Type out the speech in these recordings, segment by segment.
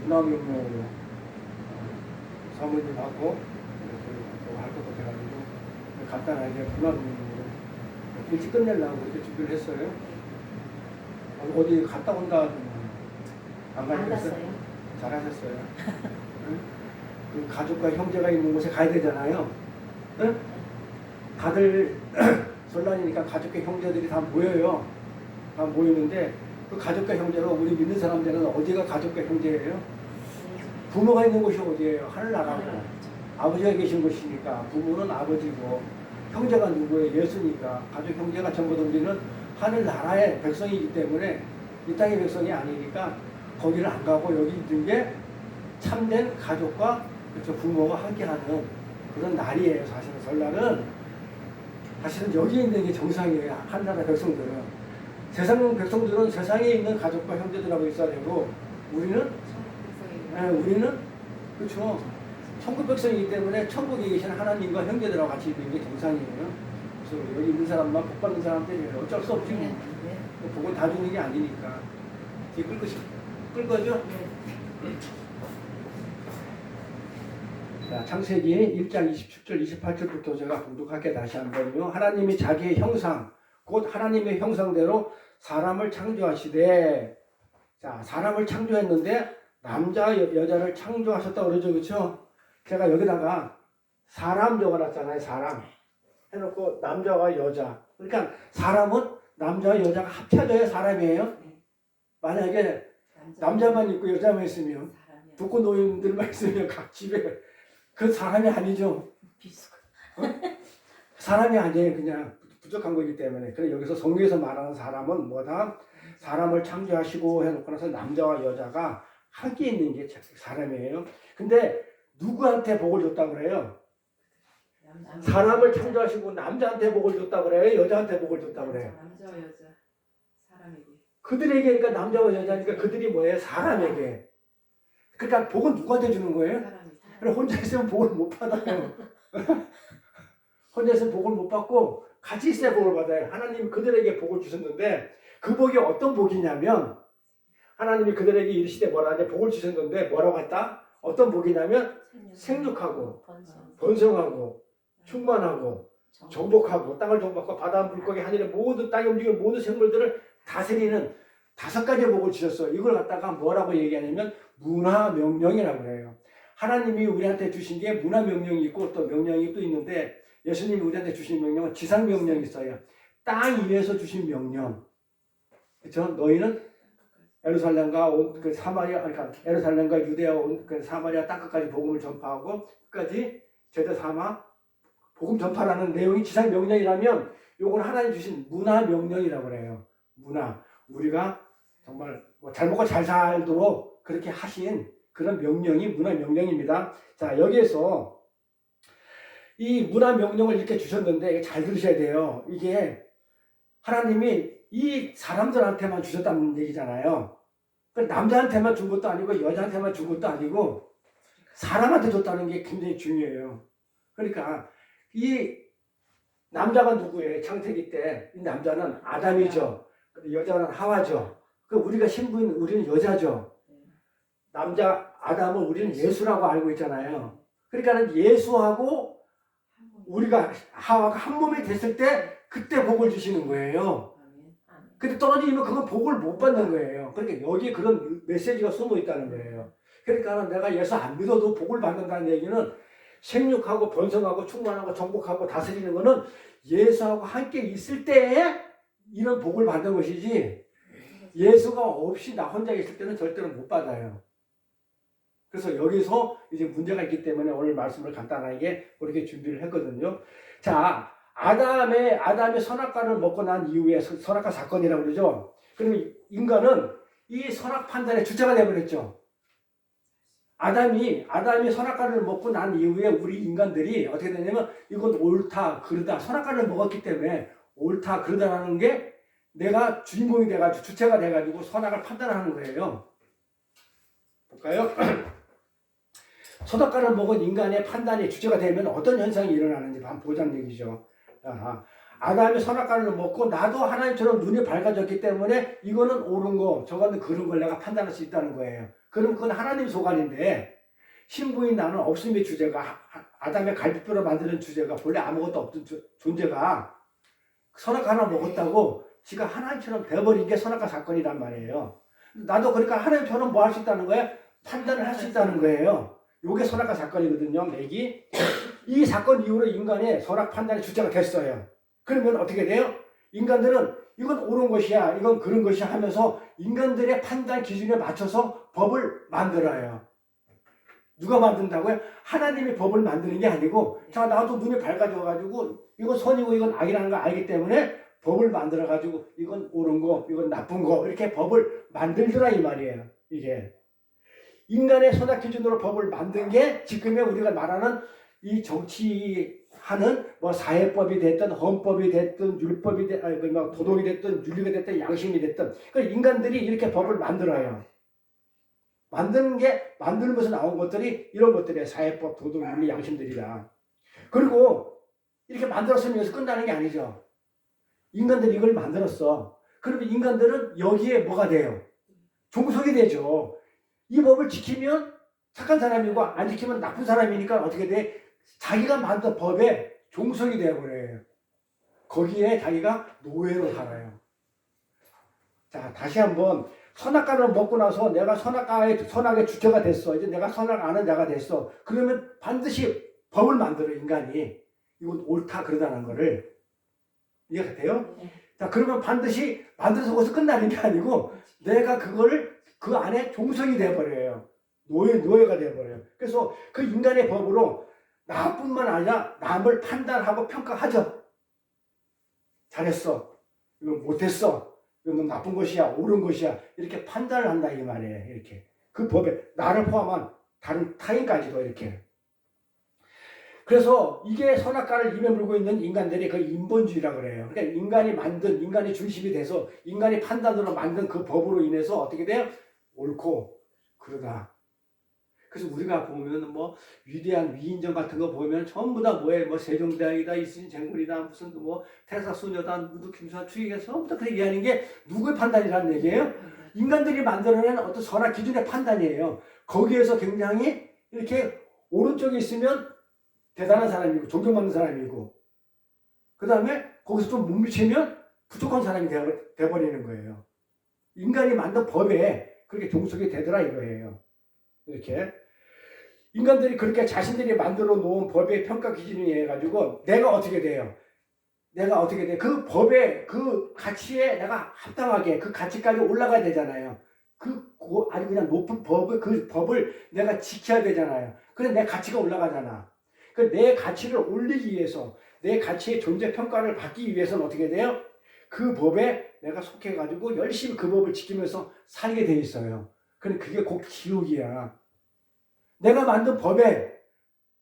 분화명령으로 사모님하고 이렇게 할 것 같아가지고 간단하게 분화명령으로 일찍 끝내려고 이렇게 준비를 했어요. 어디 갔다 온다 안 가셨어요? 잘하셨어요. 응? 그 가족과 형제가 있는 곳에 가야 되잖아요. 응? 다들 설날이니까 가족과 형제들이 다 모여요. 다 모이는데 그 가족과 형제로 우리 믿는 사람들은 어디가 가족과 형제예요? 부모가 있는 곳이 어디예요? 하늘나라고. 아버지가 계신 곳이니까 부모는 아버지고 형제가 누구예요? 예수니까 가족 형제가 전부 다 우리는 하늘나라의 백성이기 때문에 이 땅의 백성이 아니니까 거기를 안 가고 여기 있는 게 참된 가족과 그렇죠, 부모가 함께하는 그런 날이에요. 사실은 설날은 사실은 여기 있는 게 정상이에요. 한나라 백성들은 세상 백성들은 세상에 있는 가족과 형제들하고 있어야 되고 우리는 그렇죠. 천국 백성이기 때문에 천국에 계신 하나님과 형제들하고 같이 있는 게 정상이에요. 그래서 여기 있는 사람만 복 받는 사람들이 어쩔 수 없지 뭐. 복은 다 주는 게 아니니까. 뒤에 끌 거죠? 자, 창세기 1장 27절 28절부터 제가 봉독할게 다시 한번요. 하나님이 자기의 형상 곧 하나님의 형상대로 사람을 창조하시되, 자, 사람을 창조했는데 남자 여자를 창조하셨다고 그러죠. 그렇죠? 제가 여기다가 사람 적어놨잖아요. 사람 해놓고 남자와 여자. 그러니까 사람은 남자와 여자가 합쳐져야 사람이에요. 만약에 남자만 있고 여자만 있으면 독거 노인들만 있으면 각 집에 그 사람이 아니죠. 어? 사람이 아니에요. 그냥 부족한 거기 때문에. 그래서 여기서 성경에서 말하는 사람은 뭐다? 사람을 창조하시고 해놓고 나서 남자와 여자가 함께 있는 게 사람이에요. 근데 누구한테 복을 줬다고 그래요? 사람을 창조하시고 남자한테 복을 줬다고 그래요? 여자한테 복을 줬다고 그래요? 남자와 여자 사람에게. 그들에게, 그러니까 남자와 여자니까 그들이 뭐예요? 사람에게. 그러니까 복은 누구한테 주는 거예요? 그럼 혼자 있으면 복을 못 받아요. 혼자 있으면 복을 못 받고 같이 있어야 복을 받아요. 하나님이 그들에게 복을 주셨는데 그 복이 어떤 복이냐면 하나님이 그들에게 이르시되 뭐라 하냐, 복을 주셨는데 뭐라고 했다? 어떤 복이냐면 생육하고 번성하고 충만하고 정복하고 땅을 정복하고 바다 물고기 하늘의 모든 땅에 움직이는 모든 생물들을 다스리는 5가지 복을 주셨어요. 이걸 갖다가 뭐라고 얘기하냐면 문화명령이라고 그래요. 하나님이 우리한테 주신 게 문화명령이 있고 또 명령이 또 있는데 예수님이 우리한테 주신 명령은 지상명령이 있어요. 땅 위에서 주신 명령. 그렇죠? 너희는 예루살렘과 그 사마리아, 그러니까 예루살렘과 유대아 그 사마리아 땅끝까지 복음을 전파하고 끝까지 제자 삼아 복음 전파라는 내용이 지상 명령이라면 요건 하나님 주신 문화 명령이라고 그래요. 문화. 우리가 정말 뭐 잘 먹고 잘 살도록 그렇게 하신 그런 명령이 문화 명령입니다. 자, 여기에서 이 문화 명령을 이렇게 주셨는데 잘 들으셔야 돼요. 이게 하나님이 이 사람들한테만 주셨다는 얘기잖아요. 남자한테만 준 것도 아니고 여자한테만 준 것도 아니고 사람한테 줬다는 게 굉장히 중요해요. 그러니까 이 남자가 누구예요? 창세기 때 이 남자는 아담이죠. 여자는 하와죠. 우리가 신부인 우리는 여자죠. 남자 아담은 우리는 예수라고 알고 있잖아요. 그러니까 예수하고 우리가 하와가 한 몸이 됐을 때 그때 복을 주시는 거예요. 근데 떨어지면 그건 복을 못 받는 거예요. 그러니까 여기에 그런 메시지가 숨어 있다는 거예요. 그러니까 내가 예수 안 믿어도 복을 받는다는 얘기는 생육하고 번성하고 충만하고 정복하고 다스리는 거는 예수하고 함께 있을 때에 이런 복을 받는 것이지 예수가 없이 나 혼자 있을 때는 절대로 못 받아요. 그래서 여기서 이제 문제가 있기 때문에 오늘 말씀을 간단하게 이렇게 준비를 했거든요. 자, 아담의 선악과를 먹고 난 이후에 선악과 사건이라고 그러죠. 그러면 인간은 이 선악 판단의 주체가 되어버렸죠. 아담이 선악과를 먹고 난 이후에 우리 인간들이 어떻게 되냐면 이건 옳다, 그르다. 선악과를 먹었기 때문에 옳다, 그르다라는 게 내가 주인공이 돼가지고 주체가 돼가지고 선악을 판단하는 거예요. 볼까요? 선악과를 먹은 인간의 판단이 주체가 되면 어떤 현상이 일어나는지 한번 보자는 얘기죠. 아담이 선악과를 먹고 나도 하나님처럼 눈이 밝아졌기 때문에 이거는 옳은 거, 저거는 그른 걸 내가 판단할 수 있다는 거예요. 그럼 그건 하나님 소관인데 신부인 나는 없음의 주제가 아담의 갈비뼈로 만드는 주제가 본래 아무것도 없던 존재가 선악과 하나 먹었다고 지가 하나님처럼 돼버린 게 선악과 사건이란 말이에요. 나도 그러니까 하나님처럼 뭐 할 수 있다는 거예요? 판단을 할 수 있다는 거예요. 요게 선악과 사건이거든요. 맥이. 이 사건 이후로 인간의 선악 판단의 주체가 됐어요. 그러면 어떻게 돼요? 인간들은 이건 옳은 것이야, 이건 그런 것이야 하면서 인간들의 판단 기준에 맞춰서 법을 만들어요. 누가 만든다고요? 하나님이 법을 만드는 게 아니고, 자, 나도 눈이 밝아져가지고 이건 선이고 이건 악이라는 걸 알기 때문에 법을 만들어가지고 이건 옳은 거, 이건 나쁜 거 이렇게 법을 만들더라 이 말이에요. 이게 인간의 선악 기준으로 법을 만든 게 지금의 우리가 말하는 이 정치하는 뭐 사회법이 됐든 헌법이 됐든 율법이 됐든 도덕이 됐든 윤리가 됐든 양심이 됐든 그러니까 인간들이 이렇게 법을 만들어요. 만드는 게 만들면서 나온 것들이 이런 것들이에요. 사회법, 도덕, 윤리, 양심들이다. 그리고 이렇게 만들었으면 여기서 끝나는 게 아니죠. 인간들이 이걸 만들었어. 그러면 인간들은 여기에 뭐가 돼요? 종속이 되죠. 이 법을 지키면 착한 사람이고 안 지키면 나쁜 사람이니까 어떻게 돼? 자기가 만든 법에 종속이 되어버려요. 거기에 자기가 노예로 살아요. 자, 다시 한번 선악과를 먹고 나서 내가 선악의 주체가 됐어. 이제 내가 선악 아는 자가 됐어. 그러면 반드시 법을 만들어 인간이. 이건 옳다 그러다는 거를. 이해가 돼요? 자, 그러면 반드시 만들어서 거기서 끝나는 게 아니고 내가 그거를 그 안에 종속이 되어버려요. 노예가 되어버려요. 그래서 그 인간의 법으로 나뿐만 아니라 남을 판단하고 평가하죠. 잘했어. 이건 못했어. 이건 나쁜 것이야. 옳은 것이야. 이렇게 판단을 한다 이 말이에요. 이렇게. 그 법에 나를 포함한 다른 타인까지도 이렇게. 그래서 이게 선악과를 입에 물고 있는 인간들이 그 인본주의라고 그래요. 그러니까 인간이 중심이 돼서 인간이 판단으로 만든 그 법으로 인해서 어떻게 돼요? 옳고 그러다. 그래서 우리가 보면 뭐 위대한 위인전 같은 거 보면 전부 다 뭐예요? 뭐 세종대왕이다, 이순신 장군이다, 무슨 뭐 태사 소녀다, 누구 김수환 추기가 전부 다 그 얘기하는 게 누구의 판단이라는 얘기예요? 인간들이 만들어낸 어떤 선악 기준의 판단이에요. 거기에서 굉장히 이렇게 오른쪽에 있으면 대단한 사람이고 존경받는 사람이고 그 다음에 거기서 좀 못 미치면 부족한 사람이 돼버리는 거예요. 인간이 만든 법에 그렇게 종속이 되더라 이거예요. 이렇게 인간들이 그렇게 자신들이 만들어 놓은 법의 평가 기준이 해가지고 내가 어떻게 돼요? 그 법의 그 가치에 내가 합당하게 그 가치까지 올라가야 되잖아요. 아주 그냥 높은 그 법을 내가 지켜야 되잖아요. 그래서 내 가치가 올라가잖아. 내 가치를 올리기 위해서 내 가치의 존재 평가를 받기 위해서는 어떻게 돼요? 그 법에 내가 속해가지고 열심히 그 법을 지키면서 살게 돼 있어요. 근데 그게 곧 지옥이야. 내가 만든 법에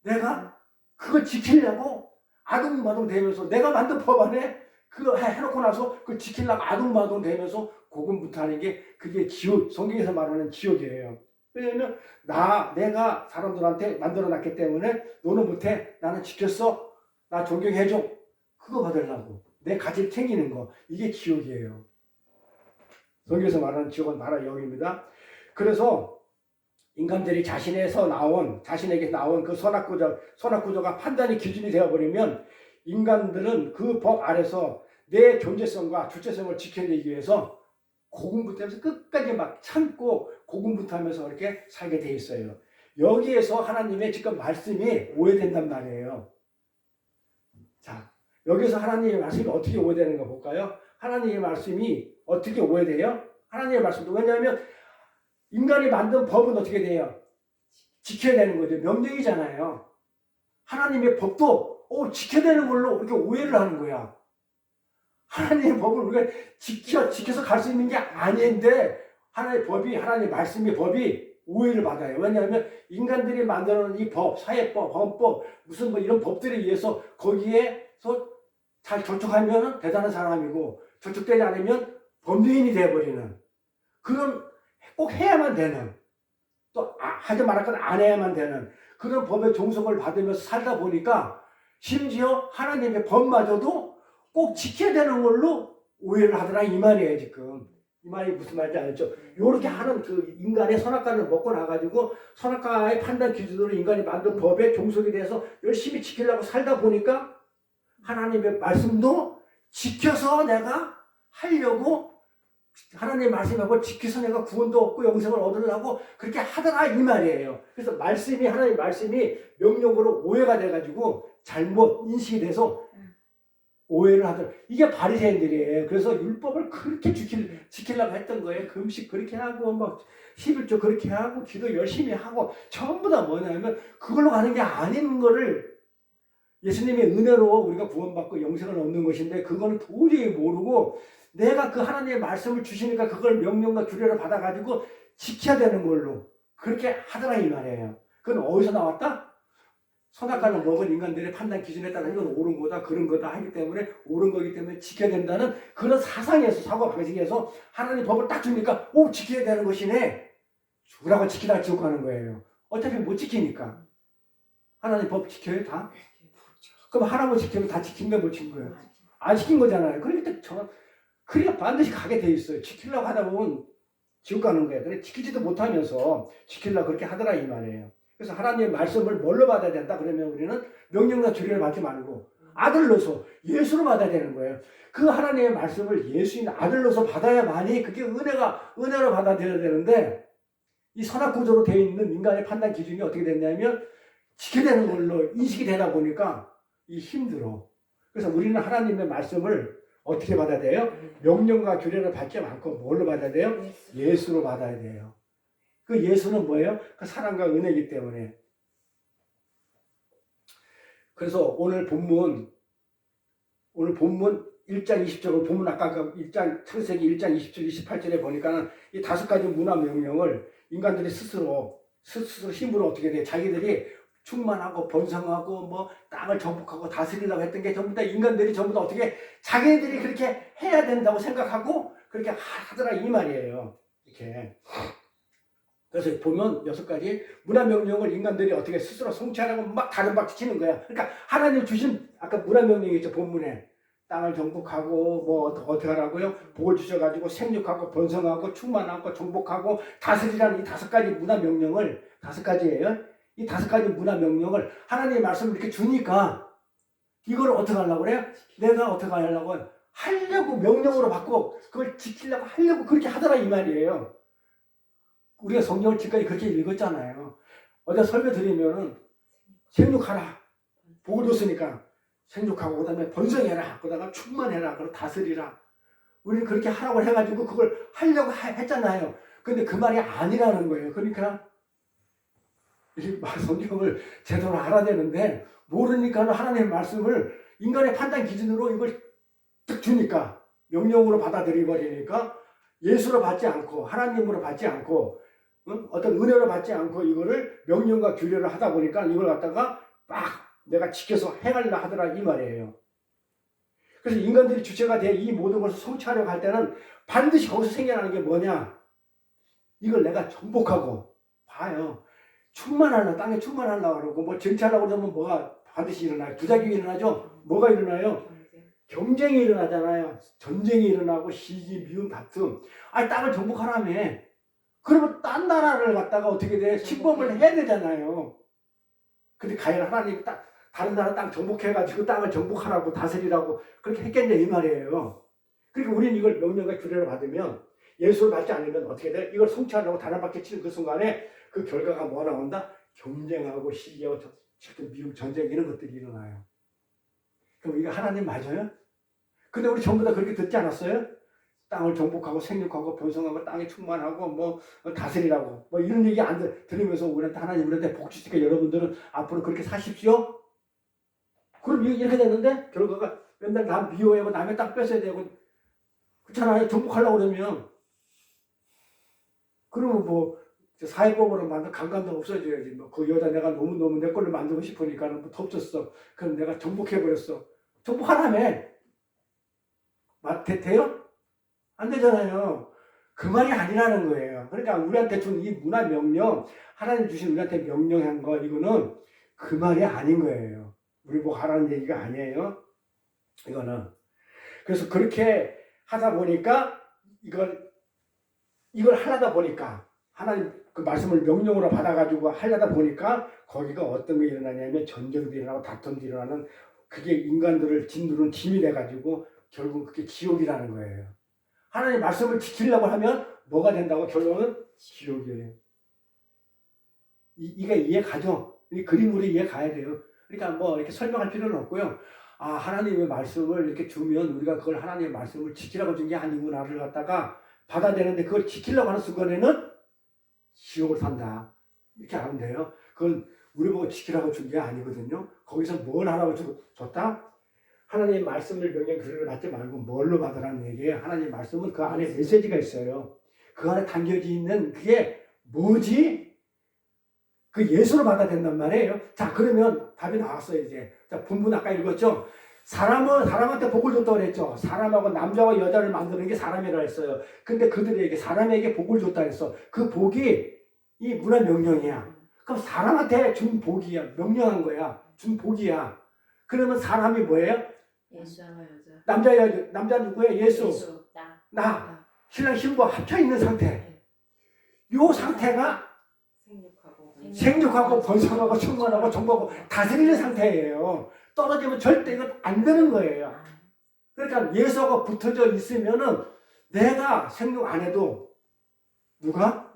내가 그걸 지키려고 아둥바둥 되면서 내가 만든 법 안에 그거 해놓고 나서 그걸 지키려고 아둥바둥 되면서 고군분투하는 게 그게 지옥, 성경에서 말하는 지옥이에요. 왜냐면 내가 사람들한테 만들어놨기 때문에 너는 못해. 나는 지켰어. 나 존경해줘. 그거 받으려고. 내 가치를 챙기는 거. 이게 지옥이에요. 성경에서 말하는 지옥은 나라 영입니다. 그래서 인간들이 자신에게 나온 그 선악구조가 판단의 기준이 되어버리면 인간들은 그 법 아래서 내 존재성과 주체성을 지켜내기 위해서 고군분투하면서 끝까지 막 참고 고군분투하면서 이렇게 살게 돼 있어요. 여기에서 하나님의 지금 말씀이 오해된단 말이에요. 자, 여기서 하나님의 말씀이 어떻게 오해되는가 볼까요? 하나님의 말씀이 어떻게 오해돼요? 하나님의 말씀도 왜냐하면 인간이 만든 법은 어떻게 돼요? 지켜야 되는 거죠. 명령이잖아요. 하나님의 법도 지켜야 되는 걸로 이렇게 오해를 하는 거야. 하나님의 법을 우리가 지켜서 갈 수 있는 게 아닌데 하나님의 말씀의 법이 오해를 받아요. 왜냐하면 인간들이 만들어 놓은 이 법, 사회법, 헌법, 무슨 뭐 이런 법들에 의해서 거기에서 잘 저촉하면 대단한 사람이고 저촉되지 않으면 범죄인이 되어버리는 그런 꼭 해야만 되는 또 하지 말할 건 안 해야만 되는 그런 법의 종속을 받으면서 살다 보니까 심지어 하나님의 법마저도 꼭 지켜야 되는 걸로 오해를 하더라 이 말이에요 지금. 이 말이 무슨 말인지 알죠? 요렇게 하는 그 인간의 선악과를 먹고 나가지고 선악과의 판단 기준으로 인간이 만든 법에 종속이 돼서 열심히 지키려고 살다 보니까 하나님의 말씀도 지켜서 내가 하려고 하나님의 말씀하고 지켜서 내가 구원도 얻고 영생을 얻으려고 그렇게 하더라 이 말이에요. 그래서 말씀이 하나님의 말씀이 명령으로 오해가 돼가지고 잘못 인식이 돼서 오해를 하더라. 이게 바리새인들이에요. 그래서 율법을 그렇게 지키려고 했던 거예요. 금식 그렇게 하고 막 11조 그렇게 하고 기도 열심히 하고 전부 다 뭐냐면 그걸로 가는 게 아닌 거를 예수님의 은혜로 우리가 구원받고 영생을 얻는 것인데 그거는 도저히 모르고 내가 그 하나님의 말씀을 주시니까 그걸 명령과 규례를 받아가지고 지켜야 되는 걸로 그렇게 하더라 이 말이에요. 그건 어디서 나왔다? 선악과를 먹은 인간들의 판단 기준에 따라 이건 옳은 거다 그런 거다 하기 때문에 옳은 거기 때문에 지켜야 된다는 그런 사상에서 사고 방식에서 하나님 법을 딱 주니까 오 지켜야 되는 것이네 주라고 지키다가 지옥 가는 거예요. 어차피 못 지키니까 하나님 법 지켜요 다? 그럼 하나만 지키면 다 지킨 거야 못 지킨 거예요? 안 지킨 거잖아요. 그러니까 반드시 가게 돼 있어요. 지키려고 하다 보면 지옥 가는 거예요. 근데 지키지도 못하면서 지키려고 그렇게 하더라 이 말이에요. 그래서 하나님의 말씀을 뭘로 받아야 된다? 그러면 우리는 명령과 규례를 받지 말고 아들로서 예수로 받아야 되는 거예요. 그 하나님의 말씀을 예수인 아들로서 받아야만이 그게 은혜로 받아들여야 되는데 이 선악구조로 되어 있는 인간의 판단 기준이 어떻게 됐냐면 지켜야 되는 걸로 인식이 되다 보니까 이 힘들어. 그래서 우리는 하나님의 말씀을 어떻게 받아야 돼요? 명령과 규례를 받지 않고 뭘로 받아야 돼요? 예수로 받아야 돼요. 그 예수는 뭐예요? 그 사랑과 은혜이기 때문에. 그래서 오늘 본문 1장 20절을 본문 아까 그 창세기 1장 20절 28절에 보니까는 이 5가지 문화 명령을 인간들이 스스로 힘으로 어떻게 돼? 자기들이 충만하고 번성하고 뭐 땅을 정복하고 다스리려고 했던 게 전부 다 인간들이 전부 다 어떻게 자기들이 그렇게 해야 된다고 생각하고 그렇게 하더라 이 말이에요. 이렇게. 그래서 보면 6가지 문화명령을 인간들이 어떻게 스스로 성취하려고 막 다른 박치 치는 거야. 그러니까 하나님 주신 아까 문화명령이 있죠 본문에 땅을 정복하고 뭐 어떻게 하라고요? 복을 주셔가지고 생육하고 번성하고 충만하고 정복하고 다스리라는 이 5가지 문화명령을 5가지예요. 이 5가지 문화명령을 하나님의 말씀을 이렇게 주니까 이걸 어떻게 하려고 그래요? 내가 어떻게 하려고 명령으로 받고 그걸 지키려고 하려고 그렇게 하더라 이 말이에요. 우리가 성경을 지금까지 그렇게 읽었잖아요. 어제 설교 드리면은 생육하라. 복을 줬으니까 생육하고 그다음에 번성해라. 그다음에 충만해라. 그리고 다스리라. 우리는 그렇게 하라고 해가지고 그걸 하려고 했잖아요. 근데 그 말이 아니라는 거예요. 그러니까 이 성경을 제대로 알아야 되는데 모르니까 하나님의 말씀을 인간의 판단 기준으로 이걸 딱 주니까 명령으로 받아들여 버리니까 예수로 받지 않고 하나님으로 받지 않고 어떤 은혜로 받지 않고 이거를 명령과 규례를 하다 보니까 이걸 갖다가 막 내가 지켜서 행하려고 하더라 이 말이에요. 그래서 인간들이 주체가 돼 이 모든 것을 성취하려고 할 때는 반드시 거기서 생겨나는 게 뭐냐? 이걸 내가 정복하고 봐요. 땅에 충만하려고 그러고 뭐 정치하려고 그러면 뭐가 반드시 일어나요? 부작용이 일어나죠? 뭐가 일어나요? 경쟁이 일어나잖아요. 전쟁이 일어나고 시기, 미움, 다툼. 아니 땅을 정복하라며. 그러면 딴 나라를 갖다가 어떻게 돼? 침범을 해야 되잖아요. 근데 과연 하나님이 다른 나라 땅 정복해가지고 땅을 정복하라고 다스리라고 그렇게 했겠냐 이 말이에요. 그러니까 우리는 이걸 명령과 규례를 받으면 예수를 받지 않으면 어떻게 돼? 이걸 성취하려고 다른 바퀴 치는 그 순간에 그 결과가 뭐 나온다? 경쟁하고 시기하고 미움, 전쟁 이런 것들이 일어나요. 그럼 이게 하나님 맞아요? 근데 우리 전부 다 그렇게 듣지 않았어요? 땅을 정복하고 생육하고 번성하고 땅에 충만하고 뭐 다스리라고 뭐 이런 얘기 안 들으면서 우리한테 하나님 우리한테 복 주시니까 여러분들은 앞으로 그렇게 사십시오. 그럼 이렇게 됐는데 결과가 맨날 남 미워하고 남의 땅 뺏어야 되고 그렇잖아요. 정복하려고 그러면 그러면 뭐 사회법으로 만든 강간도 없어져야지. 뭐 그 여자 내가 너무 내 걸로 만들고 싶으니까 뭐 덮쳤어. 그럼 내가 정복해버렸어. 정복하라며. 돼요? 안 되잖아요. 그 말이 아니라는 거예요. 그러니까 우리한테 준 이 문화 명령, 하나님 주신 우리한테 명령한 거 이거는 그 말이 아닌 거예요. 우리 뭐 하라는 얘기가 아니에요. 이거는 그래서 그렇게 하다 보니까 이걸 하려다 보니까 하나님 그 말씀을 명령으로 받아가지고 하려다 보니까 거기가 어떤 게 일어나냐면 전쟁도 일어나고 다툼도 일어나는 그게 인간들을 짓누르는 짐이 돼가지고 결국 그게 지옥이라는 거예요. 하나님 말씀을 지키려고 하면 뭐가 된다고? 결론은 지옥이에요. 이게 이해 가죠? 이 그림으로 이해 가야 돼요. 그러니까 뭐 이렇게 설명할 필요는 없고요. 아, 하나님의 말씀을 이렇게 주면 우리가 그걸 하나님의 말씀을 지키라고 준 게 아니구나를 갖다가 받아들이는데 그걸 지키려고 하는 순간에는 지옥을 산다. 이렇게 하면 돼요. 그건 우리 보고 지키라고 준 게 아니거든요. 거기서 뭘 하라고 줬다? 하나님의 말씀을 명령 그대로 받지 말고 뭘로 받으라는 얘기예요. 하나님의 말씀은 그 안에 메시지가 있어요. 그 안에 담겨져 있는 그게 뭐지? 그 예수로 받아야 된단 말이에요. 자, 그러면 답이 나왔어요, 이제. 자, 본문 아까 읽었죠? 사람한테 복을 줬다고 그랬죠. 사람하고 남자와 여자를 만드는 게 사람이라 했어요. 근데 사람에게 복을 줬다 했어. 그 복이 이 문화 명령이야. 그럼 사람한테 준 복이야. 명령한 거야. 준 복이야. 그러면 사람이 뭐예요? 예수와 여자. 남자 누구예요? 예수. 나. 신랑 신부 합쳐 있는 상태. 요 상태가 생육하고 번성하고 충만하고 정복하고 다스리는 상태예요. 떨어지면 절대 이건 안 되는 거예요. 그러니까 예수하고 붙어져 있으면은 내가 생육 안 해도 누가?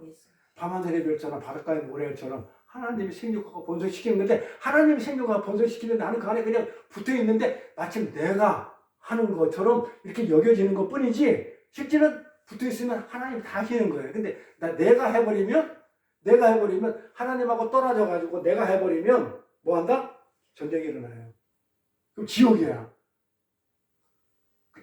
밤하늘의 별처럼 바닷가의 모래처럼 하나님이 생육하고 번성시키는 건데 하나님이 생육하고 번성시키는 나는 그 안에 그냥 붙어 있는데 마침 내가 하는 것처럼 이렇게 여겨지는 것 뿐이지 실제는 붙어 있으면 하나님이 다 하시는 거예요. 근데 내가 해버리면 하나님하고 떨어져 가지고 내가 해버리면 뭐 한다? 전쟁이 일어나요. 그럼 지옥이야.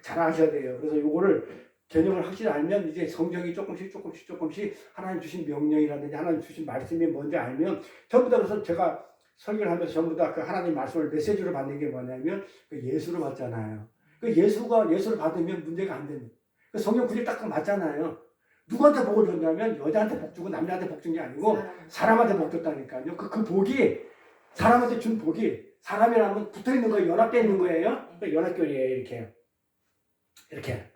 잘 아셔야 돼요. 그래서 요거를 개념을 확실히 알면 이제 성경이 조금씩 하나님 주신 명령이라든지 하나님 주신 말씀이 뭔지 알면 전부 다 그래서 제가 설교를 하면서 전부 다 그 하나님 말씀을 메시지로 받는 게 뭐냐면 그 예수로 받잖아요. 그 예수를 받으면 문제가 안 됩니다. 그 성경 구절 딱 맞잖아요. 누구한테 복을 줬냐면 여자한테 복 주고 남자한테 복 준 게 아니고 사람한테 복 줬다니까요. 그 복이 사람한테 준 복이 사람이라면 붙어 있는 거예요. 연합되어 있는 거예요. 연합교리예요. 이렇게.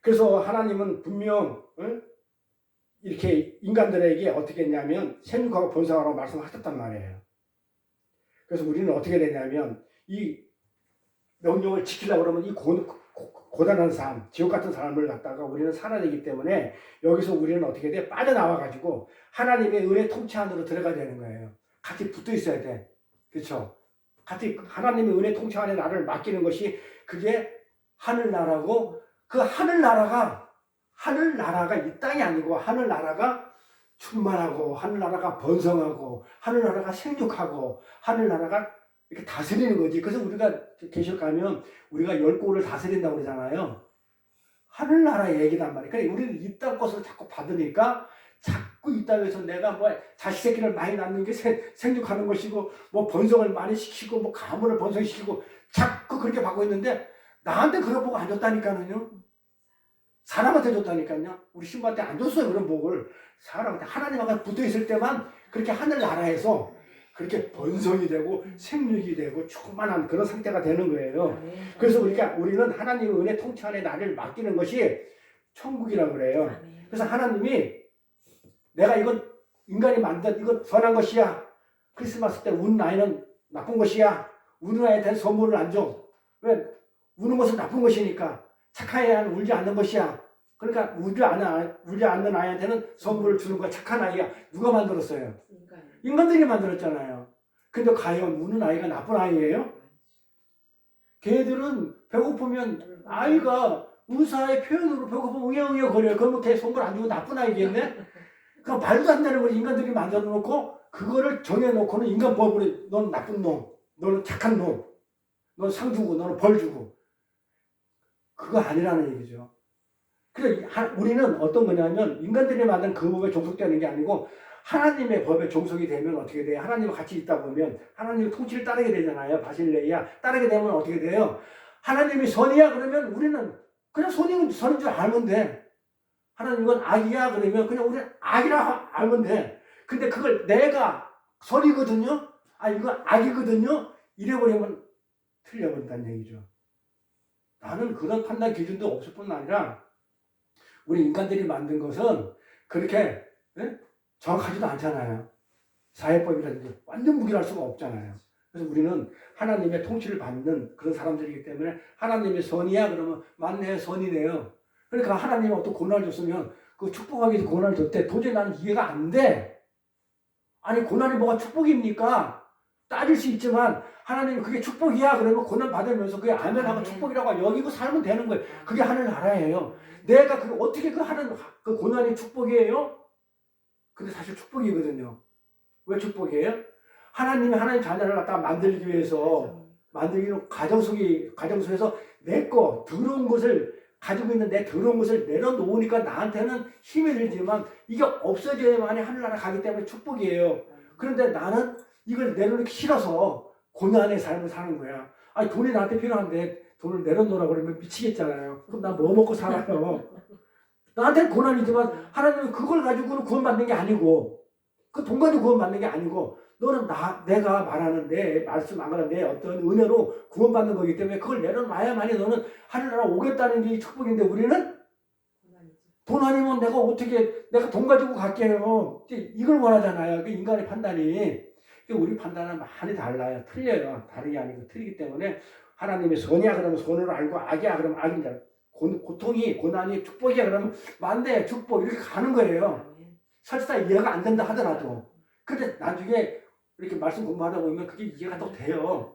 그래서 하나님은 분명 이렇게 인간들에게 어떻게 했냐면 생육하고 번성하라고 말씀하셨단 말이에요. 그래서 우리는 어떻게 되냐면 이 명령을 지키려고 그러면 이 고단한 삶, 지옥 같은 삶을 갖다가 우리는 살아야 되기 때문에 여기서 우리는 어떻게 돼? 빠져나와가지고 하나님의 은혜 통치 안으로 들어가야 되는 거예요. 같이 붙어 있어야 돼. 그렇죠? 같이 하나님의 은혜 통치 안에 나를 맡기는 것이 그게 하늘나라고 그 하늘나라가 이 땅이 아니고 하늘나라가 충만하고 하늘나라가 번성하고 하늘나라가 생육하고 하늘나라가 이렇게 다스리는 거지. 그래서 우리가 계시록 가면 우리가 10골을 다스린다고 그러잖아요. 하늘나라의 얘기단 말이에요. 그러니까 우리는 이 땅 것을 자꾸 받으니까 자꾸 이 땅에서 내가 뭐 자식 새끼를 많이 낳는 게 생육하는 것이고 뭐 번성을 많이 시키고 뭐 가문을 번성시키고 자꾸 그렇게 받고 있는데 나한테 그런 복 안 줬다니까요. 사람한테 줬다니까요. 우리 신부한테 안 줬어요. 그런 복을. 사람한테 하나님하고 붙어 있을 때만 그렇게 하늘나라에서 그렇게 번성이 되고 생육이 되고 충만한 그런 상태가 되는 거예요. 그래서 우리는 하나님의 은혜 통치 안에 나를 맡기는 것이 천국이라고 그래요. 그래서 하나님이 내가 이건 인간이 만든 이건 선한 것이야. 크리스마스 때 우는 아이는 나쁜 것이야. 우는 아이한테 선물을 안 줘. 왜? 우는 것은 나쁜 것이니까. 착한 아이는 울지 않는 것이야. 그러니까 울지 않는 아이한테는 선물을 주는 거야. 착한 아이야. 누가 만들었어요? 인간들이 만들었잖아요. 근데 과연 우는 아이가 나쁜 아이예요? 걔들은 배고프면 아이가 의사의 표현으로 배고프면 응애응애 거려요. 그러면 걔 선물 안 주고 나쁜 아이겠네? 그 말도 안 되는 걸 인간들이 만들어 놓고 그거를 정해놓고는 인간법으로 넌 나쁜 놈, 너는 착한 놈, 넌 상 주고 너는 벌 주고 그거 아니라는 얘기죠. 그래서 우리는 어떤 거냐면 인간들이 만든 그 법에 종속되는 게 아니고 하나님의 법에 종속이 되면 어떻게 돼요? 하나님과 같이 있다 보면 하나님의 통치를 따르게 되잖아요. 바실레이야. 따르게 되면 어떻게 돼요? 하나님이 선이야 그러면 우리는 그냥 선인 줄 알면 돼. 하나님은 악이야 그러면 그냥 우리는 악이라 알면 돼. 근데 그걸 내가 선이거든요? 이거 악이거든요? 이래버리면 틀려버린다는 얘기죠. 나는 그런 판단 기준도 없을 뿐 아니라 우리 인간들이 만든 것은 그렇게 예? 정확하지도 않잖아요. 사회법이라든지 완전 무결할 수가 없잖아요. 그래서 우리는 하나님의 통치를 받는 그런 사람들이기 때문에 하나님의 선이야 그러면 맞네 선이네요. 그러니까 하나님이 어떤 고난을 줬으면 그 축복하기 위해서 고난을 줬대. 도저히 나는 이해가 안 돼. 아니 고난이 뭐가 축복입니까? 따질 수 있지만 하나님이 그게 축복이야 그러면 고난 받으면서 그게 아멘하고 축복이라고 여기고 살면 되는 거예요. 그게 하늘나라예요. 내가 그 어떻게 그 하는 그 고난이 축복이에요? 근데 사실 축복이거든요. 왜 축복이에요? 하나님이 하나님 자녀를 갖다가 만들기 위해서 만들기는 가정 속에서 내 거 더러운 것을 가지고 있는 내 더러운 것을 내려놓으니까 나한테는 힘이 들지만 이게 없어져야만이 하늘나라 가기 때문에 축복이에요. 그런데 나는 이걸 내려놓기 싫어서 고난의 삶을 사는 거야. 아니 돈이 나한테 필요한데 돈을 내려놓으라 그러면 미치겠잖아요. 그럼 나 뭐 먹고 살아요? 나한테는 고난이지만 하나님은 그걸 가지고는 구원받는 게 아니고 그 돈 가지고 구원받는 게 아니고 너는 내가 말하는 내 말씀 안 하는 내 어떤 은혜로 구원받는 거기 때문에 그걸 내려놔야만이 너는 하늘나라 오겠다는 게 축복인데 우리는 돈 아니면 내가 어떻게 내가 돈 가지고 갈게요. 이걸 원하잖아요. 그 인간의 판단이. 우리 판단은 많이 달라요. 틀려요. 다른 게 아니고 틀리기 때문에 하나님의 선이야 그러면 선으로 알고 악이야 그러면 악이다. 고통이 고난이 축복이야 그러면 만대 축복 이렇게 가는 거예요. 설사 이해가 안 된다 하더라도. 근데 나중에 이렇게 말씀 공부하다 보면 그게 이해가 또 돼요.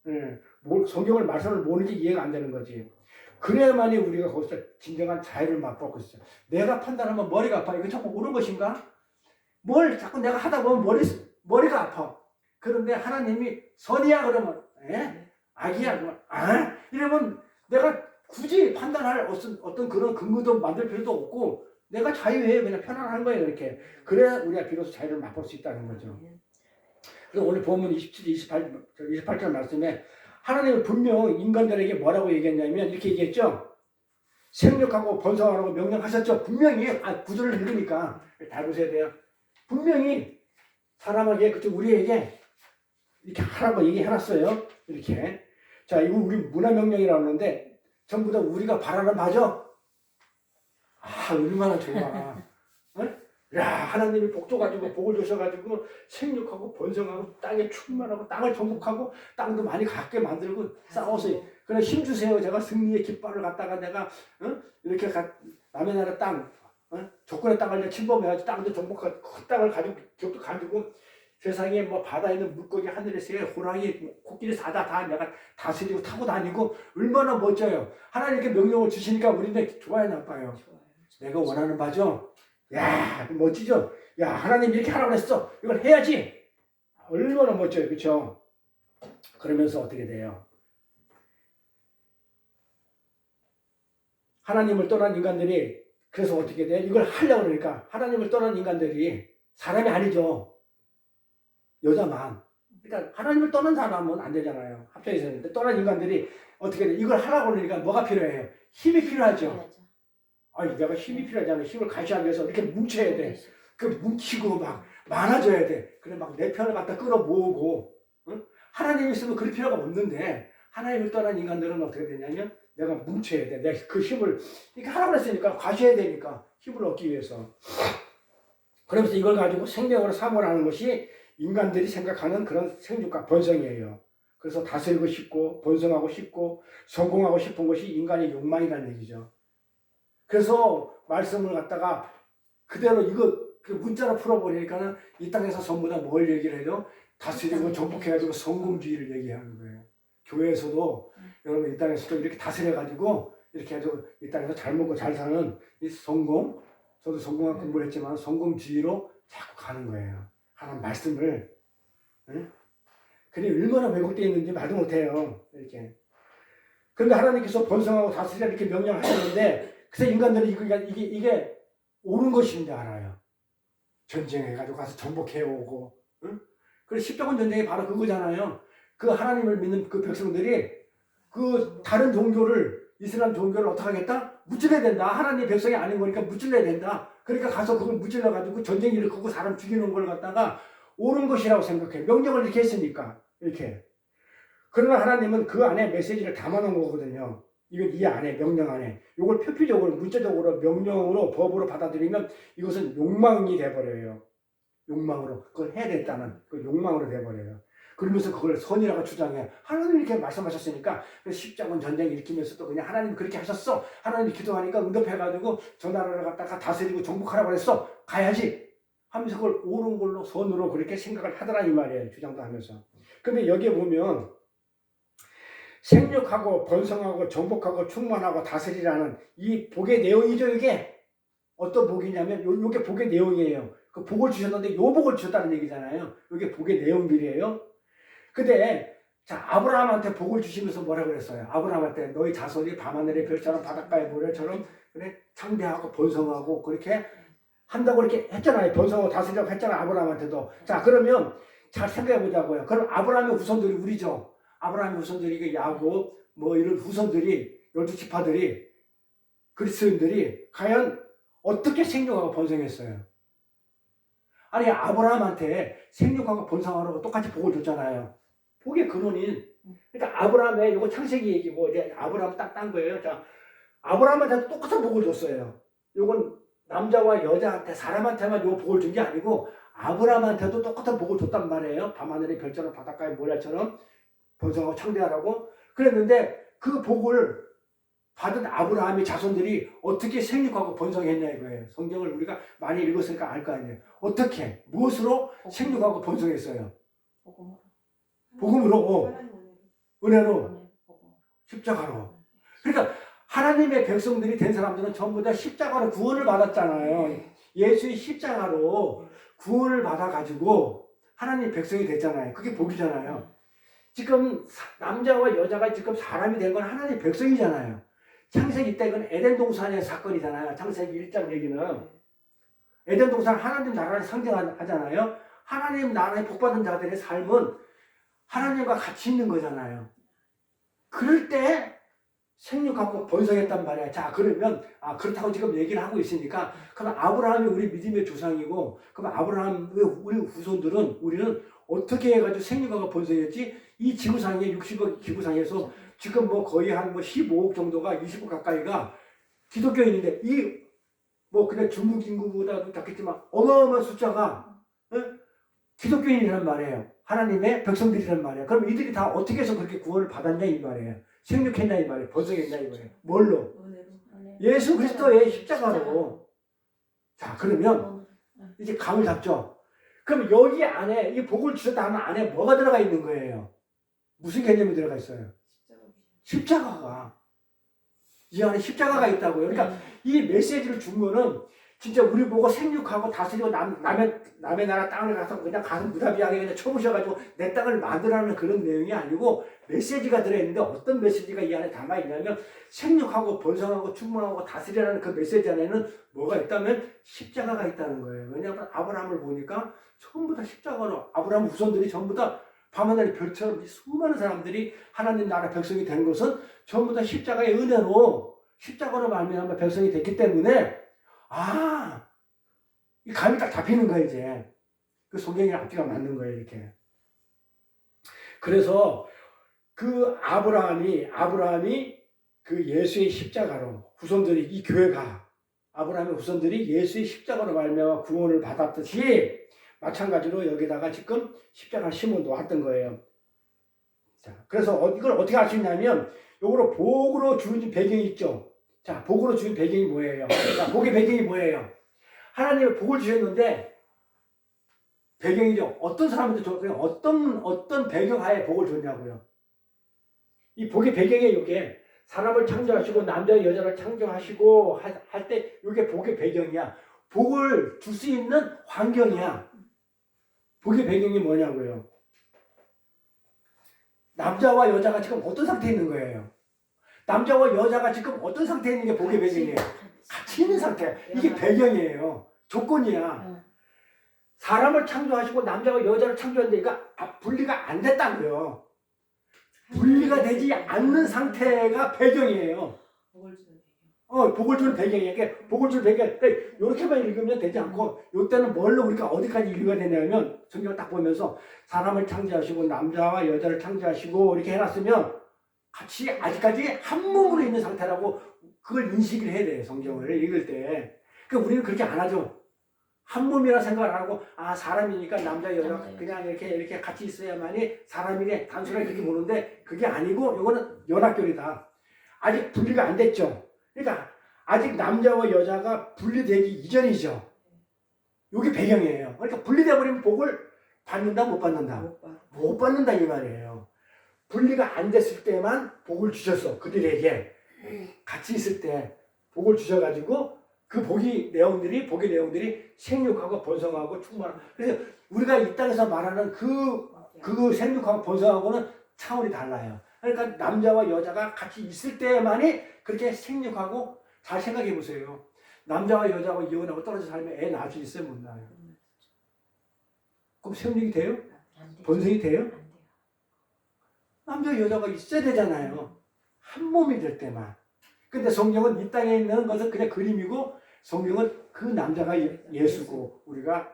예. 성경을 말씀을 모르는 게 이해가 안 되는 거지. 그래야만이 우리가 거기서 진정한 자유를 맛보고 있어요. 내가 판단하면 머리가 아파. 이거 자꾸 옳은 것인가? 뭘 자꾸 내가 하다 보면 머리가 아파. 그런데 하나님이 선이야 그러면 악이야 그러면 이러면 내가 굳이 판단할 어떤 그런 근거도 만들 필요도 없고 내가 자유해요. 그냥 편안한 거예요. 이렇게. 그래야 우리가 비로소 자유를 맛볼 수 있다는 거죠. 그래서 오늘 본문 27, 28절 말씀에 하나님은 분명 인간들에게 뭐라고 얘기했냐면 이렇게 얘기했죠. 생육하고 번성하라고 명령하셨죠. 분명히 구절을 읽으니까 잘 보셔야 돼요. 분명히 사람에게 그쪽 우리에게 이렇게 하라고 얘기해놨어요. 이렇게. 자, 이거 우리 문화명령이라고 하는데 전부 다 우리가 바라는 바죠. 얼마나 좋아. 야, 하나님이 복 줘가지고 복을 주셔가지고 생육하고 번성하고 땅에 충만하고 땅을 정복하고 땅도 많이 갖게 만들고 싸워서 그래 힘 주세요. 제가 승리의 깃발을 갖다가 내가 이렇게 남의 나라 땅 조건의 땅을 침범해가지고 땅도 정복하고 큰 땅을 가지고 세상에 뭐 바다에 있는 물고기 하늘에 새 호랑이 코끼리 다 내가 다스리고 타고 다니고 얼마나 멋져요. 하나님께 명령을 주시니까 우리는 좋아요 나빠요? 내가 원하는 바죠. 야 멋지죠. 야 하나님 이렇게 하라고 했어. 이걸 해야지. 얼마나 멋져요. 그렇죠? 그러면서 어떻게 돼요? 하나님을 떠난 인간들이 그래서 어떻게 돼? 이걸 하려고 그러니까 하나님을 떠난 인간들이 사람이 아니죠. 여자만. 그러니까 하나님을 떠난 사람은 안 되잖아요. 합쳐져 있었는데 떠난 인간들이 어떻게 돼? 이걸 하라고 그러니까 뭐가 필요해요? 힘이 필요하죠. 내가 힘이 필요하잖아요. 힘을 가시하기 위해서 이렇게 뭉쳐야 돼. 그 뭉치고 막 많아져야 돼. 그래 막 내 편을 갖다 끌어모으고. 하나님이 있으면 그럴 필요가 없는데 하나님을 떠난 인간들은 어떻게 되냐면 내가 뭉쳐야 돼. 내가 그 힘을 이렇게 하라고 했으니까 가셔야 되니까 힘을 얻기 위해서. 그러면서 이걸 가지고 생명으로 사고를 하는 것이 인간들이 생각하는 그런 생육과 번성이에요. 그래서 다스리고 싶고 번성하고 싶고 성공하고 싶은 것이 인간의 욕망이라는 얘기죠. 그래서 말씀을 갖다가 그대로 이거 그 문자로 풀어버리니까는 이 땅에서 전부 다 뭘 얘기를 해요? 다스리고 정복해가지고 성공주의를 얘기하는 거예요. 교회에서도 여러분 이 땅에서도 이렇게 다스려가지고 이렇게 해서 이 땅에서 잘 먹고 잘 사는 이 성공, 저도 성공학 공부를 했지만 성공주의로 자꾸 가는 거예요. 하나님 말씀을. 그게 얼마나 왜곡되어 있는지 말도 못해요. 이렇게. 그런데 하나님께서 번성하고 다스리라 이렇게 명령하셨는데 그래서 인간들이 이게 옳은 것인지 알아요. 전쟁해가지고 가서 정복해오고. 그래서 십자군 전쟁이 바로 그거잖아요. 그 하나님을 믿는 그 백성들이 그 다른 종교를 이슬람 종교를 어떻게 하겠다? 무찔러야 된다. 하나님 백성이 아닌 거니까 무찔러야 된다. 그러니까 가서 그걸 무찔러가지고 전쟁 일으키고 사람 죽이는 걸 갖다가 옳은 것이라고 생각해. 명령을 이렇게 했으니까. 이렇게. 그러나 하나님은 그 안에 메시지를 담아놓은 거거든요. 이건 이 안에 명령 안에 이걸 표피적으로 문자적으로 명령으로 법으로 받아들이면 이것은 욕망이 돼버려요. 욕망으로 그걸 해야 됐다는 그 욕망으로 돼버려요. 그러면서 그걸 선이라고 주장해. 하나님 이렇게 말씀하셨으니까 십자군 전쟁 일으키면서 또 그냥 하나님 그렇게 하셨어. 하나님 기도하니까 응답해가지고 저 나라를 갖다가 다스리고 정복하라고 그랬어. 가야지 하면서 그걸 옳은 걸로 선으로 그렇게 생각을 하더라 이 말이에요. 주장도 하면서. 근데 여기에 보면 생육하고 번성하고 정복하고 충만하고 다스리라는 이 복의 내용이죠. 이게 어떤 복이냐면 요게 복의 내용이에요. 그 복을 주셨는데 요 복을 주셨다는 얘기잖아요. 이게 복의 내용들이에요. 근데 자 아브라함한테 복을 주시면서 뭐라 그랬어요? 아브라함한테 너희 자손이 밤하늘의 별처럼 바닷가의 모래처럼 그래 창대하고 번성하고 그렇게 한다고 이렇게 했잖아요. 번성하고 다스리라고 했잖아요. 아브라함한테도. 자 그러면 잘 생각해 보자고요. 그럼 아브라함의 후손들이 우리죠. 아브라함의 후손들이 그 야곱 뭐 이런 후손들이 12지파들이 그리스도인들이 과연 어떻게 생육하고 번성했어요? 아니 아브라함한테 생육하고 번성하라고 똑같이 복을 줬잖아요. 복의 근원인 그러니까 아브라함의 이거 창세기 얘기고 이제 아브라함 딱 딴 거예요. 자 아브라함한테 똑같은 복을 줬어요. 이건 남자와 여자한테 사람한테만 요 복을 준 게 아니고 아브라함한테도 똑같은 복을 줬단 말이에요. 밤하늘의 별처럼 바닷가의 모래처럼 번성하고 창대하라고 그랬는데 그 복을 받은 아브라함의 자손들이 어떻게 생육하고 번성했냐 이거예요. 성경을 우리가 많이 읽었으니까 알 거 아니에요. 어떻게 무엇으로 생육하고 번성했어요? 복음으로 은혜로 십자가로. 그러니까 하나님의 백성들이 된 사람들은 전부 다 십자가로 구원을 받았잖아요. 예수의 십자가로 구원을 받아가지고 하나님 백성이 됐잖아요. 그게 복이잖아요. 지금 남자와 여자가 지금 사람이 된 건 하나님의 백성이잖아요. 창세기 때 그건 에덴 동산의 사건이잖아요. 창세기 1장 얘기는 에덴 동산 하나님 나라를 상징하잖아요. 하나님 나라에 복받은 자들의 삶은 하나님과 같이 있는 거잖아요. 그럴 때 생육하고 번성했단 말이야. 자 그러면 그렇다고 지금 얘기를 하고 있으니까 그럼 아브라함이 우리 믿음의 조상이고 그럼 아브라함의 우리 후손들은 우리는 어떻게 해가지고 생육하고 번성했지? 이 지구상에 60억 지구상에서 지금 뭐 거의 한 뭐 15억 정도가 20억 가까이가 기독교인인데 이 뭐 그냥 중국 인구보다도 작겠지만 어마어마한 숫자가 기독교인이란 말이에요. 하나님의 백성들이란 말이에요. 그럼 이들이 다 어떻게 해서 그렇게 구원을 받았냐 이 말이에요. 생육했냐 이 말이에요. 번성했냐 이 말이에요. 뭘로? 예수 그리스도의 십자가로. 자 그러면 이제 감을 잡죠. 그럼 여기 안에 이 복을 주셨다는 안에 뭐가 들어가 있는 거예요? 무슨 개념이 들어가 있어요? 십자가가. 이 안에 십자가가 있다고요. 그러니까 이 메시지를 준 거는 진짜 우리 보고 생육하고 다스리고 남의 나라 땅을 가서 그냥 가서 무자비하게 그냥 쳐부셔가지고 내 땅을 만들라는 그런 내용이 아니고 메시지가 들어있는데 어떤 메시지가 이 안에 담아있냐면 생육하고 번성하고 충만하고 다스리라는 그 메시지 안에는 뭐가 있다면 십자가가 있다는 거예요. 왜냐하면 아브라함을 보니까 전부 다 십자가로 아브라함 후손들이 전부 다 밤하늘의 별처럼 수많은 사람들이 하나님 나라 백성이 된 것은 전부 다 십자가의 은혜로 십자가로 말미암아 백성이 됐기 때문에 이 감이 딱 잡히는 거야 이제. 그 성경이랑 앞뒤가 맞는 거예요 이렇게. 그래서 그 아브라함이 그 예수의 십자가로 후손들이 이 교회가 아브라함의 후손들이 예수의 십자가로 말미암아 구원을 받았듯이 마찬가지로 여기다가 지금 십자가를 심어 놓았던 거예요. 자, 그래서 이걸 어떻게 알 수 있냐면 요거로 복으로 주어진 배경이 있죠. 자, 복으로 주신 배경이 뭐예요? 자, 복의 배경이 뭐예요? 하나님의 복을 주셨는데 배경이죠. 어떤 사람한테 줬고요? 어떤 배경하에 복을 줬냐고요. 이 복의 배경에 이게 사람을 창조하시고 남자 여자를 창조하시고 할 때 이게 복의 배경이야. 복을 줄 수 있는 환경이야. 복의 배경이 뭐냐고요. 남자와 여자가 지금 어떤 상태에 있는 거예요. 남자와 여자가 지금 어떤 상태에 있는 게 복의 배경이에요. 같이 있는 상태. 이게 배경이에요. 조건이야. 사람을 창조하시고 남자와 여자를 창조했는데 이거 분리가 안 됐다고요. 분리가 되지 않는 상태가 배경이에요. 복을 주는 배경이에요. 이게 복을 주는 배경. 이렇게만 읽으면 되지 않고 이때는 뭘로 우리가 어디까지 읽어야 되냐면 성경을 딱 보면서 사람을 창조하시고 남자와 여자를 창조하시고 이렇게 해놨으면 같이 아직까지 한 몸으로 있는 상태라고 그걸 인식을 해야 돼요. 성경을 읽을 때. 그러니까 우리는 그렇게 안 하죠. 한 몸이라 생각을 안 하고 사람이니까 남자 여자 그냥 이렇게 같이 있어야만이 사람이네 단순하게 그렇게 보는데 그게 아니고 이거는 연합교리다. 아직 분리가 안 됐죠. 그러니까 아직 남자와 여자가 분리되기 이전이죠. 이게 배경이에요. 그러니까 분리돼 버리면 복을 받는다 못 받는다? 못 받는다 이 말이에요. 분리가 안 됐을 때만 복을 주셨어. 그들에게 같이 있을 때 복을 주셔가지고 그 복의 내용들이 생육하고 번성하고 충만하고. 그래서 우리가 이 땅에서 말하는 그 생육하고 번성하고는 차원이 달라요. 그러니까 남자와 여자가 같이 있을 때만이 그렇게 생육하고. 잘 생각해 보세요. 남자와 여자하고 이혼하고 떨어져 살면 애 낳을 수 있어요? 못 낳아요? 그럼 생육이 돼요? 번성이 돼요? 남자 여자가 있어야 되잖아요. 한 몸이 될 때만. 근데 성경은 이 땅에 있는 것은 그냥 그림이고 성경은 그 남자가 예수고 우리가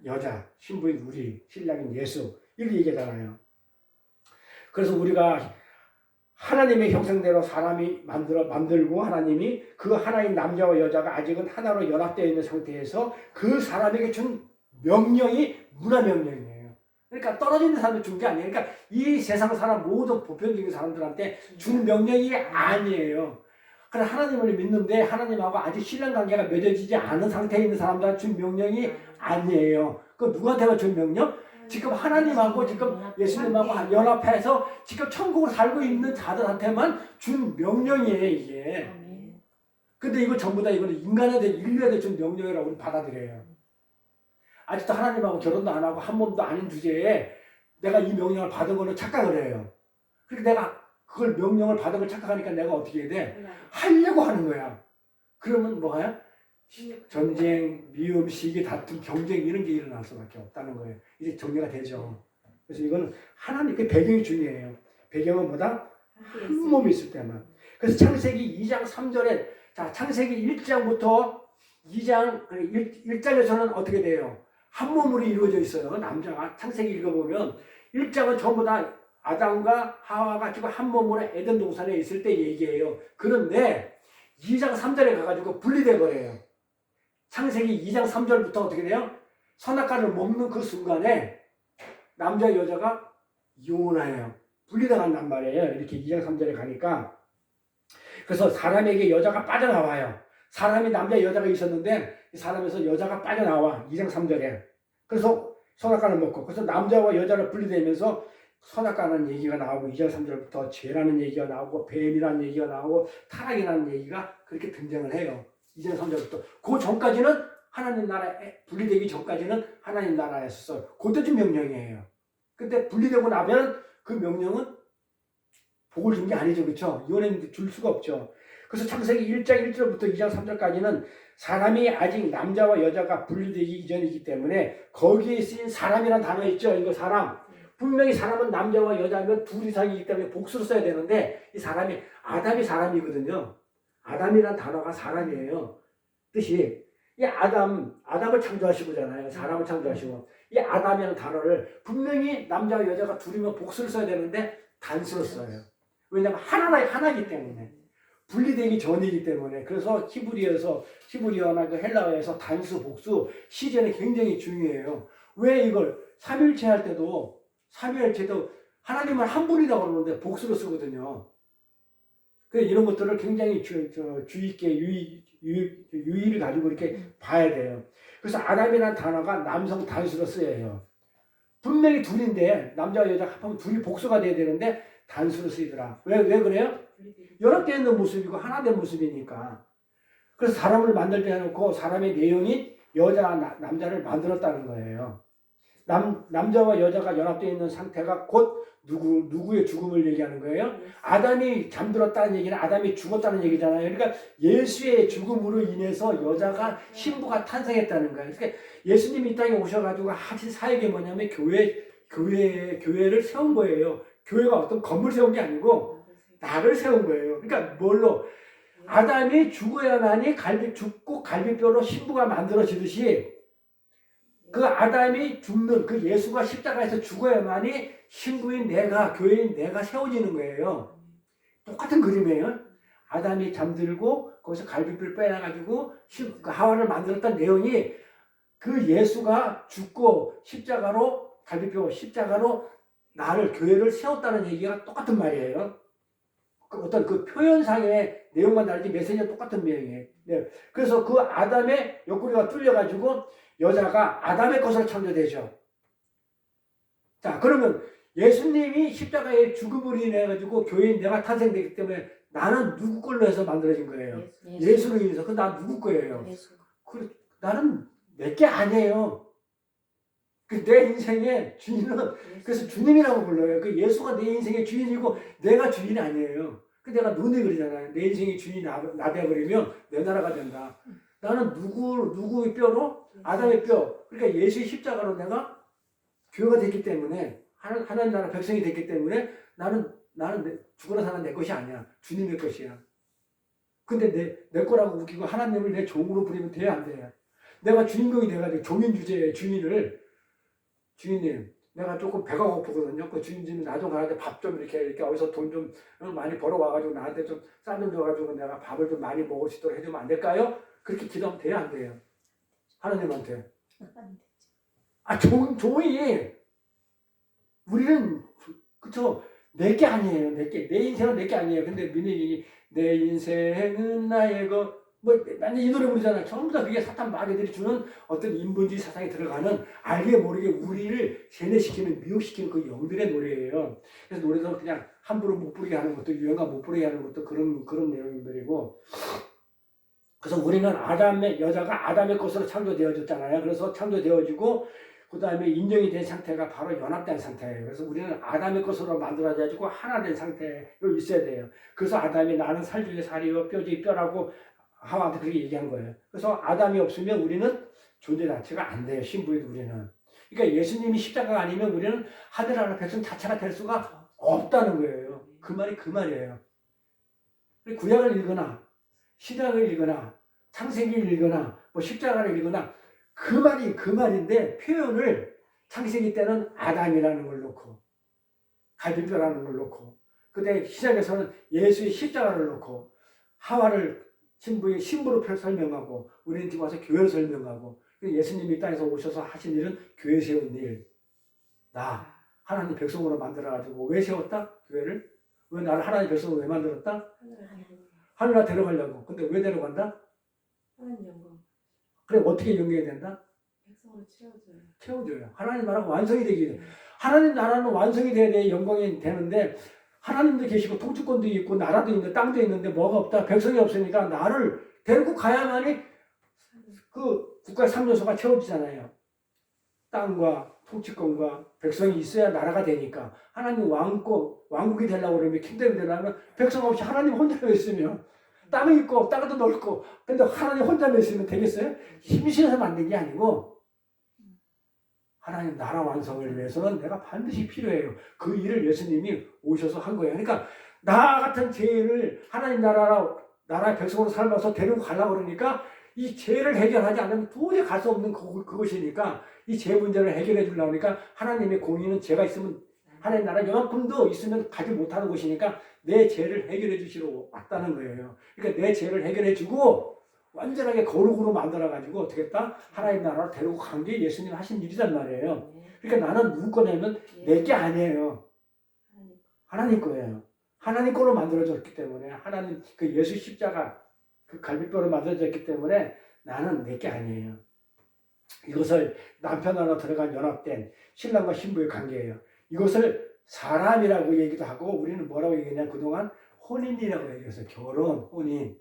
여자, 신부인 우리, 신랑인 예수 이렇게 얘기하잖아요. 그래서 우리가 하나님의 형상대로 사람이 만들고 하나님이 그 하나인 남자와 여자가 아직은 하나로 연합되어 있는 상태에서 그 사람에게 준 명령이 문화명령이에요. 그러니까 떨어져 있는 사람을 준 게 아니에요. 그러니까 이 세상 사람 모든 보편적인 사람들한테 준 명령이 아니에요. 그래 하나님을 믿는데 하나님하고 아직 신랑 관계가 맺어지지 않은 상태에 있는 사람들한테 준 명령이 아니에요. 그 누구한테가 준 명령? 지금 하나님하고 지금 예수님하고 연합해서 지금 천국을 살고 있는 자들한테만 준 명령이에요 이게. 근데 이거 전부 다 이거는 인류한테 준 명령이라고 우리 받아들여요. 아직도 하나님하고 결혼도 안 하고 한 몸도 아닌 주제에 내가 이 명령을 받은 거는 착각을 해요. 그러니까 내가 그걸 명령을 받은 걸 착각하니까 내가 어떻게 해야 돼? 하려고 하는 거야. 그러면 뭐야? 전쟁, 미움, 시기, 다툼, 경쟁 이런 게 일어날 수밖에 없다는 거예요. 이제 정리가 되죠. 그래서 이거는 하나님 그 배경이 중요해요. 배경은 뭐다? 한 몸이 있을 때만. 그래서 창세기 2장 3절에 자 창세기 1장부터 2장 1장에서는 어떻게 돼요? 한 몸으로 이루어져 있어요. 남자가 창세기 읽어보면 1장은 전부 다 아담과 하와가 지금 한 몸으로 에덴 동산에 있을 때 얘기해요. 그런데 2장 3절에 가가지고 분리돼 버려요. 창세기 2장 3절부터 어떻게 돼요? 선악과를 먹는 그 순간에 남자 여자가 이혼해요. 분리당한단 말이에요. 이렇게 2장 3절에 가니까. 그래서 사람에게 여자가 빠져나와요. 사람이 남자 여자가 있었는데 이 사람에서 여자가 빠져나와. 2장 3절에. 그래서 선악과를 먹고 그래서 남자와 여자를 분리되면서 선악과라는 얘기가 나오고 2장 3절부터 죄라는 얘기가 나오고 뱀이라는 얘기가 나오고 타락이라는 얘기가 그렇게 등장을 해요. 2장 3절부터. 그 전까지는 하나님 나라에 분리되기 전까지는 하나님 나라였었어요. 그때 준 명령이에요. 근데 분리되고 나면 그 명령은 복을 준 게 아니죠. 그렇죠? 이혼했는데 줄 수가 없죠. 그래서 창세기 1장 1절부터 2장 3절까지는 사람이 아직 남자와 여자가 분리되기 이전이기 때문에 거기에 쓰인 사람이라는 단어 있죠. 이거 사람. 분명히 사람은 남자와 여자면 둘 이상이기 때문에 복수로 써야 되는데 이 사람이 아담이 사람이거든요. 아담이란 단어가 사람이에요. 뜻이 이 아담을 창조하시고잖아요. 사람을 창조하시고 이 아담이라는 단어를 분명히 남자와 여자가 둘이면 복수를 써야 되는데 단수로 써요. 왜냐하면 하나이기 때문에 분리되기 전이기 때문에. 그래서 히브리어나 그 헬라어에서 단수 복수 시제는 굉장히 중요해요. 왜 이걸 삼일체 할 때도 삼위일체도 하나님은 한 분이라고 그러는데 복수로 쓰거든요. 그래서 이런 것들을 굉장히 주의 있게 유의를 가지고 이렇게 봐야 돼요. 그래서 아담이라는 단어가 남성 단수로 쓰여요. 분명히 둘인데 남자와 여자가 합하면 둘이 복수가 돼야 되는데 단수로 쓰이더라. 왜 그래요? 연합되어 있는 모습이고 하나 된 모습이니까. 그래서 사람을 만들지 않고 사람의 내용이 여자, 남자를 만들었다는 거예요. 남자와 여자가 연합되어 있는 상태가 곧 누구의 죽음을 얘기하는 거예요? 아담이 잠들었다는 얘기는 아담이 죽었다는 얘기잖아요. 그러니까 예수의 죽음으로 인해서 여자가 신부가 탄생했다는 거예요. 그러니까 예수님이 이 땅에 오셔가지고 하신 사역이 뭐냐면 교회를 세운 거예요. 교회가 어떤 건물 세운 게 아니고 나를 세운 거예요. 그러니까 뭘로? 아담이 죽어야만이 죽고 갈비뼈로 신부가 만들어지듯이 그 아담이 죽는 그 예수가 십자가에서 죽어야만이 신부인 내가 교회인 내가 세워지는 거예요. 똑같은 그림이에요. 아담이 잠들고 거기서 갈비뼈를 빼놔가지고 그 하와를 만들었던 내용이 그 예수가 죽고 십자가로 나를 교회를 세웠다는 얘기가 똑같은 말이에요. 그 어떤 그 표현상의 내용만 다르지 메시지는 똑같은 내용이에요. 네. 그래서 그 아담의 옆구리가 뚫려가지고 여자가 아담의 것으로 창조되죠. 자, 그러면 예수님이 십자가의 죽음으로 인해 가지고 교회인 내가 탄생되기 때문에 나는 누구 걸로 해서 만들어진 거예요? 예수로 인해서. 그 나 누구 거예요? 나는 내 게 아니에요. 그 내 인생의 주인은 그래서 주님이라고 불러요. 그 예수가 내 인생의 주인이고 내가 주인이 아니에요. 그 내가 눈에 그리잖아요. 내 인생의 주인이 나 되어버리면 내 나라가 된다. 나는 누구의 뼈로? 아담의 뼈. 그러니까 예수의 십자가로 내가 교회가 됐기 때문에 하나님 나라 백성이 됐기 때문에 나는 죽어나 사는 내 것이 아니야. 주님의 것이야. 근데 내 거라고 웃기고 하나님을 내 종으로 부리면 돼야 안 돼요. 내가 주인공이 돼가지고 종인 주제에 주인님 내가 조금 배가 고프거든요. 그 주인님이 나 좀 가는데 밥 좀 이렇게 어디서 돈 좀 많이 벌어와가지고 나한테 좀 쌀 좀 줘가지고 내가 밥을 좀 많이 먹을 수 있도록 해주면 안 될까요? 그렇게 기도하면 돼야 안 돼요. 하나님한테. 종이 우리는 그쵸 내게 아니에요. 내 인생은 내게 아니에요. 근데 민희 내 인생은 나의 것 뭐 맨날 이 노래 부르잖아요. 전부 다 그게 사탄 마귀들이 주는 어떤 인본주의 사상에 들어가는 알게 모르게 우리를 세뇌시키는 미혹시키는 그 영들의 노래예요. 그래서 노래도 그냥 함부로 못 부르게 하는 것도 유행가 못 부르게 하는 것도 그런 내용들이고. 그래서 우리는 여자가 아담의 것으로 창조되어졌잖아요. 그래서 창조되어지고 그 다음에 인정이 된 상태가 바로 연합된 상태예요. 그래서 우리는 아담의 것으로 만들어져가지고 하나 된 상태로 있어야 돼요. 그래서 아담이 나는 살 중에 살이요 뼈 중에 뼈라고 하와한테 그렇게 얘기한 거예요. 그래서 아담이 없으면 우리는 존재 자체가 안 돼요. 신부에도 우리는. 그러니까 예수님이 십자가가 아니면 우리는 하늘나라 백성 자체가 될 수가 없다는 거예요. 그 말이 그 말이에요. 구약을 읽거나 신약을 읽거나 창세기를 읽거나 뭐 십자가를 읽거나 그 말이 그 말인데 표현을 창세기 때는 아담이라는 걸 놓고 갈비뼈라는 걸 놓고 그때 신약에서는 예수의 십자가를 놓고 하와를 신부의 신부로 설명하고 우리는 지금 와서 교회를 설명하고 예수님이 이 땅에서 오셔서 하신 일은 교회 세운 일. 나 하나님 백성으로 만들어가지고 왜 세웠다? 교회를? 왜 나를 하나님 백성으로 왜 만들었다? 하늘나라 데려가려고. 근데 왜 데려간다? 하나님 영광. 그래 어떻게 연결이 된다? 백성으로 채워줘요. 채워줘요. 하나님 나라가 완성이 되기 위해. 하나님 나라는 완성이 돼야 돼 영광이 되는데 하나님도 계시고 통치권도 있고 나라도 있는데 땅도 있는데 뭐가 없다. 백성이 없으니까 나를 데리고 가야만이 그 국가의 3요소가 채워지잖아요. 땅과 통치권과 백성이 있어야 나라가 되니까 하나님 왕국이 되려고 그러면 킹덤이 되려면 백성 없이 하나님 혼자만 있으면 땅이 있고 땅도 넓고 근데 하나님 혼자만 있으면 되겠어요? 힘이 실어서 만든 게 아니고 하나님 나라 완성을 위해서는 내가 반드시 필요해요. 그 일을 예수님이 오셔서 한 거예요. 그러니까 나 같은 죄를 하나님 나라의 백성으로 삶아서 데리고 가려고 그러니까 이 죄를 해결하지 않으면 도저히 갈 수 없는 그것이니까 이 죄 문제를 해결해 주려고 하니까 하나님의 공의는 죄가 있으면 하나님 나라 요만큼도 있으면 가지 못하는 것이니까 내 죄를 해결해 주시러 왔다는 거예요. 그러니까 내 죄를 해결해 주고 완전하게 거룩으로 만들어가지고 어떻게 했다? 하나님 나라로 데리고 간 게 예수님 하신 일이란 말이에요. 그러니까 나는 누구 거냐면 내 게 아니에요. 하나님 거예요. 하나님 거로 만들어졌기 때문에 하나님 그 예수 십자가 그 갈비뼈로 만들어졌기 때문에 나는 내 게 아니에요. 이것을 남편하고 들어간 연합된 신랑과 신부의 관계예요. 이것을 사람이라고 얘기도 하고 우리는 뭐라고 얘기했냐 그동안 혼인이라고 얘기해서 결혼, 혼인.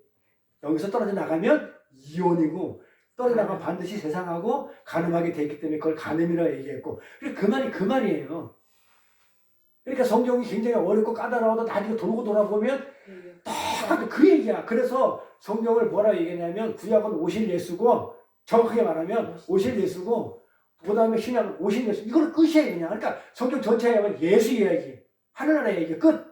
여기서 떨어져 나가면 이혼이고 떨어져 나가면 반드시 세상하고 간음하게 되기 때문에 그걸 간음이라고 얘기했고 그 말이 그 말이에요. 그러니까 성경이 굉장히 어렵고 까다로워도 나중에 돌고 돌아보면 다 그 얘기야. 그래서 성경을 뭐라고 얘기했냐면 구약은 오실 예수고 정확하게 말하면 오실 예수고 그 다음에 신약은 오실 예수. 이걸 끝이에요 그냥. 그러니까 성경 전체에 하면 예수 이야기 하늘나라 얘기 끝.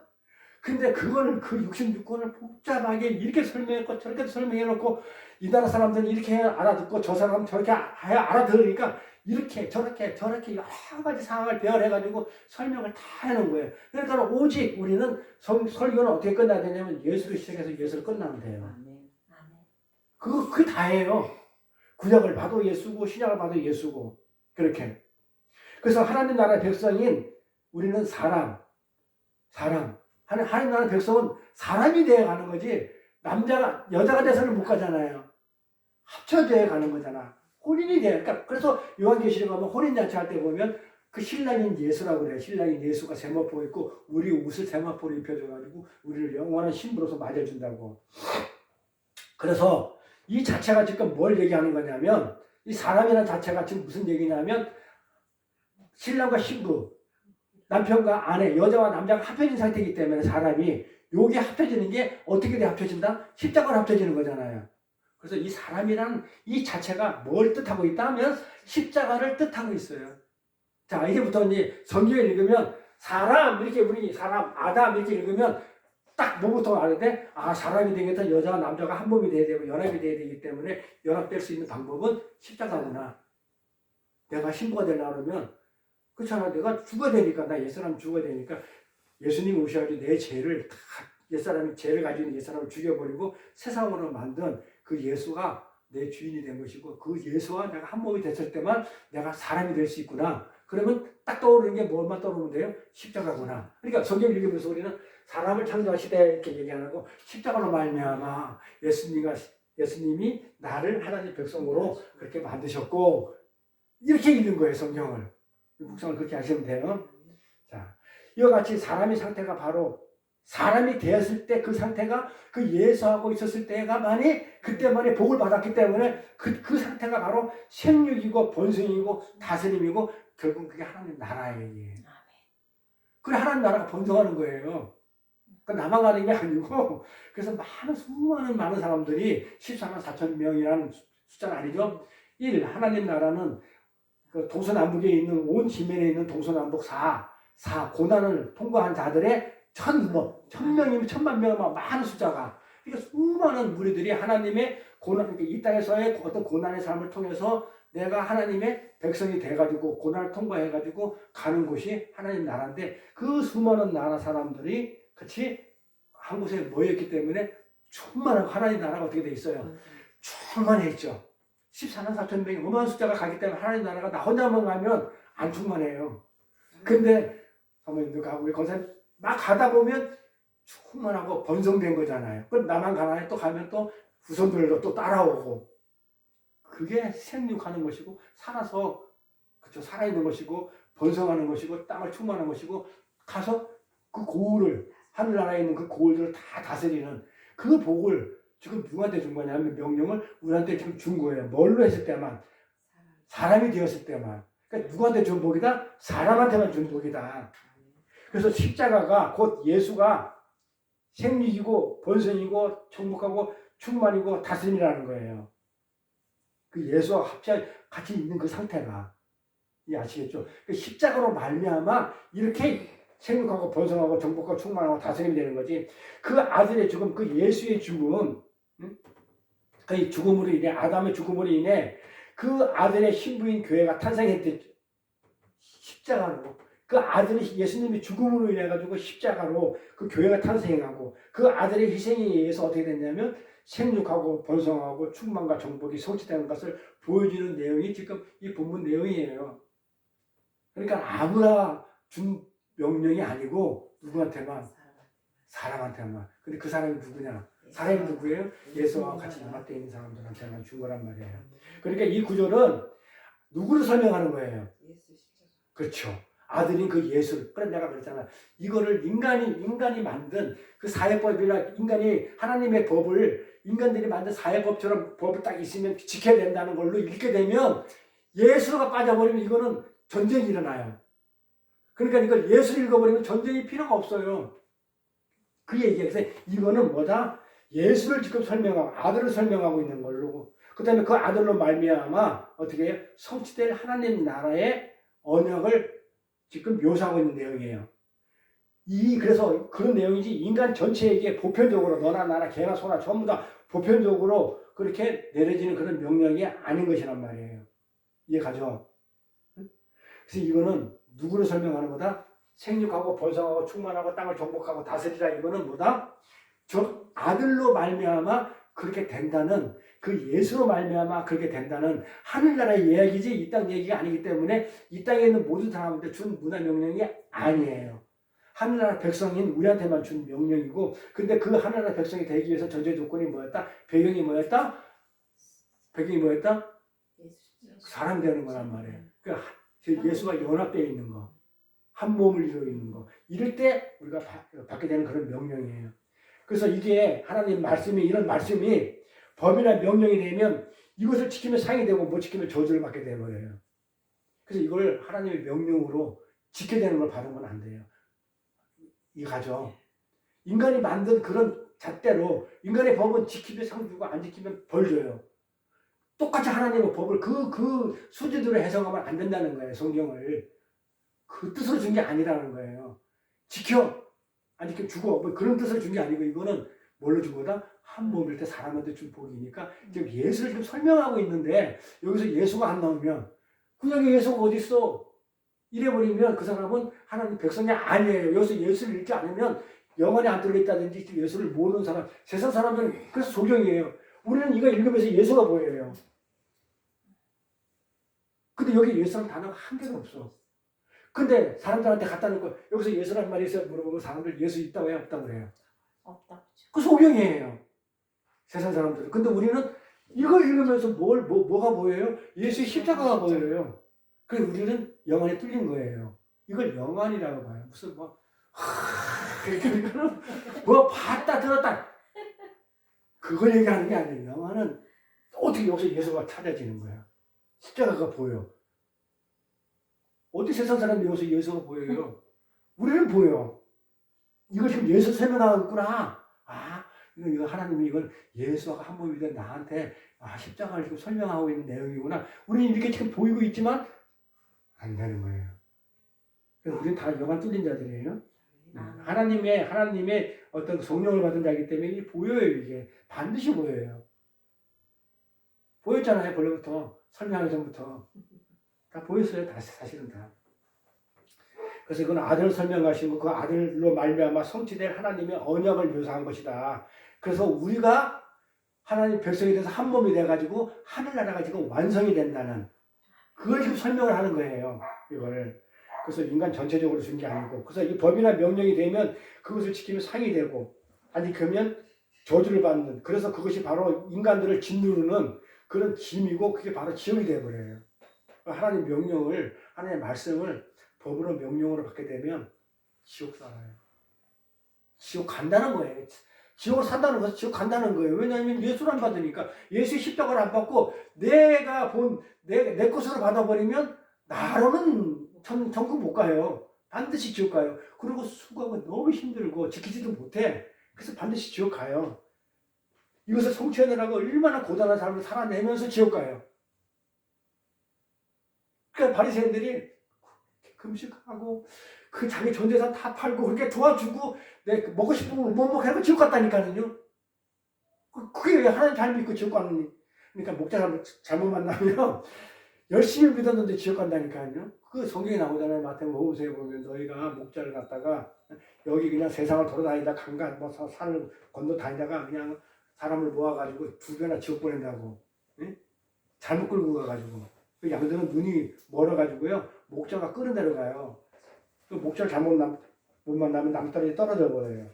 근데 그거는 그 66권을 복잡하게 이렇게 설명했고 저렇게 설명해놓고 이 나라 사람들은 이렇게 알아듣고 저 사람은 저렇게 알아들으니까 이렇게 저렇게 여러 가지 상황을 배열해가지고 설명을 다 해놓은 거예요. 그러니까 오직 우리는 설교는 어떻게 끝나야 되냐면 예수를 시작해서 예수를 끝나면 돼요. 아멘. 아멘. 그거 다예요. 구약을 봐도 예수고 신약을 봐도 예수고 그렇게. 그래서 하나님 나라의 백성인 우리는 하나님 나라의 백성은 사람이 되어 가는 거지 남자가 여자가 돼서는 못 가잖아요. 합쳐져야 가는 거잖아. 혼인이 돼요. 그러니까 그래서 요한계시록 가면 혼인잔치 할 때 보면 그 신랑인 예수라고 그래요. 신랑인 예수가 세마포 입고 우리 옷을 세마포로 입혀줘가지고 우리를 영원한 신부로서 맞아준다고. 그래서 이 자체가 지금 뭘 얘기하는 거냐면 이 사람이라는 자체가 지금 무슨 얘기냐면 신랑과 신부, 남편과 아내, 여자와 남자가 합해진 상태이기 때문에 사람이 요게 합해지는 게 어떻게 돼 합해진다? 십자가로 합해지는 거잖아요. 그래서 이 사람이란 이 자체가 뭘 뜻하고 있다면 십자가를 뜻하고 있어요. 자, 이제부터 이제 성경을 읽으면 사람 이렇게 우리 사람 아담 이렇게 읽으면 딱 뭐부터 알아야 돼? 아, 사람이 되겠다. 여자와 남자가 한 몸이 돼야 되고 연합이 돼야 되기 때문에 연합될 수 있는 방법은 십자가구나. 내가 신부가 되려고 하면 그렇잖아. 내가 죽어야 되니까 나 옛사람 죽어야 되니까 예수님이 오셔가지고 내 죄를 다 옛사람이 죄를 가지고 있는 옛사람을 죽여버리고 세상으로 만든 그 예수가 내 주인이 된 것이고 그 예수와 내가 한 몸이 됐을 때만 내가 사람이 될 수 있구나. 그러면 딱 떠오르는 게 뭘만 떠오르면 돼요? 십자가구나. 그러니까 성경 읽으면서 우리는 사람을 창조하시되 이렇게 얘기 안 하고 십자가로 말미암아 예수님이 나를 하나님 백성으로 그렇게 만드셨고 이렇게 읽는 거예요. 성경을. 묵상을 그렇게 하시면 돼요. 자, 이와 같이 사람의 상태가 바로 사람이 되었을 때 그 상태가 그 예수하고 있었을 때가만이 그때만이 복을 받았기 때문에 그 상태가 바로 생육이고 번성이고 다스림이고 결국 그게 하나님 나라예요. 그래 하나님 나라가 번성하는 거예요. 그러니까 나만 가는 게 아니고 그래서 수많은 사람들이 14만 4천 명이라는 숫자는 아니죠. 하나님 나라는 그 동서남북에 있는 온 지면에 있는 동서남북 4 고난을 통과한 자들의 1000명이면 1000만 많은 숫자가 그러니까 수많은 무리들이 하나님의 고난 이 땅에서의 어떤 고난의 삶을 통해서 내가 하나님의 백성이 돼가지고 고난을 통과해가지고 가는 곳이 하나님 나라인데 그 수많은 나라 사람들이 같이 한 곳에 모였기 때문에 충만하고 하나님 나라가 어떻게 돼 있어요? 충만해 있죠. 14만 4천 명이 어마어마한 숫자가 가기 때문에 하나님 나라가 나 혼자만 가면 안 충만해요. 근데 사모님도 가고 우리 권사님 막 가다 보면 충만하고 번성된 거잖아요. 그럼 나만 가나요? 또 가면 또 후손들도 또 따라오고 그게 생육하는 것이고 살아서 그쵸 살아있는 것이고 번성하는 것이고 땅을 충만한 것이고 가서 그 고을을 하늘나라에 있는 그 고을들을 다 다스리는 그 복을 지금 누구한테 준 거냐면 명령을 우리한테 지금 준 거예요. 뭘로 했을 때만 사람이 되었을 때만 그러니까 누구한테 준 복이다? 사람한테만 준 복이다. 그래서 십자가가 곧 예수가 생육이고 번성이고 정복하고 충만이고 다스림이라는 거예요. 그 예수와 같이 있는 그 상태가 아시겠죠? 그 십자가로 말미암아 이렇게 생육하고 번성하고 정복하고 충만하고 다스림이 되는 거지. 그 아들의 죽음, 그 예수의 죽음, 그 죽음으로 인해 아담의 죽음으로 인해 그 아들의 신부인 교회가 탄생했듯 십자가로 그 아들이 예수님의 죽음으로 인해 가지고 십자가로 그 교회가 탄생하고 그 아들의 희생에 의해서 어떻게 됐냐면 생육하고 번성하고 충만과 정복이 성취되는 것을 보여주는 내용이 지금 이 본문 내용이에요. 그러니까 아무나 준 명령이 아니고 누구한테만 사람한테만. 근데 그 사람이 누구냐? 사람이 누구예요? 예수와 같이 연합되어 있는 사람들한테만 준 거란 말이에요. 그러니까 이 구절은 누구를 설명하는 거예요? 그렇죠. 아들인 그 예수를. 그래 내가 그랬잖아. 이거를 인간이 만든 그 사회법이나 인간이 하나님의 법을 인간들이 만든 사회법처럼 법을 딱 있으면 지켜야 된다는 걸로 읽게 되면 예수가 빠져버리면 이거는 전쟁이 일어나요. 그러니까 이걸 예수를 읽어버리면 전쟁이 필요가 없어요. 그 얘기예요. 그래서 이거는 뭐다? 예수를 지금 설명하고 아들을 설명하고 있는 걸로 그 다음에 그 아들로 말미암아 어떻게 해요? 성취될 하나님 나라의 언약을 지금 묘사하고 있는 내용이에요. 그래서 그런 내용이지 인간 전체에게 보편적으로 너나 나나 개나 소나 전부 다 보편적으로 그렇게 내려지는 그런 명령이 아닌 것이란 말이에요. 이해가죠? 그래서 이거는 누구를 설명하는 거다? 생육하고 번성하고 충만하고 땅을 정복하고 다스리라. 이거는 뭐다? 저 아들로 말미암아 그렇게 된다는, 그 예수로 말미암아 그렇게 된다는 하늘나라의 이야기지 이 땅 얘기가 아니기 때문에 이 땅에 있는 모든 사람한테 준 문화 명령이 아니에요. 하늘나라 백성인 우리한테만 준 명령이고, 근데 그 하늘나라 백성이 되기 위해서 전제 조건이 뭐였다? 배경이 뭐였다? 배경이 뭐였다? 사람 되는 거란 말이에요. 그러니까 예수가 연합되어 있는 거, 한 몸을 이루어 있는 거, 이럴 때 우리가 받게 되는 그런 명령이에요. 그래서 이게 하나님 말씀이, 이런 말씀이 법이나 명령이 되면 이것을 지키면 상이 되고 못 지키면 저주를 받게 되어버려요. 그래서 이걸 하나님의 명령으로 지켜야 되는 걸 받으면 안 돼요. 이 가정. 인간이 만든 그런 잣대로 인간의 법은 지키면 상 주고 안 지키면 벌 줘요. 똑같이 하나님의 법을 그 수지대로 해석하면 안 된다는 거예요. 성경을. 그 뜻으로 준 게 아니라는 거예요. 지켜! 안 지켜 죽어. 뭐 그런 뜻으로 준 게 아니고 이거는 뭘로 준 거다? 한 몸일 때 사람한테 준 복이니까 지금 예수를 지금 설명하고 있는데 여기서 예수가 안 나오면 그냥 예수가 어디 있어? 이래버리면 그 사람은 하나님 백성이 아니에요. 여기서 예수를 읽지 않으면 영혼이 안 들어있다든지 예수를 모르는 사람, 세상 사람들은 그래서 조경이에요. 우리는 이거 읽으면서 예수가 보여요. 근데 여기 예수라는 단어가 한 개도 없어. 근데 사람들한테 갖다 놓고 여기서 예수라는 말이 있어요 물어보면 사람들 예수 있다고 해 없다고 그래요? 없다. 그 소경이에요. 세상 사람들은. 근데 우리는 이걸 읽으면서 뭐가 보여요? 예수의 십자가가 보여요. 그래서 우리는 영안에 뚫린 거예요. 이걸 영안이라고 봐요. 무슨 이거는 봤다 들었다 그걸 얘기하는 게 아니에요. 영안은 어떻게 여기서 예수가 찾아지는 거야. 십자가가 보여. 어떻게 세상 사람이 여기서 예수가 보여요? 우리는 보여. 이걸 지금 예수 설명하구나. 이거 하나님이 이걸 예수가 한 몸이 된 나한테 십자가를 지금 설명하고 있는 내용이구나. 우리는 이렇게 지금 보이고 있지만 안 되는 거예요. 그래서 우리는 다 영안 뚫린 자들이에요. 하나님의 어떤 성령을 받은 자이기 때문에 이게 보여요. 이게 반드시 보여요. 보였잖아요. 본래부터 설명하기 전부터 다 보였어요. 사실은 다. 그래서 이건 아들을 설명하시고 그 아들로 말미암아 성취될 하나님의 언약을 묘사한 것이다. 그래서 우리가 하나님 백성이 돼서 한 몸이 돼가지고 하늘나라가 지금 완성이 된다는 그걸 지금 설명을 하는 거예요. 이거를. 그래서 인간 전체적으로 준 게 아니고, 그래서 이 법이나 명령이 되면 그것을 지키면 상이 되고, 아니 그러면 저주를 받는. 그래서 그것이 바로 인간들을 짓누르는 그런 짐이고, 그게 바로 지옥이 되어버려요. 하나님 명령을, 하나님의 말씀을 법으로 명령으로 받게 되면 지옥 살아요. 지옥 간다는 거예요. 지옥을 산다는 것은 지옥 간다는 거예요. 왜냐하면 예수를 안 받으니까. 예수의 십자가를 안 받고 내가 본 내 것으로 받아버리면 나로는 천국 못 가요. 반드시 지옥 가요. 그리고 수고하고 너무 힘들고 지키지도 못해. 그래서 반드시 지옥 가요. 이것을 성취하느라고 얼마나 고단한 삶을 살아내면서 지옥 가요. 그러니까 바리새인들이 금식하고 그 자기 전재산 다 팔고 그렇게 도와주고 내 먹고 싶은 거 못 먹게 하고 지옥 갔다니까요. 그게 하나님 잘 믿고 지옥 가는. 그러니까 목자 잘못 만나면 열심히 믿었는데 지옥 간다니까요. 그 성경에 나오잖아요. 마태복음에 보면 너희가 목자를 갖다가 여기 그냥 세상을 돌아다니다 강간 산을 건너 다니다가 그냥 사람을 모아가지고 두 배나 지옥 보낸다고. 예? 잘못 끌고 가가지고 그 양들은 눈이 멀어가지고요 목자가 끄는 데로 가요. 그 목자를 못 만나면 남떨어지 떨어져 버려요.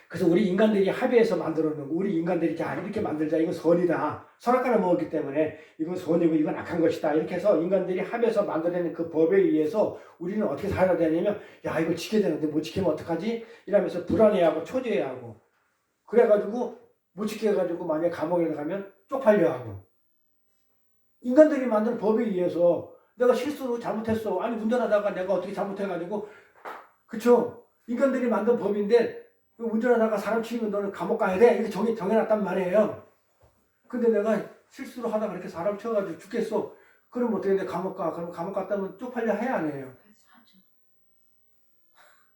그래서 우리 인간들이 합의해서 만들어 놓은 거, 우리 인간들이 이렇게 만들자, 이건 선이다. 선악과를 먹었기 때문에 이건 선이고 이건 악한 것이다. 이렇게 해서 인간들이 합의해서 만들어낸 그 법에 의해서 우리는 어떻게 살아야 되냐면, 야, 이거 지켜야 되는데 못 지키면 어떡하지? 이러면서 불안해하고 초조해하고, 그래가지고 못 지켜가지고 만약에 감옥에 가면 쪽팔려하고. 인간들이 만든 법에 의해서 내가 실수로 잘못했어. 아니 운전하다가 내가 어떻게 잘못해가지고, 그쵸? 인간들이 만든 법인데 운전하다가 사람 치면 너는 감옥 가야 돼. 이렇게 정해놨단 말이에요. 근데 내가 실수로 하다가 이렇게 사람 쳐가지고 죽겠어. 그럼 어떻게 돼? 감옥 가. 그럼 감옥 갔다면 쪽팔려 해야 안 해요?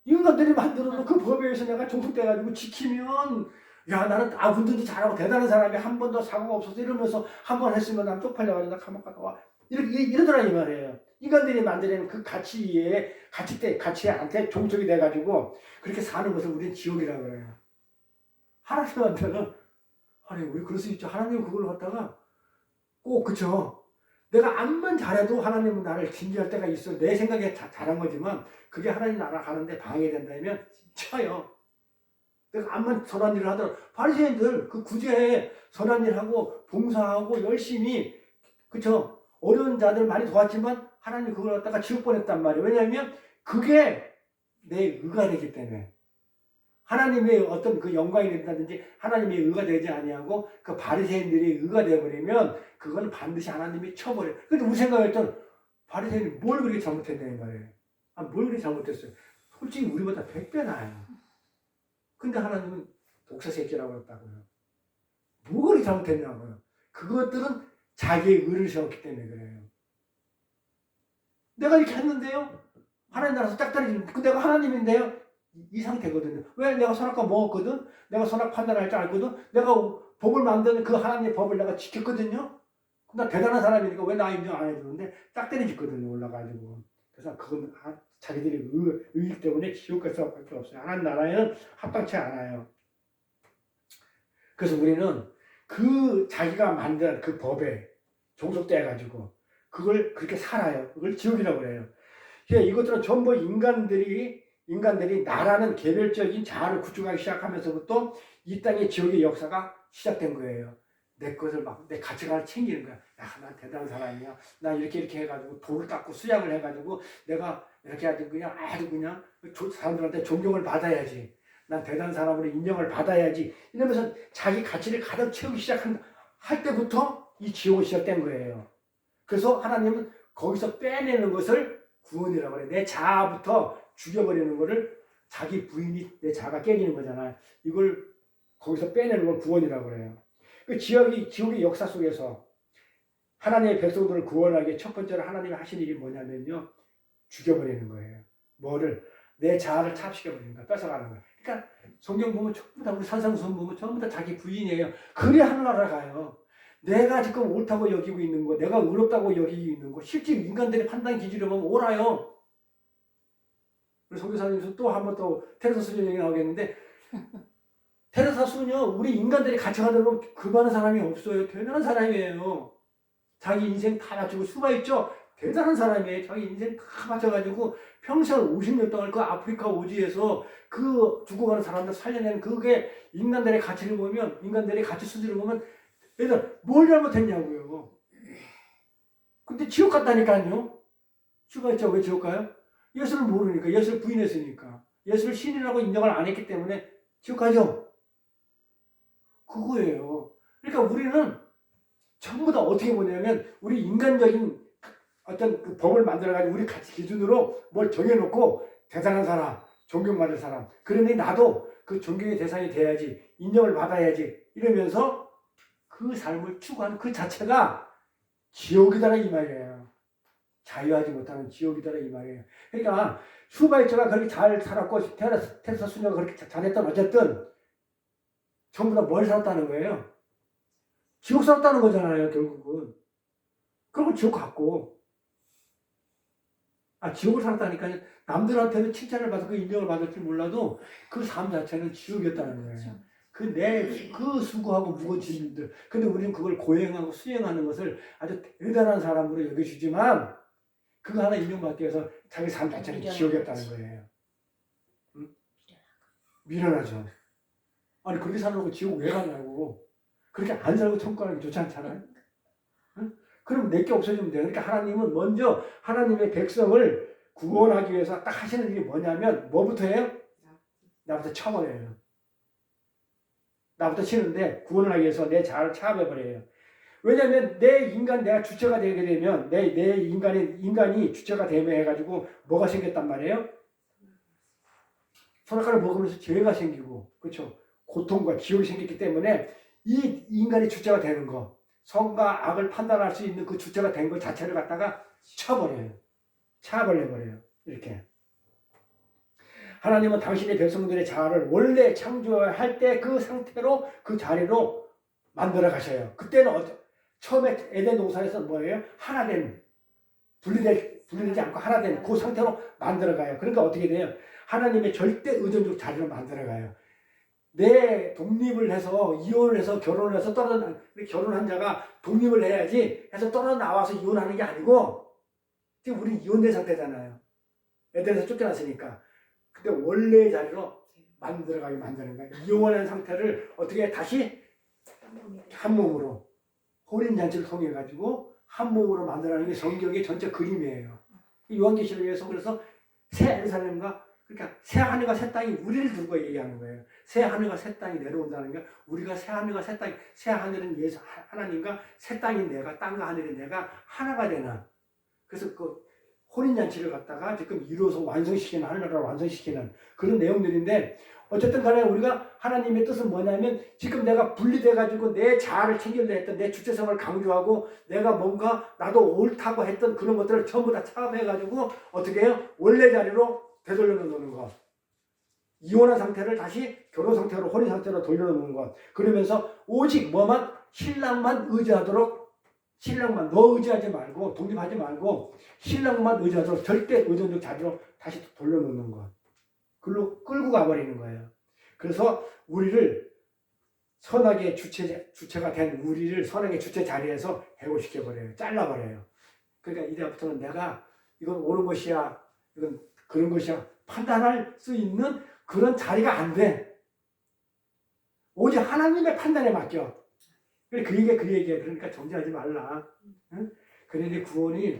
인간들이 만들어놓은 그 법에 의해서 내가 종속돼가지고 지키면, 야, 나는 운전도 잘하고 대단한 사람이 한 번도 사고가 없어서 이러면서 한 번 했으면 난 쪽팔려가지고 나 감옥 갔다 와. 이러더라 이 말이에요. 인간들이 만들어낸 그 가치한테 종속이 돼가지고 그렇게 사는 것을 우리는 지옥이라고 그래요. 하나님한테는 하나님 우리 그럴 수 있죠. 하나님은 그걸 갖다가 꼭 그쵸. 내가 암만 잘해도 하나님은 나를 징계할 때가 있어. 내 생각에 잘한 거지만 그게 하나님 나라 가는데 방해된다면 쳐요. 내가 암만 선한 일을 하더라도 바리새인들 그 구제에 선한 일하고 봉사하고 열심히 그쵸. 어려운 자들 많이 도왔지만 하나님 그걸 갖다가 지옥 보냈단 말이에요. 왜냐하면 그게 내 의가 되기 때문에 하나님의 어떤 그 영광이 된다든지 하나님의 의가 되지 아니하고 그 바리새인들이 의가 되어버리면 그건 반드시 하나님이 쳐버려요. 근데 우리 생각했던 바리새인이 뭘 그렇게 잘못했냐 이 말이에요. 아, 뭘 그렇게 잘못했어요. 솔직히 우리보다 100배 나아요. 근데 하나님은 독사 새끼라고 했다고요. 뭐 그렇게 잘못했냐고요. 그것들은 자기의 의를 세웠기 때문에 그래요. 내가 이렇게 했는데요. 하나님 나라에서 짝다리 지금 내가 하나님인데요. 이 상태거든요. 왜? 내가 선악과 먹었거든. 내가 선악 판단할 줄 알거든. 내가 법을 만드는 그 하나님의 법을 내가 지켰거든요. 나 대단한 사람이니까 왜 나 인정 안 해주는데 짝다리 짓거든요. 올라가지고. 그래서 그건 자기들이 의익 때문에 지옥 갈 수밖에 없어요. 하나님 나라에는 합당치 않아요. 그래서 우리는 그 자기가 만든 그 법에 종속돼 가지고 그걸 그렇게 살아요. 그걸 지옥이라고 그래요. 이것들은 전부 인간들이 나라는 개별적인 자아를 구축하기 시작하면서부터 이 땅의 지옥의 역사가 시작된 거예요. 내 것을 막 내 가치관을 챙기는 거야. 야, 난 대단한 사람이야. 나 이렇게 해가지고 돌을 닦고 수양을 해가지고 내가 이렇게 아주 그냥 사람들한테 존경을 받아야지. 난 대단한 사람으로 인정을 받아야지. 이러면서 자기 가치를 가득 채우기 할 때부터 이 지옥이 시작된 거예요. 그래서 하나님은 거기서 빼내는 것을 구원이라고 그래. 내 자아부터 죽여버리는 거를 자기 부인이 내 자아가 깨지는 거잖아요. 이걸 거기서 빼내는 걸 구원이라고 그래요. 그 지옥의 역사 속에서 하나님의 백성들을 구원하기 위해 첫 번째로 하나님이 하신 일이 뭐냐면요. 죽여버리는 거예요. 뭐를? 내 자아를 차압시켜버리는 거야. 뺏어가는 거야. 그러니까 성경 보면 전부 다 우리 산상수훈 보면 전부 다 자기 부인이에요. 그래 하늘나라 가요. 내가 지금 옳다고 여기고 있는 거, 내가 의롭다고 여기고 있는 거, 실제 인간들의 판단 기준으로 보면 옳아요. 우리 성교사님께서 또 한 번 또 테레사 수녀 얘기 나오겠는데, 테레사 수녀 우리 인간들이 같이 가려면 그만한 사람이 없어요. 대단한 사람이에요. 자기 인생 다 바치고 수가 있죠. 대단한 사람이에요. 자기 인생 다 바쳐가지고 평생 50년 동안 그 아프리카 오지에서 그 죽어가는 사람들 살려낸 그게 인간들의 가치를 보면, 인간들의 가치 수준을 보면 얘들 뭘 잘못했냐고요. 근데 지옥 갔다니까요. 수가 있죠. 왜 지옥 가요? 예수를 모르니까, 예수를 부인했으니까, 예수를 신이라고 인정을 안 했기 때문에 지옥 가죠. 그거예요. 그러니까 우리는 전부 다 어떻게 보냐면 우리 인간적인 어떤 그 법을 만들어가지고 우리 가치 기준으로 뭘 정해놓고 대단한 사람, 존경받을 사람, 그러니 나도 그 존경의 대상이 돼야지, 인정을 받아야지 이러면서 그 삶을 추구하는 그 자체가 지옥이다라 이 말이에요. 자유하지 못하는 지옥이다라 이 말이에요. 그러니까 수바이처가 그렇게 잘 살았고 테레사 수녀가 그렇게 잘했던 어쨌든 전부 다 뭘 살았다는 거예요? 지옥 살았다는 거잖아요, 결국은. 그리고 지옥 갔고. 지옥을 살았다니까요. 남들한테는 칭찬을 받고 인정을 받을 줄 몰라도 그 삶 자체는 지옥이었다는 거예요. 그 수고하고 무거운 짐들. 근데 우리는 그걸 고행하고 수행하는 것을 아주 대단한 사람으로 여겨주지만 그거 하나 인정받기 위해서 자기 삶 자체는 지옥이었다는 거예요. 응? 미련하죠. 아니 그렇게 살려고 지옥 왜 가냐고. 그렇게 안 살고 천국 가는 게 좋지 않잖아요. 응? 그럼 내게 없어지면 돼요. 그러니까 하나님은 먼저 하나님의 백성을 구원하기 위해서 딱 하시는 일이 뭐냐면 뭐부터 해요? 나부터 쳐버려요. 나부터 치는데 구원을 하기 위해서 내 자아를 차압해버려요. 왜냐하면 내가 주체가 되게 되면 인간이 주체가 되면 해가지고 뭐가 생겼단 말이에요? 선악과를 먹으면서 죄가 생기고 그렇죠? 고통과 지옥이 생겼기 때문에 이 인간이 주체가 되는 거 선과 악을 판단할 수 있는 그 주체가 된 것 자체를 갖다가 쳐버려요. 차버려버려요. 이렇게. 하나님은 당신의 백성들의 자아를 원래 창조할 때 그 상태로 그 자리로 만들어 가셔요. 그때는 처음에 에덴 동산에서 뭐예요? 하나된 분리되지 않고 하나된 그 상태로 만들어가요. 그러니까 어떻게 돼요? 하나님의 절대 의존적 자리로 만들어가요. 내 독립을 해서 이혼을 해서 결혼을 해서 결혼한 자가 독립을 해야지 해서 떨어져 나와서 이혼하는 게 아니고 지금 우리 이혼된 상태잖아요. 에덴에서 쫓겨났으니까. 근데 원래의 자리로 만들어가게 만드는 거예요. 이혼한 상태를 어떻게 다시 한 몸으로 혼인잔치를 통해 가지고 한 몸으로 만들어가는 게 성경의 전체 그림이에요. 요한계시록에서 그래서 새 예루살렘과 그러니까 새 하늘과 새 땅이 우리를 두고 얘기하는 거예요. 새 하늘과 새 땅이 내려온다는 게 우리가 새 하늘과 새 땅, 새 하늘은 예수 하나님과 새 땅인 내가 땅과 하늘인 내가 하나가 되는. 그래서 그 혼인잔치를 갖다가 지금 이루어서 완성시키는 하늘나라를 완성시키는 그런 내용들인데 어쨌든 간에 우리가 하나님의 뜻은 뭐냐면 지금 내가 분리돼 가지고 내 자아를 챙기려 했던 내 주체성을 강조하고 내가 뭔가 나도 옳다고 했던 그런 것들을 전부 다 차압해 가지고 어떻게 해요? 원래 자리로 되돌려 놓는 것. 이혼한 상태를 다시 결혼 상태로 혼인 상태로 돌려놓는 것. 그러면서 오직 뭐만 신랑만 의지하도록 신랑만 너 의지하지 말고 독립하지 말고 신랑만 의지하도록 절대 의존적 자리로 다시 돌려놓는 것. 그걸로 끌고 가버리는 거예요. 그래서 우리를 선악의 주체가 된 우리를 선악의 주체 자리에서 해고시켜버려요. 잘라버려요. 그러니까 이제부터는 내가 이건 옳은 것이야 이건 그런 것이야 판단할 수 있는 그런 자리가 안 돼. 오직 하나님의 판단에 맡겨. 그 얘기야. 그러니까 정죄하지 말라. 응? 그런데 구원이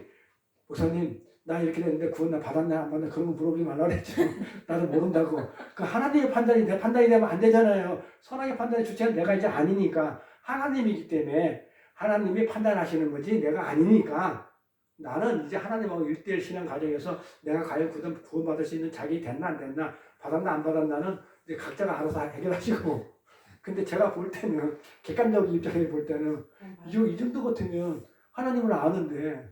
목사님 나 이렇게 됐는데 구원 나 받았나 안 받나 그런 거 물어보지 말라 그랬죠. 나도 모른다고. 그 하나님의 판단이 내 판단이 되면 안 되잖아요. 선악의 판단의 주체는 내가 이제 아니니까 하나님이기 때문에 하나님이 판단하시는 거지 내가 아니니까 나는 이제 하나님하고 1대1 신앙 과정에서 내가 과연 구원받을 수 있는 자격이 됐나 안 됐나 받았나 안 받았나는 이제 각자가 알아서 해결하시고 근데 제가 볼 때는 객관적인 입장에서 볼 때는 이 정도 같으면 하나님을 아는데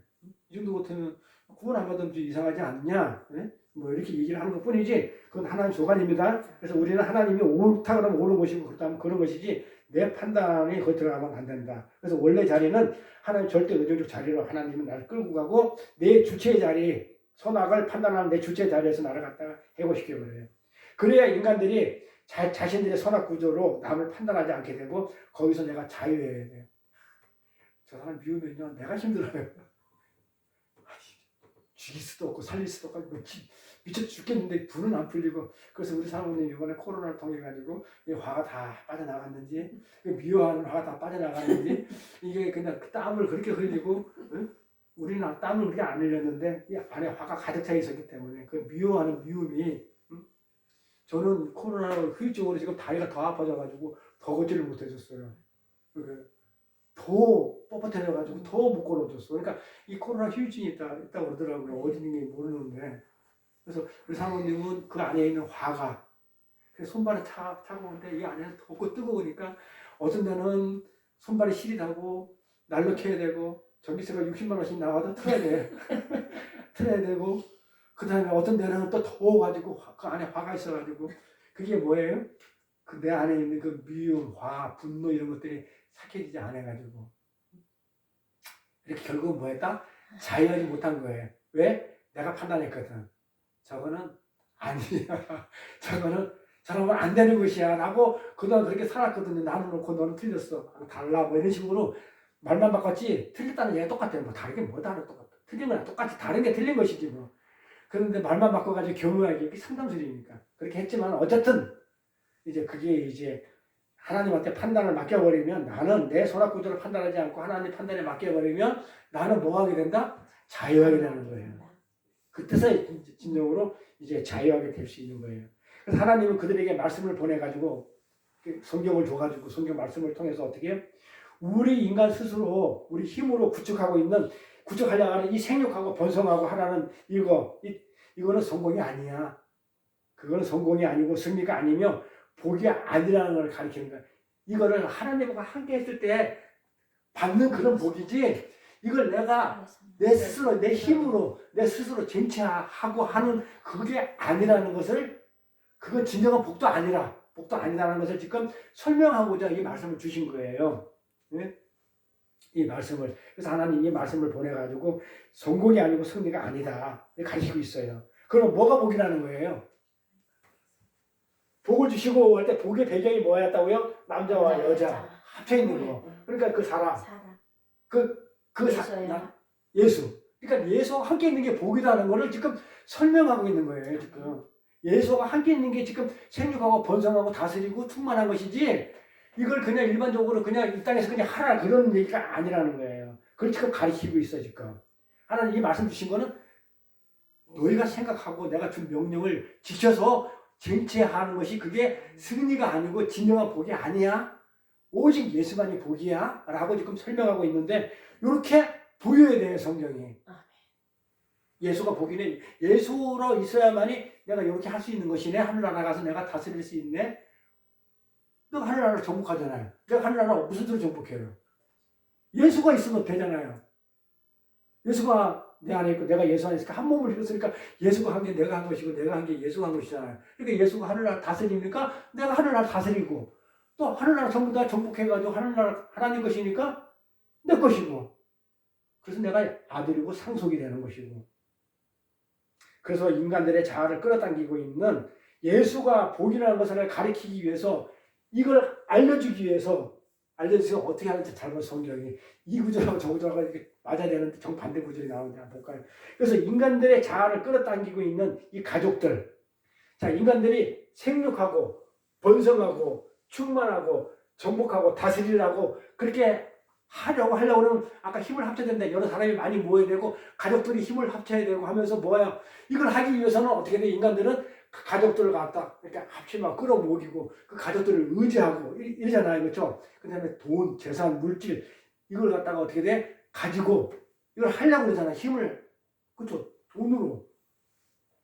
이 정도 같으면 구원 안 받으면 이상하지 않냐? 네? 뭐 이렇게 얘기를 하는 것 뿐이지 그건 하나님 조간입니다. 그래서 우리는 하나님이 옳다 그러면 옳은 것이고 그렇다면 그런 것이지 내 판단이 거기 들어가면 안 된다. 그래서 원래 자리는 하나님 절대 의존적 자리로 하나님은 나를 끌고 가고 내 주체의 자리 선악을 판단하는 내 주체의 자리에서 나를 갖다가 해고시켜버려요. 그래야 인간들이 자신들의 선악 구조로 남을 판단하지 않게 되고 거기서 내가 자유해야 돼요. 저 사람 미우면요 내가 힘들어요. 죽일 수도 없고 살릴 수도 없고 미쳐 죽겠는데 불은 안 풀리고 그래서 우리 사모님 이번에 코로나를 통해 가지고 화가 다 빠져나갔는지 미워하는 화가 다 빠져나갔는지 이게 그냥 땀을 그렇게 흘리고 응? 우리는 땀을 그렇게 안 흘렸는데 이 안에 화가 가득 차 있었기 때문에 그 미워하는 미움이 응? 저는 코로나 후유증으로 지금 다리가 더 아파져 가지고 더 걷지를 못해줬어요. 더 뻣뻣해져가지고 더 못 걸어줬어. 그러니까 이 코로나 후유증이 있다고 그러더라고요. 어디 있는지 모르는데. 그래서 우리 사모님은 그 안에 있는 화가 그래서 손발이 차가운데 이 안에는 덥고 뜨거우니까 어떤 데는 손발이 시리다고 난로 켜야 되고 전기세가 60만 원씩 나와도 틀어야 돼. 틀어야 되고 그 다음에 어떤 데는 또 더워가지고 그 안에 화가 있어가지고 그게 뭐예요? 그 내 안에 있는 그 미움, 화, 분노 이런 것들이 삭혀지지 않아가지고 이렇게 결국은 뭐했다? 자유하지 못한 거예요. 왜? 내가 판단했거든. 저거는 아니야. 저러면 안 되는 것이야. 라고 그동안 그렇게 살았거든요. 나는 그렇고 너는 틀렸어. 달라. 뭐 이런 식으로 말만 바꿨지 틀렸다는 얘기가 똑같아요. 뭐 다르게 뭐 다른 똑같아. 틀린 거랑 똑같이 다른 게 틀린 것이지 뭐. 그런데 말만 바꿔가지고 교묘하게 이게 상담소리니까 그렇게 했지만 어쨌든 이제 그게 이제 하나님한테 판단을 맡겨버리면 나는 내 선악 구조를 판단하지 않고 하나님 판단에 맡겨버리면 나는 뭐 하게 된다? 자유하게 되는 거예요. 그 뜻에 진정으로 이제 자유하게 될 수 있는 거예요. 그래서 하나님은 그들에게 말씀을 보내가지고 성경을 줘가지고 성경 말씀을 통해서 어떻게 해요? 우리 인간 스스로 우리 힘으로 구축하려고 하는 이 생육하고 번성하고 하라는 이거는 성공이 아니야. 그거는 성공이 아니고 승리가 아니며 복이 아니라는 걸 가리키는 거야. 이거를 하나님과 함께 했을 때 받는 그런 복이지 이걸 내가 내 스스로 내 힘으로 내 스스로 쟁취하고 하는 그게 아니라는 것을 그건 진정한 복도 아니라는 것을 지금 설명하고자 이 말씀을 주신 거예요. 네? 이 말씀을. 그래서 하나님 이 말씀을 보내가지고 성공이 아니고 승리가 아니다 가르치고 있어요. 그럼 뭐가 복이라는 거예요? 복을 주시고 할 때 복의 배경이 뭐였다고요? 남자와 여자 합쳐 있는 거. 그러니까 그 사람, 예수. 그러니까 예수와 함께 있는 게 복이라는 거를 지금 설명하고 있는 거예요. 지금 예수와 함께 있는 게 지금 생육하고 번성하고 다스리고 충만한 것이지, 이걸 그냥 일반적으로 그냥 이 땅에서 그냥 하라 그런 얘기가 아니라는 거예요. 그걸 지금 가르치고 있어 지금. 하나님 이 말씀 주신 거는 너희가 생각하고 내가 준 명령을 지켜서 쟁취하는 것이 그게 승리가 아니고 진정한 복이 아니야. 오직 예수만이 복이야 라고 지금 설명하고 있는데, 이렇게 보여야 돼요 성경이. 예수가 복이네. 예수로 있어야만이 내가 이렇게 할 수 있는 것이네. 하늘나라 가서 내가 다스릴 수 있네. 너 하늘나라를 정복하잖아요. 내가 하늘나라 무슨 소리 정복해요? 예수가 있으면 되잖아요. 예수가 내 안에 있고 내가 예수 안에 있으니까 한 몸을 이뤘으니까 예수가 한 게 내가 한 것이고 내가 한 게 예수가 한 것이잖아요. 그러니까 예수가 하늘나라 다스리니까 내가 하늘나라 다스리고, 또 하늘나라 전부 다 정복해가지고 하늘나라 하나님 것이니까 내 것이고, 그래서 내가 아들이고 상속이 되는 것이고. 그래서 인간들의 자아를 끌어당기고 있는 예수가 복이라는 것을 가리키기 위해서, 이걸 알려주기 위해서, 알려주세요. 어떻게 하는지 잘못 성경이 이 구절하고 저 구절하고 이렇게 맞아야 되는데 정반대 구절이 나오는데 한번 볼까요? 그래서 인간들의 자아를 끌어당기고 있는 이 가족들, 자, 인간들이 생육하고 번성하고 충만하고 정복하고 다스리라고 그렇게 하려고 그러면 아까 힘을 합쳐야 된다. 여러 사람이 많이 모여야 되고 가족들이 힘을 합쳐야 되고 하면서 뭐야? 이걸 하기 위해서는 어떻게 돼? 인간들은 그 가족들을 갖다 이렇게 합치면 끌어모으고 그 가족들을 의지하고 이러잖아요. 그렇죠? 그 다음에 돈, 재산, 물질 이걸 갖다가 어떻게 돼? 가지고 이걸 하려고 그러잖아. 힘을. 그렇죠? 돈으로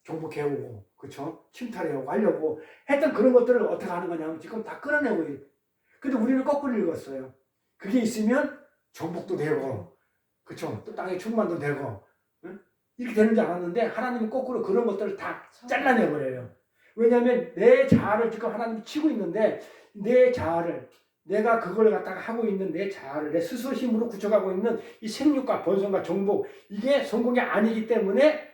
정복해오고, 그렇죠? 침탈해오고 하려고 했던 그런 것들을 어떻게 하는 거냐면 지금 다 끌어내고 있어요. 근데 우리는 거꾸로 읽었어요. 그게 있으면 정복도 되고, 그렇죠? 또 땅에 충만도 되고, 응? 이렇게 되는 줄 알았는데 하나님은 거꾸로 그런 것들을 다 잘라내버려요. 왜냐하면 내 자아를 지금 하나님이 치고 있는데, 내 자아를, 내가 그걸 갖다가 하고 있는 내 자아를 내 스스로 힘으로 구축하고 있는 이 생육과 번성과 정복, 이게 성공이 아니기 때문에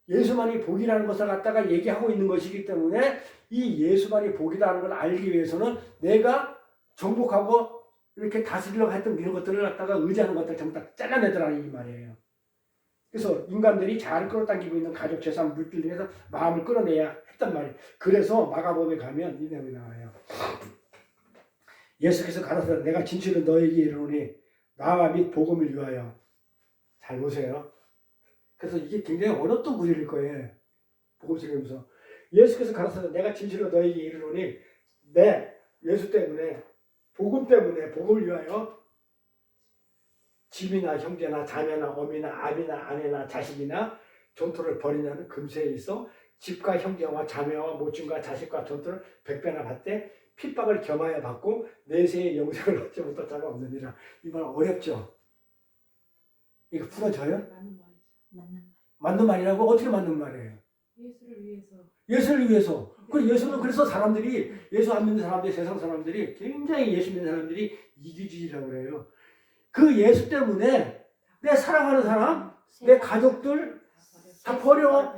예수만이 복이라는 것을 갖다가 얘기하고 있는 것이기 때문에, 이 예수만이 복이라는 걸 알기 위해서는 내가 정복하고 이렇게 다스리려고 했던 이런 것들을 갖다가 의지하는 것들 전부 다 잘라내더라는 이 말이에요. 그래서 인간들이 자아를 끌어당기고 있는 가족, 재산, 물질 등에서 마음을 끌어내야 했단 말이에요. 그래서 마가복음에 가면 이 내용이 나와요. 예수께서 가라사대 내가 진실로 너에게 이르노니 나와 및 복음을 위하여. 잘 보세요. 그래서 이게 굉장히 어렵던 구절일 거예요. 복음 설교면서 예수께서 가라사대 내가 진실로 너에게 이르노니, 내 예수 때문에, 복음 때문에, 복음을 위하여 집이나 형제나 자매나 어미나 아비나 아내나 자식이나 전토를 벌이냐는 금세에 있어 집과 형제와 자매와 모친과 자식과 전토를 100배나 받되 핍박을 겸하여 받고 내세의 영생을 얻지 못할 자가 없느니라. 이 말 어렵죠? 이거 풀어져요? 맞는 말이라고? 어떻게 맞는 말이에요? 예수를 위해서. 예수를 위해서. 그 예수는 그래서 사람들이, 예수 안 믿는 사람들이, 세상 사람들이 굉장히 예수 믿는 사람들이 이기주의라고 그래요. 그 예수 때문에 내 사랑하는 사람, 내 가족들 다 버려.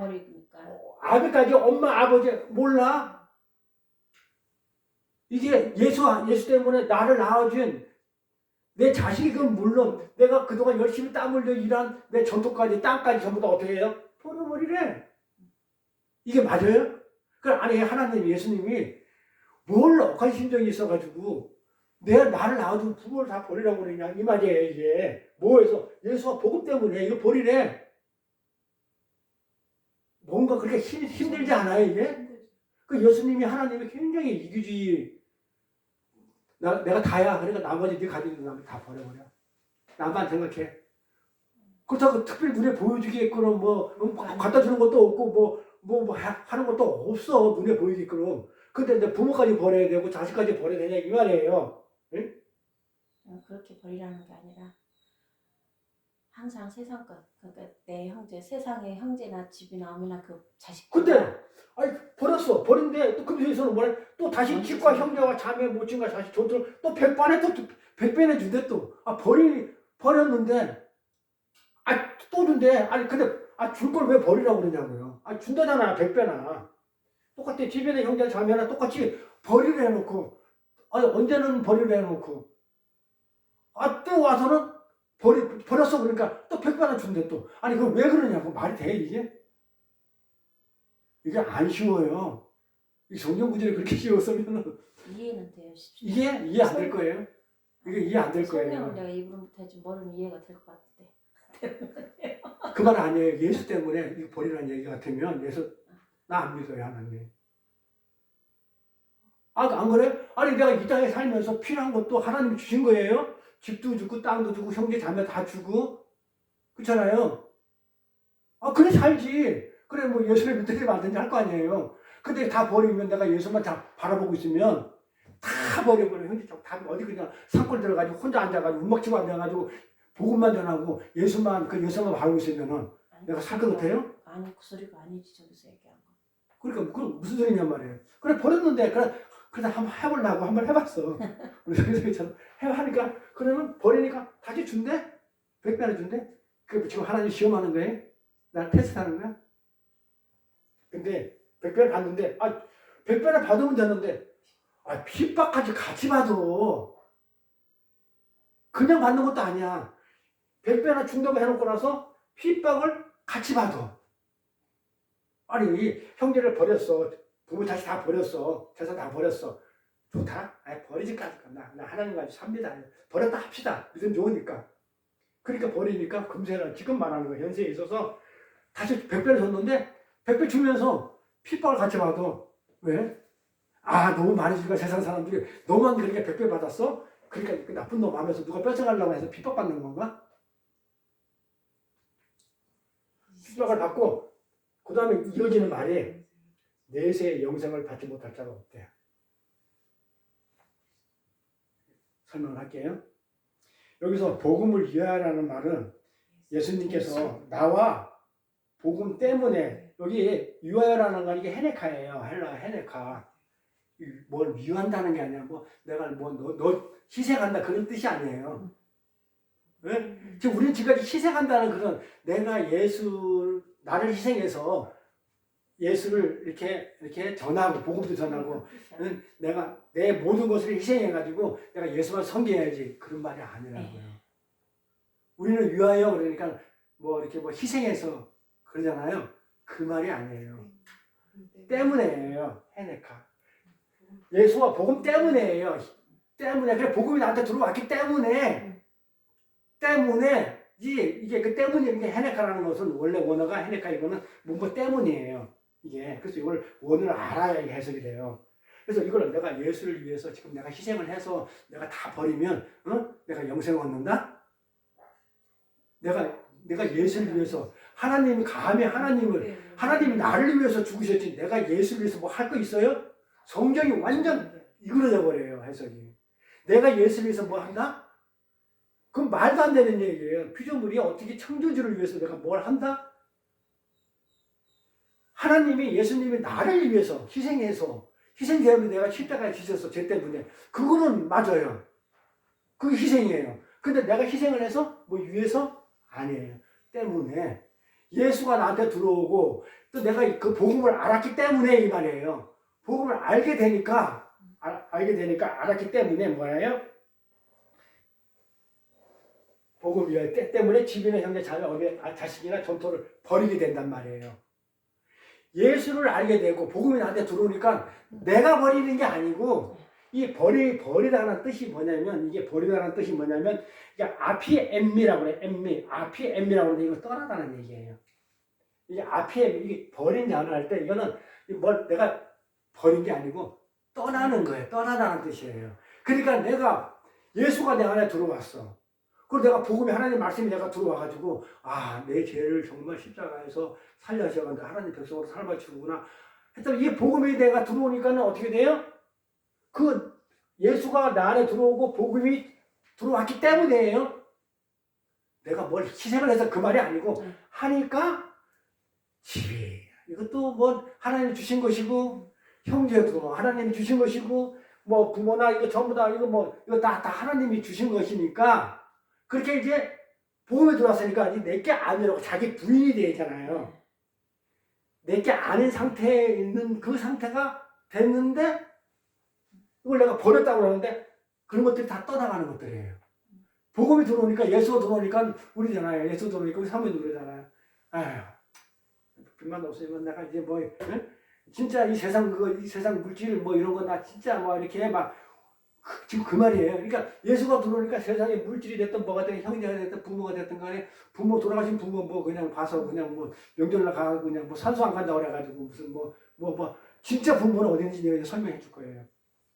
아비까지, 엄마, 아버지 몰라. 이게 예수 때문에 나를 낳아준 내 자식이, 그 물론 내가 그동안 열심히 땀 흘려 일한 내 전토까지, 땅까지 전부 다 어떻게 해요? 버려버리래. 이게 맞아요? 아니, 하나님, 예수님이 뭘 억한 심정이 있어가지고 나를 낳아준 부모를 다 버리라고 그러냐, 이 말이에요. 이게 뭐해서 예수와 복음 때문에 이거 버리래. 뭔가 그렇게 힘들지 않아요 이게? 그 예수님이, 하나님이 굉장히 이기주의. 내가 다야. 그러니까 나머지 네 가지고 있는 나머지 다 버려버려. 나만 생각해. 그렇다고 특별히 눈에 보여주기에끔 갖다 주는 것도 없고 하는 것도 없어. 눈에 보이게끔. 근데 이제 부모까지 버려야 되고 자식까지 버려야 되냐 이 말이에요. 응? 그렇게 버리라는 게 아니라 항상 세상 것, 그러니까 내 형제, 세상의 형제나 집이나 어미나 그 자식. 근데 아니 버렸어. 버린데 또 금세에서는 뭐래? 또 다시 집과 형제와 자매, 모친과 자식, 전토를 또 100배나 준대 또. 버렸는데 또 준대. 아니 근데 줄 걸 왜 버리라고 그러냐고요. 준다잖아 100배나. 똑같아. 집에는 형제 자매나 똑같이 버리려 해놓고 언제는 버리려 해놓고 또 와서는 버렸어 그러니까 또 100배나 준대 또. 아니 그럼 왜 그러냐고. 말이 돼 이게? 이게 안 쉬워요. 이 성경 구절이 그렇게 쉬웠으면 이해는 돼요. 쉽지. 이해 안 될 거예요. 이게 이해 안 될 설명을 거예요. 내가 입으로 못하지 뭐는 이해가 될 것 같은데. 그 말 아니에요. 예수 때문에 이거 버리라는 얘기 같으면 예수 나 안 믿어요 하나님. 안 그래? 아니 내가 이 땅에 살면서 필요한 것도 하나님이 주신 거예요. 집도 주고 땅도 주고 형제 자매 다 주고 그렇잖아요. 그래 살지. 그래 뭐 예수를 믿든지 말든지 할 거 아니에요. 근데 다 버리면 내가 예수만 다 바라보고 있으면 다 버려버려. 형제 다 어디 그냥 산골 들어가지고 혼자 앉아가지고 음악 치고 앉아가지고 복음만 전하고 예수만 바라보고 있으면은 내가 살 것 같아요? 아니 그 소리가 아니지 저기서 얘기한 거. 그러니까 그 무슨 소리냔 말이에요. 그래 버렸는데 그래 한번 해보려고 한번 해봤어. 우리 선생님처럼 하니까 그러면 버리니까 다시 준대? 100배나 준대? 그 지금 하나님 시험하는 거예요? 나 테스트하는 거야? 근데 100배를 받는데 100배를 받으면 되는데 핍박까지 같이 받어. 그냥 받는 것도 아니야. 100배나 준다고 해놓고 나서 핍박을 같이 받아. 아니 형제를 버렸어. 부모 자식 다 버렸어. 재산 다 버렸어. 좋다? 버리지까지 나 하나님 가지고 삽니다. 버렸다 합시다. 믿음 좋으니까. 그러니까 버리니까 금세는 지금 말하는 거 현세에 있어서 다시 100배를 줬는데 100배 주면서 핍박을 같이 받아. 왜? 너무 많이 주니까 세상 사람들이 너만 그렇게 100배 받았어? 그러니까 그 나쁜 놈 하면서 누가 뺏어가려고 해서 핍박받는 건가? 핍박을 받고 그 다음에 이어지는 말이 내세의 영생을 받지 못할 자가 없대. 설명을 할게요. 여기서 복음을 위하여라는 말은 예수님께서 나와 복음 때문에 여기 위하여라는 건 이게 헤네카예요. 헤네카. 뭘 위한다는 게 아니라 내가 너 희생한다 그런 뜻이 아니에요. 왜? 지금 우리는 지금까지 희생한다는 그런 내가 나를 희생해서 예수를 이렇게 전하고 복음도 전하고 내가 내 모든 것을 희생해가지고 내가 예수만 섬겨야지 그런 말이 아니라고요. 우리는 위하여 그러니까 이렇게 희생해서 그러잖아요. 그 말이 아니에요. 때문에예요. 헤네카. 예수와 복음 때문에예요. 때문에 그래 복음이 나한테 들어왔기 때문에 이게 그 때문에 이게 헤네카라는 것은 원래 원어가 헤네카 이거는 뭔가 때문이에요. 이게 그래서 이걸 원어를 알아야 해석이 돼요. 그래서 이걸 내가 예수를 위해서 지금 내가 희생을 해서 내가 다 버리면 내가 영생을 얻는다? 내가 예수를 위해서 하나님이 감히 하나님이 나를 위해서 죽으셨지 내가 예수를 위해서 뭐 할 거 있어요? 성경이 완전 이그러져 버려요 해석이. 내가 예수를 위해서 뭐 한다? 그건 말도 안 되는 얘기예요. 피조물이 어떻게 창조주를 위해서 내가 뭘 한다? 하나님이 예수님이 나를 위해서 희생되었는데 내가 십자가에 지셨어 죄 때문에 그거는 맞아요. 그게 희생이에요. 근데 내가 희생을 해서 위해서? 아니에요. 때문에 예수가 나한테 들어오고 또 내가 그 복음을 알았기 때문에 이 말이에요. 복음을 알게 되니까 알았기 때문에 뭐예요? 복음 때문에 집이나 형제 자매 자식이나 전토를 버리게 된단 말이에요. 예수를 알게 되고 복음이 나한테 들어오니까 내가 버리는 게 아니고 이 버리다는 뜻이 뭐냐면 이게 아피엠미라고 그래. 아피엠미라고 하는데 이거 떠나다는 얘기예요. 이게 버린 단어 할 때 이거는 내가 버린 게 아니고 떠나는 거예요. 떠나다는 뜻이에요. 그러니까 예수가 내 안에 들어왔어. 그리고 내가 복음이 하나님 말씀이 내가 들어와가지고 내 죄를 정말 십자가에서 살려주셔가지고 하나님 백성으로 삶아주구나 했더니 이 복음이 내가 들어오니까는 어떻게 돼요? 그 예수가 나 안에 들어오고 복음이 들어왔기 때문이에요. 내가 뭘 희생을 해서 그 말이 아니고 하니까 집이 이것도 하나님이 주신 것이고 형제도 하나님이 주신 것이고 부모나 이거 전부 다 이거 다 하나님이 주신 것이니까 그렇게 이제 복음에 들어왔으니까 내게 아니라고 자기 부인이 되잖아요. 내게 아닌 상태에 있는 그 상태가 됐는데 이걸 내가 버렸다고 그러는데 그런 것들이 다 떠나가는 것들이에요. 복음이 들어오니까 예수가 들어오니까 우리잖아요. 예수 들어오니까 우리 사모님 그러잖아요. 아휴, 빛만 없으면 내가 이제 뭐 진짜 이 세상 이 세상 물질 뭐 이런 거 나 진짜 뭐 이렇게 막 지금 그 말이에요. 그러니까 예수가 들어오니까 세상에 물질이 됐든 뭐가 됐든 형제가 됐든 부모가 됐든 간에 부모 돌아가신 부모 뭐 그냥 봐서 그냥 뭐 명절날 가고 그냥 뭐 산소 안 간다고 그래가지고 무슨 뭐 진짜 부모는 어딘지 내가 설명해 줄 거예요.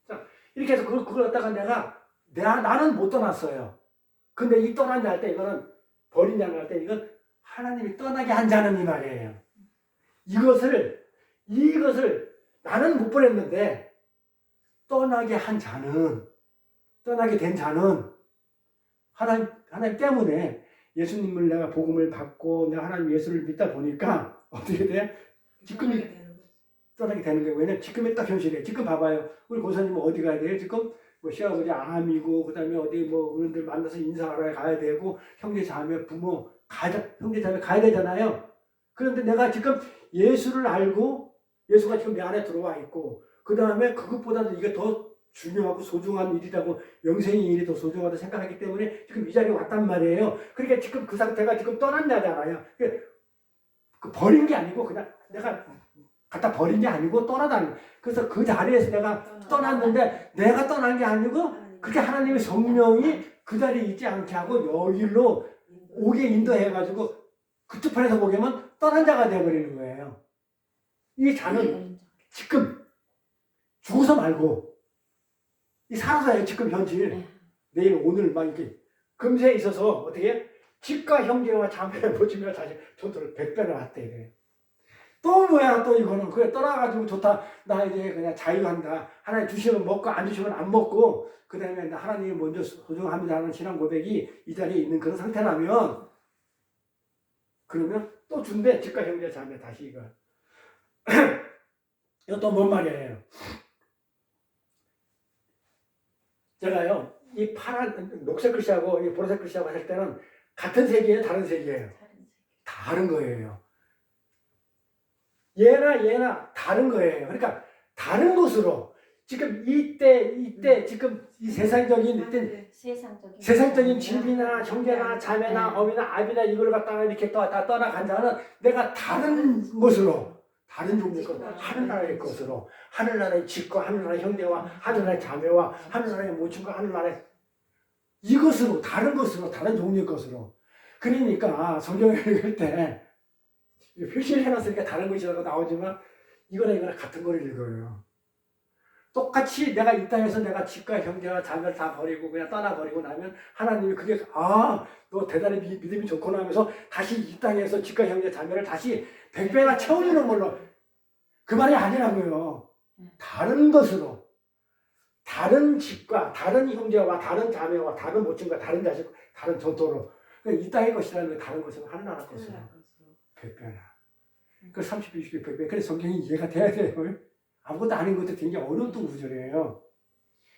자, 이렇게 해서 그걸 갖다가 나는 못 떠났어요. 근데 이 떠난다 할 때 이거는 버린다는 할 때 이건 하나님이 떠나게 한 자는 이 말이에요. 이것을 나는 못 버렸는데 떠나게 된 자는 하나님 때문에 예수님을 내가 복음을 받고 내가 하나님 예수를 믿다 보니까 어떻게 돼? 지금이 떠나게 되는 거예요. 왜냐면 지금이 딱 현실이에요. 지금 봐봐요. 우리 고사님은 어디 가야 돼요? 지금 뭐 시아버지 암이고 그다음에 어디 뭐 어른들 만나서 인사하러 가야 되고 형제 자매 부모 형제 자매 가야 되잖아요. 그런데 내가 지금 예수를 알고 예수가 지금 내 안에 들어와 있고 그 다음에 그것보다도 이게 더 중요하고 소중한 일이라고 영생의 일이 더 소중하다고 생각하기 때문에 지금 이 자리에 왔단 말이에요. 그러니까 지금 그 상태가 지금 떠난 자잖아요. 그 버린 게 아니고 그냥 내가 갖다 버린 게 아니고 떠나다는 거예요. 그래서 그 자리에서 내가 떠났는데 내가 떠난 게 아니고 그렇게 하나님의 성령이 그 자리에 있지 않게 하고 여기로 오게 인도해가지고 그쪽 편에서 보면 떠난 자가 되어버리는 거예요. 이 자는 지금 죽어서 말고 이 살아서요. 지금 현실 내일 오늘 막 이렇게 금세에 있어서 어떻게 집과 형제와 자매를 보시며 다시 전투를 100배를 왔대 이래요. 또 뭐야 또 이거는 그래 떠나가지고 좋다 나 이제 그냥 자유한다 하나님 주시면 먹고 안 주시면 안 먹고 그 다음에 나 하나님이 먼저 소중합니다 하는 신앙 고백이 이 자리에 있는 그런 상태라면 그러면 또 준대 집과 형제 자매 다시 이거 이거 또 뭔 말이에요. 제가요 이 파란 녹색 글씨하고 이 보라색 글씨하고 할 때는 같은 색이에요 다른 색이에요? 다른 거예요. 얘나 다른 거예요. 그러니까 다른 것으로 지금 이때 지금 이 세상적인 집이나 형제나 자매나 어미나 아비나 이걸 갖다가 이렇게 다 떠나간 자는 내가 다른 것으로 다른 종류의 것, 하늘나라의 것으로 하늘나라의 집과 하늘나라의 형제와 하늘나라의 자매와 하늘나라의 모친과 하늘나라의 이것으로 다른 것으로 다른 종류의 것으로 그러니까 성경을 읽을 때 표시를 해놨으니까 다른 것이라고 나오지만 이거나 같은 걸 읽어요. 똑같이 내가 이 땅에서 내가 집과 형제와 자매를 다 버리고 그냥 떠나버리고 나면 하나님이 그게 너 대단히 믿음이 좋구나 하면서 다시 이 땅에서 집과 형제 자매를 다시 100배나 채워주는 걸로 그 말이 아니라고요. 다른 것으로 다른 집과 다른 형제와 다른 자매와 다른 모친과 다른 자식 다른 전토로 이 땅의 것이라는 게 다른 것으로 하늘나라 것으로 100배나 그 30배 60배 100배 그래서 성경이 이해가 돼야 돼요. 아무것도 아닌 것도 굉장히 어려운 또 구절이에요.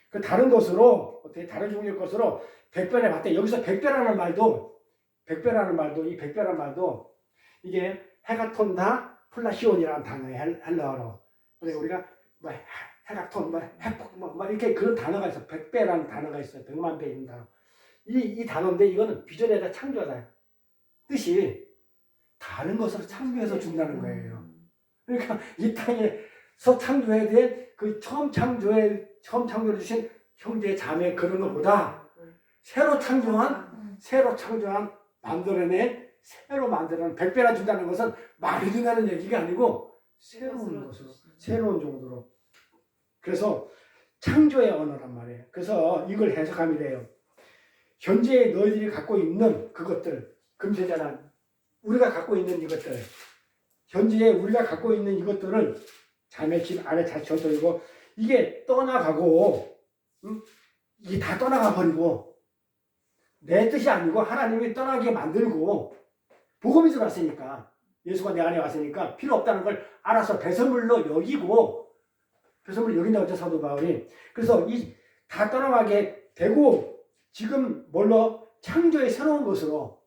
그 다른 것으로 어떻게 다른 종류의 것으로 100배를 봤대. 여기서 100배라는 말도 이 100배라는 말도 이게 헤가톤다 플라시온이라는 단어예요. 헬라어로. 그래서 우리가 뭐 헤가톤, 해폭, 이렇게 그런 단어가 있어. 100배라는 단어가 있어요. 100만 배 있는 단어. 이 단어인데 이거는 비전에다 창조하다. 뜻이 다른 것으로 창조해서 준다는 거예요. 그러니까 이 땅에서 창조해야 될 그 처음 창조해 주신 형제 자매 그런 것보다 새로 창조한 만들어낸 새로 만들어낸 100배나 준다는 것은 많이 준다는 얘기가 아니고 새로운 것으로 새로운 정도로 그래서 창조의 언어란 말이에요. 그래서 이걸 해석하면 돼요. 현재 너희들이 갖고 있는 그것들 금세자란 우리가 갖고 있는 이것들 현재에 우리가 갖고 있는 이것들을 자매 집 안에 다 젖어들고 이게 떠나가고 이게 다 떠나가 버리고 내 뜻이 아니고 하나님이 떠나게 만들고 복음이 들어왔으니까 예수가 내 안에 왔으니까 필요 없다는 걸 알아서 배설물로 여기고 배설물로 여긴다고 했죠 사도 바울이. 그래서 이 다 떠나가게 되고 지금 뭘로 창조의 새로운 것으로,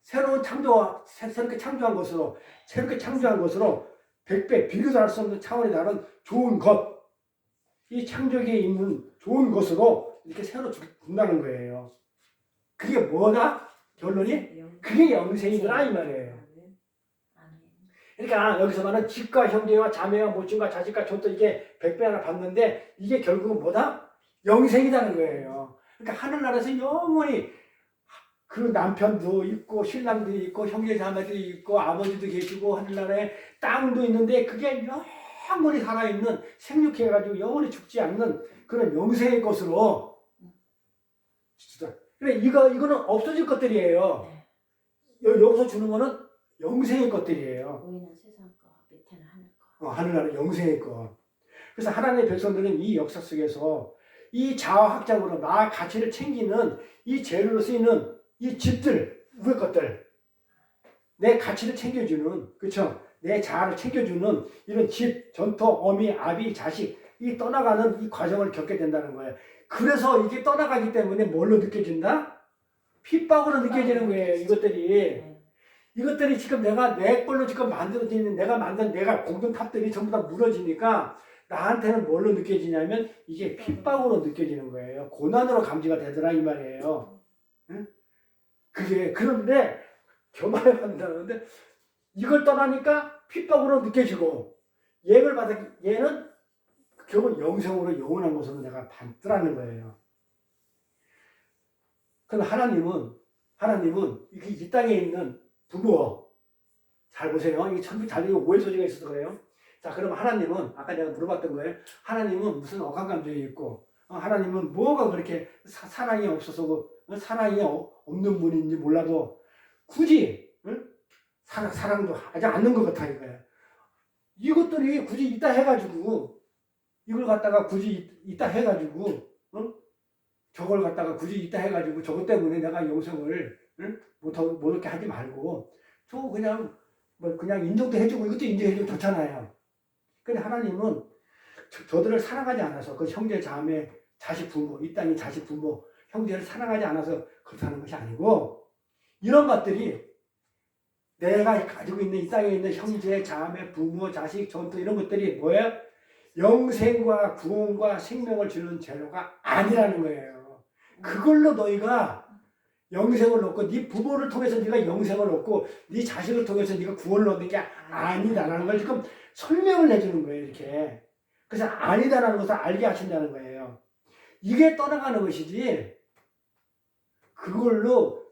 새롭게 창조한 것으로, 새롭게 창조한 것으로 100배 비교도 할 수 없는 차원이 다른 좋은 것, 이 창조기에 있는 좋은 것으로 이렇게 새로 준다는 거예요. 그게 뭐다? 결론이? 그게 영생이더라 이 말이에요. 아멘. 그러니까 여기서 말하는 집과 형제와 자매와 모친과 자식과 촌도 이게 100배 하나 받는데 이게 결국은 뭐다? 영생이라는 거예요. 그러니까 하늘나라에서 영원히 그 남편도 있고 신랑도 있고 형제 자매들이 있고 아버지도 계시고 하늘나라에 땅도 있는데 그게 영원히 살아있는 생육해가지고 영원히 죽지 않는 그런 영생의 것으로 그래 이거는 없어질 것들이에요. 여기서 주는 거는 영생의 것들이에요. 보이는 세상 거, 밑에는 하늘 거. 하늘나라 영생의 것. 그래서 하나님의 백성들은 이 역사 속에서 이 자아학적으로 나 가치를 챙기는 이 재료로 쓰이는 이 집들, 위의 것들, 내 가치를 챙겨주는, 그렇죠? 내 자아를 챙겨주는 이런 집, 전토, 어미, 아비, 자식, 이 떠나가는 이 과정을 겪게 된다는 거예요. 그래서 이게 떠나가기 때문에 뭘로 느껴진다? 핍박으로 느껴지는 거예요. 이것들이 지금 내 걸로 지금 만들어지는 내가 만든 내가 공동탑들이 전부 다 무너지니까 나한테는 뭘로 느껴지냐면 이게 핍박으로 느껴지는 거예요. 고난으로 감지가 되더라 이 말이에요. 응? 그게 그런데 교만을 받는다는데 이걸 떠나니까 핍박으로 느껴지고 얘는 결국 영생으로 영원한 것으로 내가 받더라는 거예요. 그런데 하나님은 이 땅에 있는 부모 잘 보세요. 이게 전부 잘 오해 소지가 있어서 그래요. 자, 그럼 하나님은 아까 내가 물어봤던 거예요. 하나님은 무슨 억한 감정이 있고 하나님은 뭐가 그렇게 사랑이 없어서 사랑이 없는 분인지 몰라도 굳이 사랑도 하지 않는 것 같아 이거예요. 이것들이 굳이 있다 해가지고 이걸 갖다가 굳이 있다 해가지고 저걸 갖다가 굳이 있다 해가지고 저것 때문에 내가 영생을 못 얻게 하지 말고 저 그냥 그냥 인정도 해주고 이것도 인정해주고 좋잖아요. 근데 하나님은 저들을 사랑하지 않아서 그 형제 자매 자식 부모 이 땅의 자식 부모 형제를 사랑하지 않아서 그렇다는 것이 아니고 이런 것들이 내가 가지고 있는 이 땅에 있는 형제 자매 부모 자식 전투 이런 것들이 뭐예요? 영생과 구원과 생명을 주는 재료가 아니라는 거예요. 그걸로 너희가 영생을 얻고 네 부모를 통해서 네가 영생을 얻고 네 자식을 통해서 네가 구원을 얻는 게 아니다라는 걸 지금 설명을 해주는 거예요. 이렇게. 그래서 아니다라는 것을 알게 하신다는 거예요. 이게 떠나가는 것이지 그걸로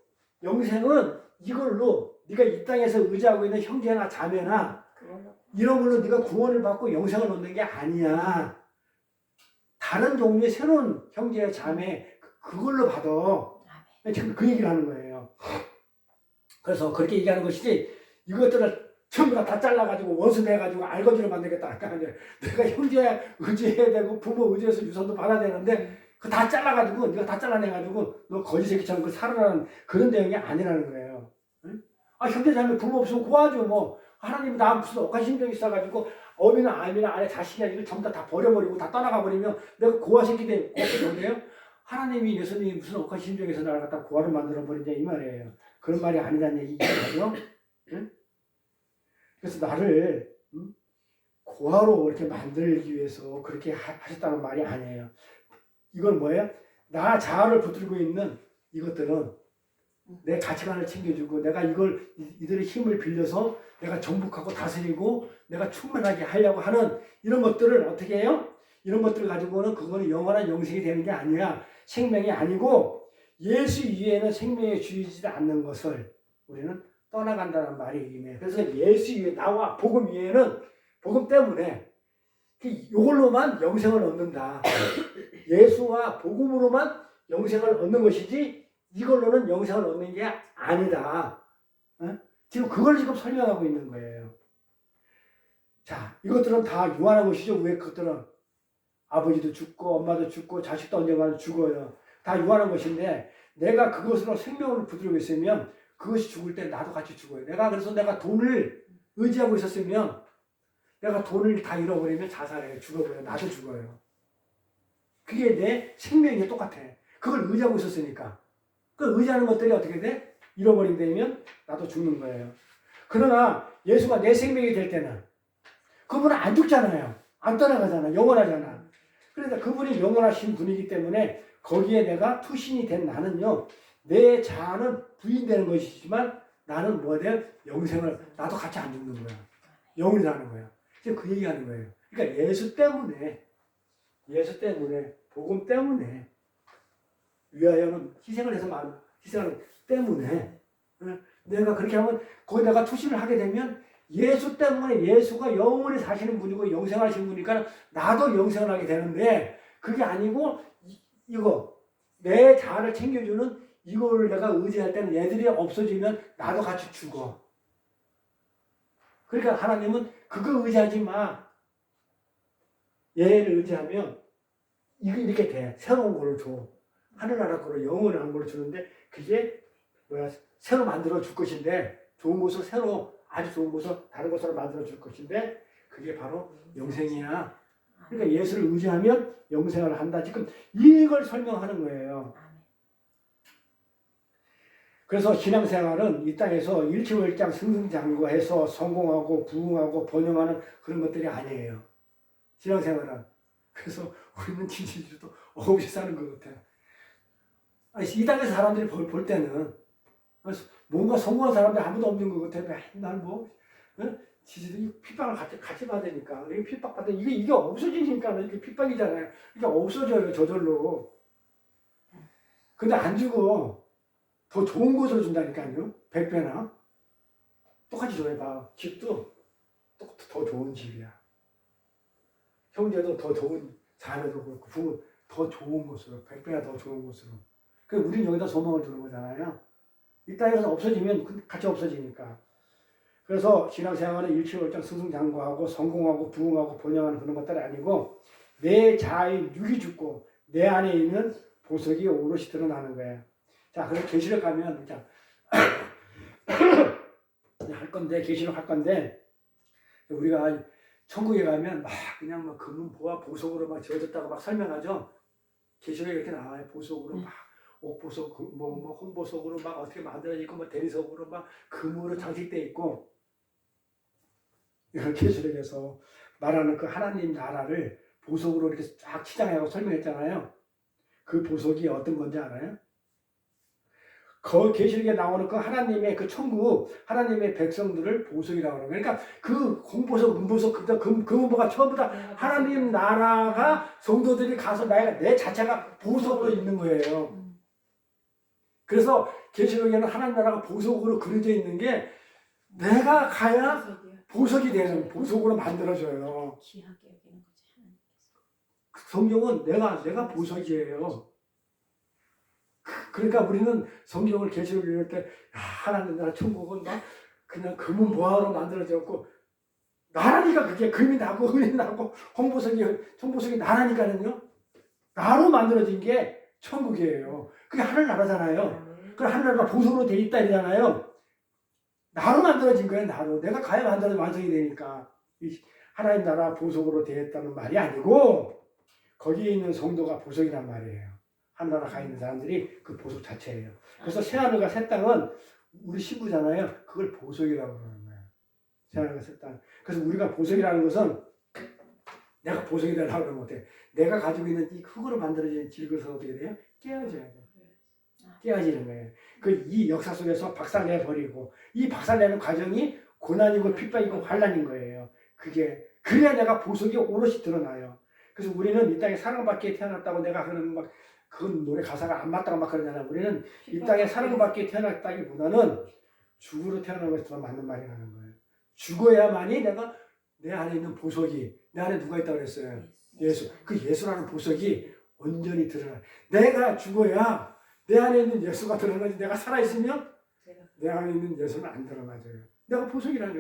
영생은 이걸로 네가 이 땅에서 의지하고 있는 형제나 자매나 이런 걸로 네가 구원을 받고 영생을 얻는 게 아니야. 다른 종류의 새로운 형제 자매 그걸로 받아. 지금 그 얘기를 하는 거예요. 그래서 그렇게 얘기하는 것이지 이것들을 전부 다 잘라가지고 원수해가지고 알거지로 만들겠다. 그러니까 내가 형제 의지해야 되고 부모 의지해서 유산도 받아야 되는데 그 다 잘라가지고 네가 다 잘라내가지고 너 거지 새끼처럼 그 살아라는 그런 내용이 아니라는 거예요. 응? 형제 자매 부모 없으면 고하죠 뭐. 하나님 나 무슨 억한 심정이 있어가지고 어미나 아미나 아내 자식이나 이걸 전부 다 버려버리고 다 떠나가 버리면 내가 고아 새끼 되는데요? 하나님이 예수님이 무슨 억한 심정에서 나를 갖다 고아로 만들어 버리냐 이 말이에요. 그런 말이 아니라는 얘기죠. 응? 그래서 나를 고아로 이렇게 만들기 위해서 그렇게 하셨다는 말이 아니에요. 이건 뭐예요? 나 자아를 붙들고 있는 이것들은 내 가치관을 챙겨주고 내가 이들의 힘을 빌려서 내가 정복하고 다스리고 내가 충만하게 하려고 하는 이런 것들을 어떻게 해요? 이런 것들을 가지고는 그거는 영원한 영생이 되는 게 아니야. 생명이 아니고 예수 위에는 생명에 주이지 않는 것을 우리는 떠나간다는 말이 의미해요. 그래서 예수 위에 나와 복음 위에는 복음 때문에 이걸로만 영생을 얻는다. 예수와 복음으로만 영생을 얻는 것이지 이걸로는 영생을 얻는 게 아니다. 지금 그걸 지금 설명하고 있는 거예요. 자, 이것들은 다 유한한 것이죠. 왜 그것들은 아버지도 죽고 엄마도 죽고 자식도 언젠가는 죽어요. 다 유한한 것인데 내가 그것으로 생명을 붙들고 있으면 그것이 죽을 때 나도 같이 죽어요. 그래서 내가 돈을 의지하고 있었으면 내가 돈을 다 잃어버리면 자살해요. 죽어버려요. 나도 죽어요. 그게 내 생명이 똑같아. 그걸 의지하고 있었으니까. 그 의지하는 것들이 어떻게 돼? 잃어버린다면 나도 죽는 거예요. 그러나 예수가 내 생명이 될 때는 그분은 안 죽잖아요. 안 떠나가잖아. 영원하잖아. 그러니까 그분이 영원하신 분이기 때문에 거기에 내가 투신이 된 나는요. 내 자아는 부인되는 것이지만 나는 뭐가 돼? 영생을 나도 같이 안 죽는 거야. 영원히 사는 거야. 지금 그 얘기하는 거예요. 그러니까 예수 때문에 복음 때문에 위하여는 희생을 해서 말 희생을 때문에 내가 그렇게 하면 거기 내가 투신을 하게 되면 예수 때문에 예수가 영원히 사시는 분이고 영생하시는 분이니까 나도 영생을 하게 되는데 그게 아니고 이거 내 자아를 챙겨주는 이걸 내가 의지할 때는 얘들이 없어지면 나도 같이 죽어. 그러니까 하나님은 그거 의지하지 마. 얘를 의지하면 이렇게 돼. 새로운 걸 줘. 하늘나라 거로 영원한 걸 주는데 그게 뭐야? 새로 만들어 줄 것인데 좋은 것을 새로 아주 좋은 것을 다른 것으로 만들어 줄 것인데 그게 바로 영생이야. 그러니까 예수를 의지하면 영생을 한다. 지금 이걸 설명하는 거예요. 그래서 신앙생활은 이 땅에서 일취월장 승승장구해서 성공하고 부흥하고 번영하는 그런 것들이 아니에요. 신앙생활은. 그래서 우리는 진실도 없이 사는 것 같아요. 아니, 이 땅에서 사람들이 볼 때는 뭔가 성공한 사람들이 아무도 없는 것 같아요. 맨날 뭐 지지들이 핍박을 같이 받으니까 이게 핍박받아 이게 없어지니까 이게 핍박이잖아요. 이게 없어져요 저절로. 근데 안 주고 더 좋은 것으로 준다니까요. 100배나 똑같이 줘봐. 집도 더 좋은 집이야. 형제도 더 좋은 자녀도 그렇고 부모 더 좋은 것으로 100배나 더 좋은 것으로. 그 우리는 여기다 소망을 두는 거잖아요. 이 땅에서 없어지면 같이 없어지니까. 그래서 신앙생활은 일취월장 승승장구하고 성공하고 부흥하고 번영하는 그런 것들이 아니고 내 자아의 육이 죽고 내 안에 있는 보석이 오롯이 드러나는 거예요. 자, 그럼 계시록 가면 자, 할 건데 계시록 할 건데 우리가 천국에 가면 막 그냥 막 금은 보화 보석으로 막 지어졌다고 막 설명하죠. 계시록에 이렇게 나와요. 보석으로 막 옥보석, 뭐 홍보석으로 막 어떻게 만들어지고 뭐 대리석으로 막 금으로 장식돼 있고 이런 계시록에서 말하는 그 하나님 나라를 보석으로 이렇게 쫙 치장하고 설명했잖아요. 그 보석이 어떤 건지 알아요? 그 계시록에 나오는 그 하나님의 그 천국, 하나님의 백성들을 보석이라고 하는 거예요. 그러니까 그 홍보석, 은보석, 금은보가 전부 다 하나님 나라가 성도들이 가서 내 자체가 보석으로 있는 거예요. 그래서 계시록에는 하나님 나라가 보석으로 그려져 있는 게 내가 가야 보석이 되는 보석으로 만들어져요. 귀하게 여기는 거지 하나님께서. 성경은 내가 보석이에요. 그러니까 우리는 성경을 계시록 읽을 때 하나님 나라 천국은 막 그냥 금은 보화로 만들어졌고 나라니까 그게 금이 나고 은이 나고 홍보석이 나라니까는요. 나로 만들어진 게 천국이에요. 그게 하늘나라잖아요. 그 하늘나라가 보석으로 돼 있다 이잖아요. 나로 만들어진 거예요. 나로. 내가 가야 만들어져 완성이 되니까. 하나님 나라 보석으로 되어 있다는 말이 아니고 거기에 있는 성도가 보석이란 말이에요. 하늘나라 가 있는 사람들이 그 보석 자체예요. 그래서 새하늘과 새 땅은 우리 신부잖아요. 그걸 보석이라고 그러는 거예요. 새하늘과 새 땅. 그래서 우리가 보석이라는 것은 내가 보석이 되려고 그러면 어때? 내가 가지고 있는 이 흙으로 만들어진 질것은 어떻게 돼요? 깨어져야 돼요. 깨어지는 거예요. 이 역사 속에서 박살내버리고 이 박살내는 과정이 고난이고 핍박이고 환난인 거예요. 그래야 내가 보석이 오롯이 드러나요. 그래서 우리는 이 땅에 사랑받기에 태어났다고 내가 그런 막 그건 노래 가사가 안 맞다고 막 그러잖아요. 우리는 이 땅에 사랑받기에 태어났다기보다는 죽으러 태어난 것이 더 맞는 말이라는 거예요. 죽어야만이 내가 내 안에 있는 보석이 내 안에 누가 있다고 그랬어요? 예수. 그 예수라는 보석이 온전히 드러나. 내가 죽어야 내 안에 있는 예수가 드러나지. 내가 살아있으면 내 안에 있는 예수는 안 드러나져요. 내가 보석이라며.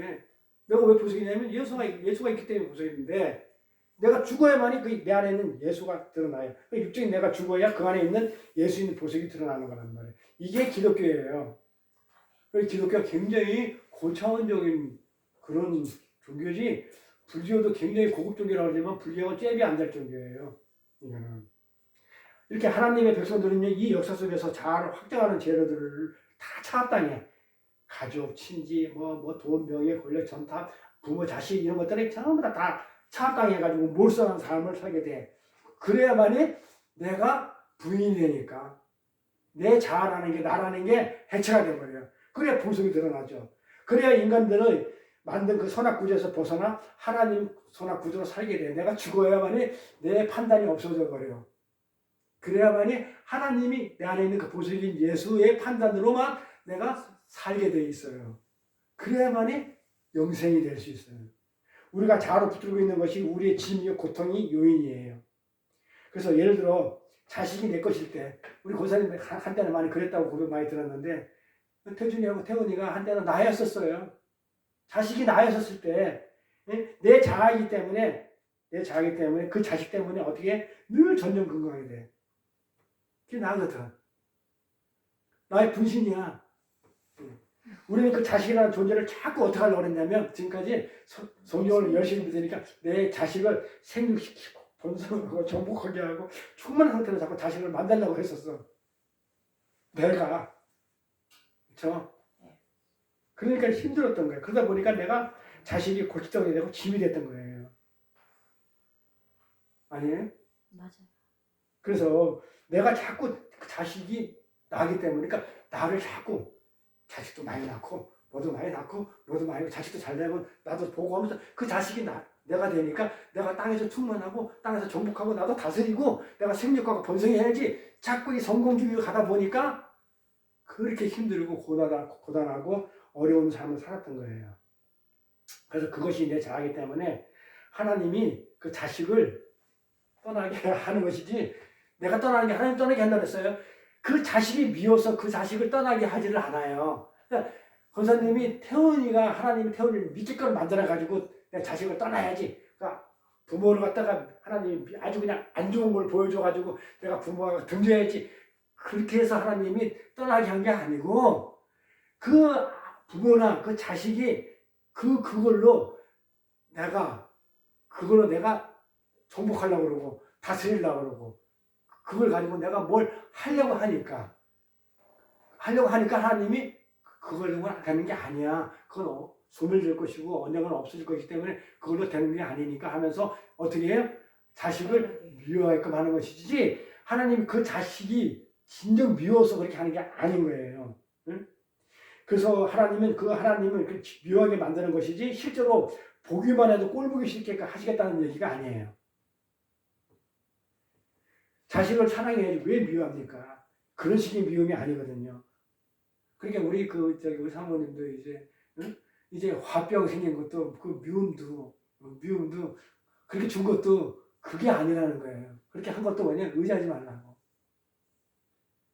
내가 왜 보석이냐면 예수가 있기 때문에 보석인데 내가 죽어야만이 내 안에 있는 예수가 드러나요. 육적인 내가 죽어야 그 안에 있는 예수 있는 보석이 드러나는 거란 말이에요. 이게 기독교예요. 기독교가 굉장히 고차원적인 그런 종교지 불교도 굉장히 고급 종교라고 하지만 불교는 잽이 안 될 종교예요. 이거는. 이렇게 하나님의 백성들은요, 이 역사 속에서 자아를 확정하는 재료들을 다 차압당해. 가족, 친지, 돈, 명예, 권력, 전탑, 부모, 자식 이런 것들이 전부 다 차압당해가지고 몰성한 삶을 살게 돼. 그래야만이 내가 부인이 되니까 내 자아라는 게 나라는 게 해체가 돼버려요. 그래야 본성이 드러나죠. 그래야 인간들은 만든 그 선악구조에서 벗어나 하나님 선악구조로 살게 돼. 내가 죽어야만이 내 판단이 없어져 버려요. 그래야만이 하나님이 내 안에 있는 그 보석인 예수의 판단으로만 내가 살게 돼 있어요. 그래야만이 영생이 될 수 있어요. 우리가 자아로 붙들고 있는 것이 우리의 짐이요 고통이 요인이에요. 그래서 예를 들어 자식이 내 것일 때 우리 고사님 한때는 많이 그랬다고 고백 많이 들었는데 태준이하고 태훈이가 한때는 나였었어요. 자식이 나였었을 때 내 자아이기 때문에 그 자식 때문에 어떻게 늘 전전긍긍하게 돼. 그게 나거든. 나의 분신이야. 우리는 그 자식이라는 존재를 자꾸 어떻게 하려고 그랬냐면 지금까지 성경을 열심히 믿으니까 내 자식을 생육시키고 번성하고 정복하게 하고 충만한 상태로 자꾸 자식을 만들려고 했었어. 내가. 그렇죠? 그러니까 힘들었던 거예요. 그러다 보니까 내가 자식이 골칫덩이 되고 짐이 됐던 거예요. 아니에요? 맞아요. 그래서 내가 자꾸 자식이 나기 때문에 그러니까 나를 자꾸 자식도 많이 낳고 뭐도 많이 낳고 뭐도 많이 자식도 잘 되면 나도 보고 하면서 그 자식이 내가 되니까 내가 땅에서 충만하고 땅에서 정복하고 나도 다스리고 내가 생육하고 번성해야지 자꾸 이 성공주의로 가다 보니까 그렇게 힘들고 고단하고 어려운 삶을 살았던 거예요. 그래서 그것이 내 자아이기 때문에 하나님이 그 자식을 떠나게 하는 것이지 내가 떠나는 게 하나님 떠나게 한다고 했어요. 그 자식이 미워서 그 자식을 떠나게 하지를 않아요. 그러니까 권사님이 태훈이가 하나님이 태훈이를 믿기껏 만들어가지고 내 자식을 떠나야지. 그러니까 부모를 갖다가 하나님이 아주 그냥 안 좋은 걸 보여줘가지고 내가 부모가 등져야지. 그렇게 해서 하나님이 떠나게 한 게 아니고 그 부모나 그 자식이 그걸로 내가 정복하려고 그러고 다스리려고 그러고 그걸 가지고 내가 뭘 하려고 하니까 하나님이 그걸로 되는 게 아니야. 그건 소멸될 것이고 언젠가 없어질 것이기 때문에 그걸로 되는 게 아니니까 하면서 어떻게 해요? 자식을 미워하게끔 하는 것이지 하나님이 그 자식이 진정 미워서 그렇게 하는 게 아닌 거예요. 응? 그래서 하나님을 미워하게 만드는 것이지 실제로 보기만 해도 꼴보기 싫게 하시겠다는 얘기가 아니에요. 자식을 사랑해야지 왜 미워합니까? 그런 식의 미움이 아니거든요. 그러니까 우리 사모님도 이제 화병 생긴 것도 그 미움도 그렇게 준 것도 그게 아니라는 거예요. 그렇게 한 것도 왜냐면 의지하지 말라고.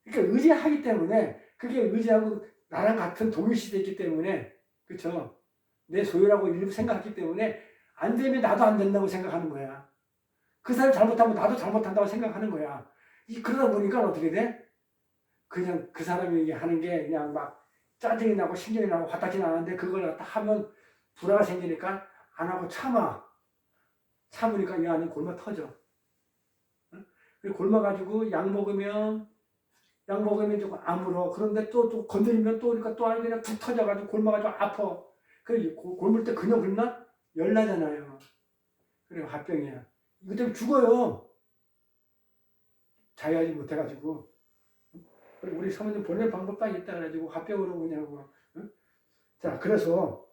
그러니까 의지하기 때문에 그게 의지하고 나랑 같은 동일시됐기 때문에 그렇죠. 내 소유라고 일부 생각했기 때문에 안 되면 나도 안 된다고 생각하는 거야. 그 사람이 잘못하면 나도 잘못한다고 생각하는 거야. 그러다 보니까 어떻게 돼? 그냥 그 사람이 하는 게 그냥 막 짜증이 나고 신경이 나고 화딱지 나는데 그걸 갖다 하면 불화가 생기니까 안 하고 참으니까 이 안에 골마 터져. 응? 골마가지고 약 먹으면 좀 아물어. 그런데 또 건드리면 그러니까 또 아니 그냥 툭 터져가지고 골마가지고 아파. 그래 골물 때 그냥 굴면 열나잖아요. 그래 화병이야. 이것 때문에 죽어요. 자유하지 못해가지고. 우리 사모님 보낼 방법 딱 있다 그래가지고 화병으로 그냥 응? 자 그래서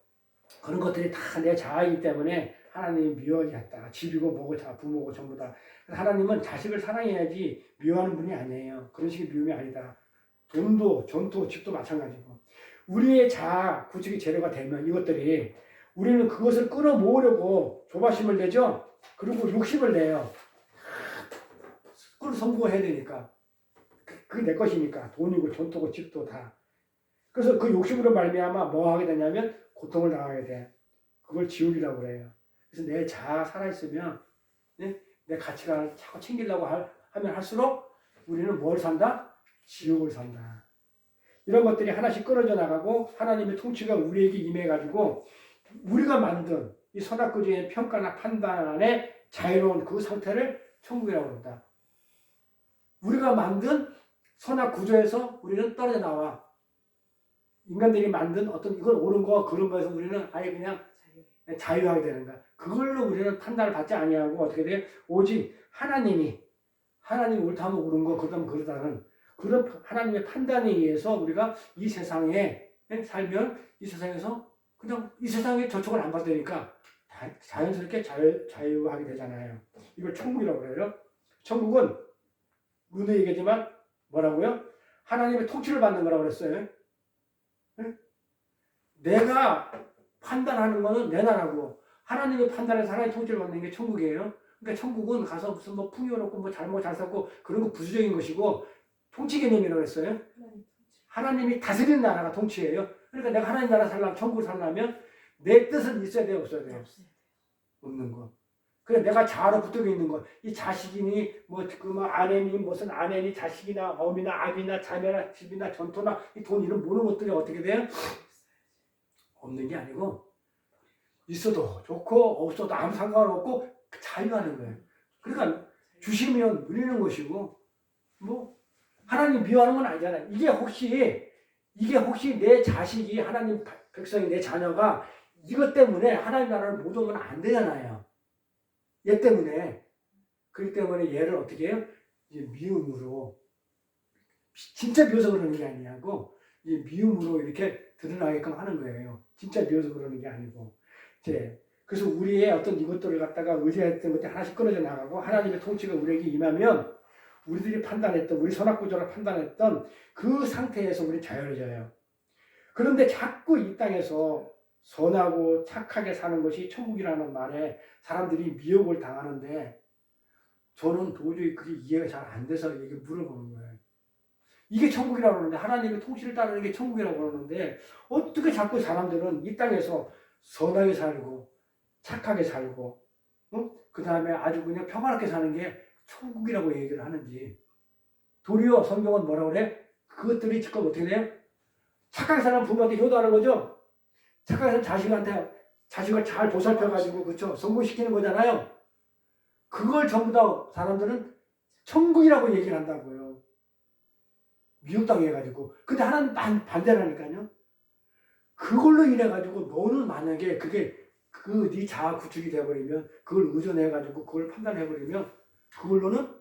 그런 것들이 다 내 자아이기 때문에 하나님이 미워하게 했다. 집이고 뭐고 다 부모고 전부 다. 하나님은 자식을 사랑해야지 미워하는 분이 아니에요. 그런 식의 미움이 아니다. 돈도 전토 집도 마찬가지고 우리의 자아 구축이 재료가 되면 이것들이 우리는 그것을 끌어모으려고 조바심을 내죠. 그리고 욕심을 내요. 그걸 성공해야 되니까. 그게 내 것이니까 돈이고 전토고 집도 다. 그래서 그 욕심으로 말미암아 뭐 하게 되냐면 고통을 당하게 돼. 그걸 지옥이라고 그래요. 그래서 내 자아 살아있으면 내 가치관을 자꾸 챙기려고 하면 할수록 우리는 뭘 산다? 지옥을 산다. 이런 것들이 하나씩 끊어져 나가고 하나님의 통치가 우리에게 임해가지고 우리가 만든 이 선악구조의 평가나 판단의 자유로운 그 상태를 천국이라고 한다. 우리가 만든 선악 구조에서 우리는 떨어져 나와. 인간들이 만든 어떤 이건 옳은 거 그런 거에서 우리는 아예 그냥 자유하게 되는 거야. 그걸로 우리는 판단을 받지 아니하고 어떻게 돼? 오직 하나님이 옳다면 옳은 거 그러다면 그러다는 그런 하나님의 판단에 의해서 우리가 이 세상에 살면 이 세상에서 그냥 이 세상에 저촉을 안 받으니까 자연스럽게 자유하게 되잖아요. 이걸 천국이라고 그래요. 천국은 문에 얘기하지만 뭐라고요? 하나님의 통치를 받는 거라고 그랬어요. 내가 판단하는 거는 내 나라고 하나님의 판단에서 하나님의 통치를 받는 게 천국이에요. 그러니까 천국은 가서 무슨 뭐 풍요롭고 뭐 잘못 잘 샀고 그런 거 부수적인 것이고 통치 개념이라고 했어요. 하나님이 다스리는 나라가 통치예요. 그러니까 내가 하나님 나라 살려면 천국을 살려면 내 뜻은 있어야 돼요, 없어야 돼요? 없는 거. 그래 내가 자아로 붙들고 있는 거. 이 자식이니 뭐 아내니 무슨 아내니 자식이나 어미나 아비나 자매나 집이나 전토나 이 돈 이런 모든 것들이 어떻게 돼요? 없는 게 아니고 있어도 좋고 없어도 아무 상관없고 자유하는 거예요. 그러니까 주시면 누리는 것이고 뭐 하나님 미워하는 건 아니잖아요. 이게 혹시 내 자식이 하나님 백성이 내 자녀가 이것 때문에 하나님 나라를 못 오면 안 되잖아요. 얘 때문에. 그렇기 때문에 얘를 어떻게 해요? 이제 미움으로 진짜 미워서 그러는 게 아니고 이 미움으로 이렇게 드러나게끔 하는 거예요. 진짜 미워서 그러는 게 아니고. 이제 그래서 우리의 어떤 이것들을 갖다가 의지했던 것들이 하나씩 끊어져 나가고 하나님의 통치가 우리에게 임하면 우리들이 판단했던 우리 선악구조를 판단했던 그 상태에서 우리 자유해져요. 그런데 자꾸 이 땅에서 선하고 착하게 사는 것이 천국이라는 말에 사람들이 미혹을 당하는데 저는 도저히 그게 이해가 잘 안 돼서 이게 물어보는 거예요. 이게 천국이라고 그러는데 하나님의 통치를 따르는 게 천국이라고 그러는데 어떻게 자꾸 사람들은 이 땅에서 선하게 살고 착하게 살고 그 다음에 아주 그냥 평화롭게 사는 게 천국이라고 얘기를 하는지. 도리어 성경은 뭐라고 그래? 그것들이 지금 어떻게 돼요? 착하게 사는 부모한테 효도하는 거죠. 착하게 사는 자식을 잘 보살펴가지고 그렇죠 성공시키는 거잖아요. 그걸 전부 다 사람들은 천국이라고 얘기를 한다고요. 미혹당해가지고. 근데 하나님 반대라니까요. 그걸로 인해가지고 너는 만약에 그게 네 자아 구축이 돼버리면 그걸 의존해가지고 그걸 판단해버리면 그걸로는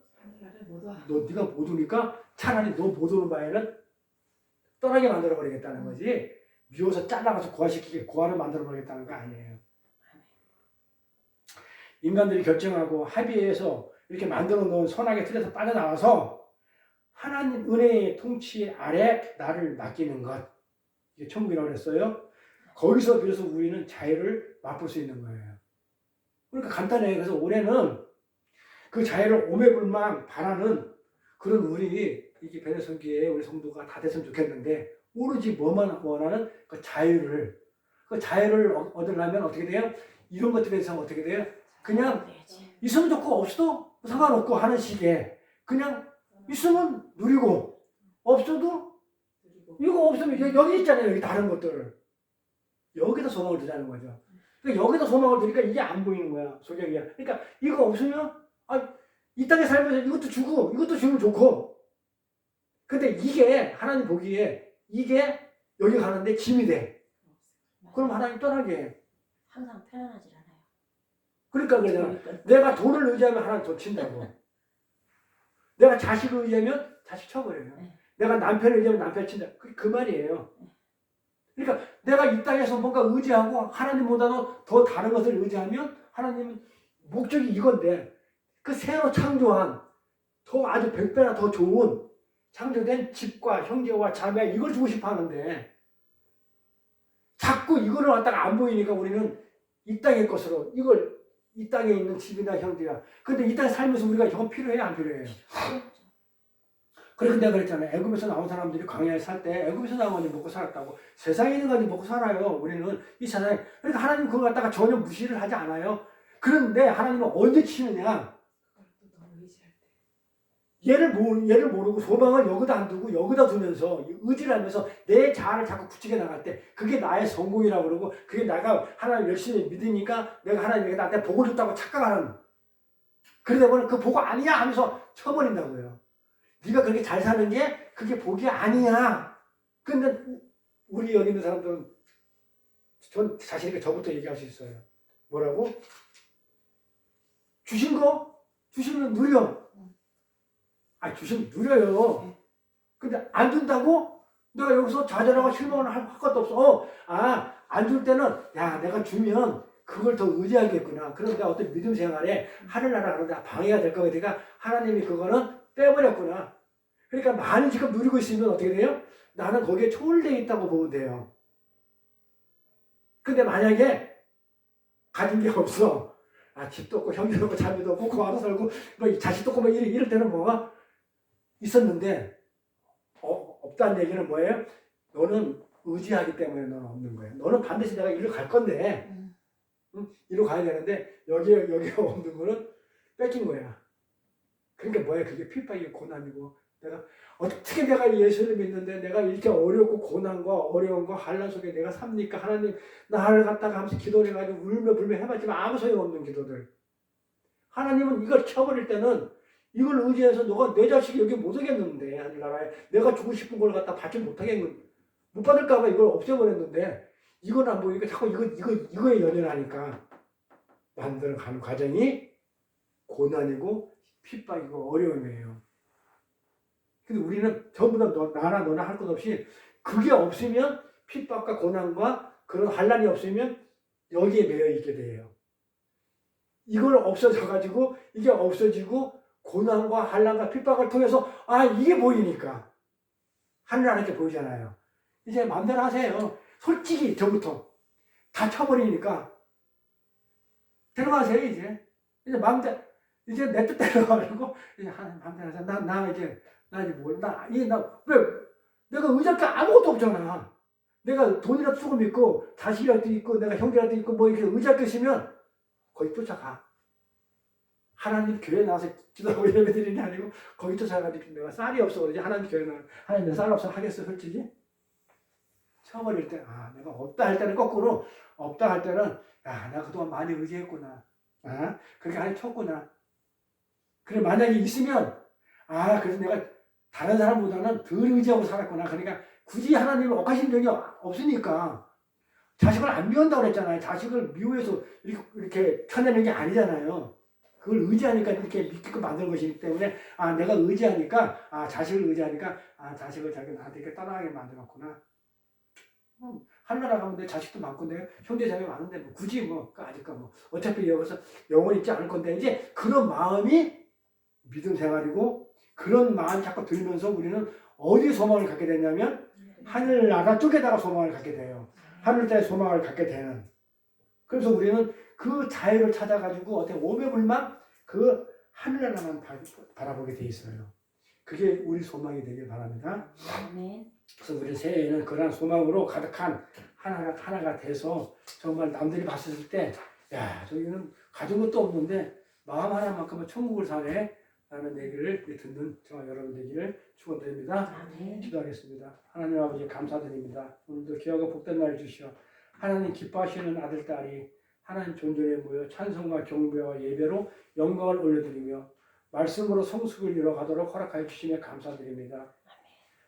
네가 못 오니까 차라리 너 못 오는 바에는 떠나게 만들어버리겠다는 거지. 미워서 잘라가서 고아를 만들어버리겠다는 거 아니에요. 인간들이 결정하고 합의해서 이렇게 만들어 놓은 선악의 틀에서 빠져나와서 하나님 은혜의 통치 아래 나를 맡기는 것. 이게 천국이라고 그랬어요. 거기서 비로소 우리는 자유를 맛볼 수 있는 거예요. 그러니까 간단해요. 그래서 올해는 그 자유를 오매불망 바라는 그런 우리 이게 베네성교회 우리 성도가 다 됐으면 좋겠는데 오로지 뭐만 원하는 그 자유를 얻으려면 어떻게 돼요? 이런 것들에서 어떻게 돼요? 그냥 있으면 좋고 없어도 상관없고 하는 식의 그냥 있으면 누리고 없어도 이거 없으면 여기 있잖아요. 여기 다른 것들 여기다 소망을 두자는 거죠. 그러니까 여기다 소망을 두니까 이게 안 보이는 거야. 소경이야. 그러니까 이거 없으면 이 땅에 살면서 이것도 주고 이것도 주면 좋고 근데 이게 하나님 보기에 이게 여기 가는데 짐이 돼. 그럼 하나님 떠나게 해. 항상 편안하지 않아요. 그러니까 내가 돈을 의지하면 하나님 돈 친다고. 내가 자식을 의지하면 자식 쳐버려요. 네. 내가 남편을 의지하면 남편 친다. 그 말이에요. 그러니까 내가 이 땅에서 뭔가 의지하고 하나님보다도 더 다른 것을 의지하면 하나님은 목적이 이건데 그 새로 창조한 더 아주 100배나 더 좋은 창조된 집과 형제와 자매 이걸 주고 싶어 하는데 자꾸 이거를 갖다가 안 보이니까 우리는 이 땅의 것으로 이 땅에 있는 집이나 형제야. 근데 이 땅에 살면서 우리가 저건 필요해 안 필요해요? 그래서 내가 그랬잖아요. 애굽에서 나온 사람들이 광야에 살 때 애굽에서 나온 거지 먹고 살았다고. 세상에 있는 거지 먹고 살아요. 우리는 이 세상에. 그러니까 하나님 그걸 갖다가 전혀 무시를 하지 않아요. 그런데 하나님은 언제 치느냐? 얘를 모르고 소망을 여기다 안 두고 여기다 두면서 의지를 하면서 내 자아를 자꾸 굳히게 나갈 때 그게 나의 성공이라고 그러고 그게 내가 하나님 열심히 믿으니까 내가 하나님에게 나한테 복을 줬다고 착각하는 그러다 보면 그 복 아니야 하면서 쳐버린다고요. 네가 그렇게 잘 사는 게 그게 복이 아니야. 근데 우리 여기 있는 사람들은 전 자신 있게 저부터 얘기할 수 있어요. 뭐라고? 주신 거 주시면 누려. 아, 주시면 누려요. 근데 안 준다고? 내가 여기서 좌절하고 실망을 할 것도 없어. 안 줄 때는 야, 내가 주면 그걸 더 의지하겠구나. 그럼 내가 어떤 믿음 생활에 하늘나라 하는데 방해가 될 거니까 내가 하나님이 그거는 빼버렸구나. 그러니까 많이 지금 누리고 있으면 어떻게 돼요? 나는 거기에 초월되어 있다고 보면 돼요. 근데 만약에 가진 게 없어. 집도 없고 형제도 없고 자매도 없고 고아도 살고 뭐 자식도 없고 뭐 이럴 때는 뭐가 있었는데 없다는 얘기는 뭐예요? 너는 의지하기 때문에 너는 없는 거예요. 너는 반드시 내가 이리로 갈 건데 이리로 가야 되는데 여기가 없는 거는 뺏긴 거야. 그러니까 뭐야? 그게 핍박이고 고난이고 내가 어떻게 내가 예수를 믿는데 내가 이렇게 어렵고 고난과 어려운 거 한란 속에 내가 삽니까? 하나님 나를 갖다가 하면서 기도를 해가지고 울며 불며 해봤지만 아무 소용없는 기도들. 하나님은 이걸 쳐버릴 때는 이걸 의지해서 너가 내 자식이 여기 못 오겠는데 하늘나라에 내가 주고 싶은 걸 갖다 받지 못하겠는 못 받을까봐 이걸 없애버렸는데 이건 안 보이니까 자꾸 이거에 연연하니까 만들어가는 과정이 고난이고 핍박이고 어려움이에요. 근데 우리는 전부 다 나나 너나 할 것 없이 그게 없으면 핍박과 고난과 그런 환난이 없으면 여기에 매여 있게 돼요. 이걸 없어져가지고 이게 없어지고 고난과 환난과 핍박을 통해서 이게 보이니까 하늘 이렇게 보이잖아요. 이제 마음대로 하세요. 솔직히 저부터 다 쳐버리니까 들어가세요. 이제 마음대로 이제 내 뜻대로 가지고 이제 하나님 마음대로 하세요. 나 이제 왜 내가 의지할 게 아무것도 없잖아. 내가 돈이라도 조금 있고 자식이라도 있고 내가 형제라도 있고 뭐 이렇게 의지할 게 있으면 거기 쫓아가. 하나님 교회 나와서 기도하고 예배 드리는 게 아니고 거기 쫓아가지고 내가 쌀이 없어 그러지. 하나님 교회 나와 하나님 내 쌀 없어 하겠어 솔직히? 쳐버릴 때 내가 없다 할 때는 거꾸로 없다 할 때는 내가 그동안 많이 의지했구나. 그렇게 하나님 쳤구나. 그래 만약에 있으면 그래서 내가 다른 사람보다는 덜 의지하고 살았구나. 그러니까 굳이 하나님을 억하신 적이 없으니까 자식을 안 미운다고 그랬잖아요. 자식을 미워해서 이렇게 쳐내는 게 아니잖아요. 그걸 의지하니까 이렇게 믿게끔 만든 것이기 때문에 내가 의지하니까 자식을 의지하니까 자식을 자기 나한테 이렇게 떠나게 만들었구나. 하늘나라 가면 내 자식도 많고 내 형제 자매 많은데 뭐 굳이 아직까 어차피 여기서 영원히 있지 않을 건데 이제 그런 마음이 믿음 생활이고 그런 마음이 자꾸 들면서 우리는 어디에 소망을 갖게 되냐면 하늘나라 쪽에다가 소망을 갖게 돼요. 하늘자의 소망을 갖게 되는. 그래서 우리는 그 자유를 찾아가지고 어떻게 오매불망 그 하늘나라만 바라보게 돼 있어요. 그게 우리 소망이 되길 바랍니다. 그래서 우리 새해에는 그러한 소망으로 가득한 하나가 돼서 정말 남들이 봤을 때 저기는 가진 것도 없는데 마음 하나만큼은 천국을 사네 라는 얘기를 듣는 저와 여러분 되기를 축원드립니다. 기도하겠습니다. 하나님 아버지 감사드립니다. 오늘도 귀하고 복된 날 주시어 하나님 기뻐하시는 아들 딸이 하나님 존전에 모여 찬송과 경배와 예배로 영광을 올려드리며 말씀으로 성숙을 이뤄가도록 허락하여 주시며 감사드립니다.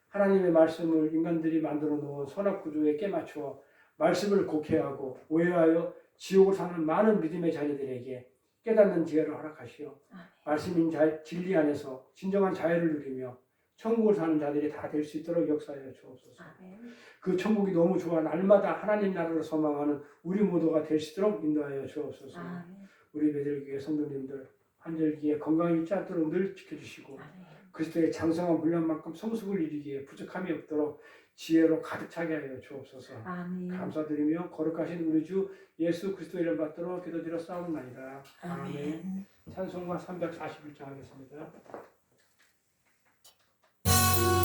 하나님의 말씀을 인간들이 만들어 놓은 선악구조에 깨맞추어 말씀을 곡해하고 오해하여 지옥을 사는 많은 믿음의 자녀들에게 깨닫는 지혜를 허락하시어 말씀인 진리 안에서 진정한 자유를 누리며 천국을 사는 자들이 다 될 수 있도록 역사하여 주옵소서. 그 천국이 너무 좋아 날마다 하나님 나라를 소망하는 우리 모두가 될 수 있도록 인도하여 주옵소서. 우리 매들교회 성도님들 환절기에 건강이 잃지 않도록 늘 지켜주시고 그리스도의 장성한 분량만큼 성숙을 이루기에 부족함이 없도록 지혜로 가득 차게 하여 주옵소서. 감사드리며 거룩하신 우리 주 예수 그리스도 이름 받들어 기도드려 싸움나이다. 아멘. 찬송가 341장 하겠습니다.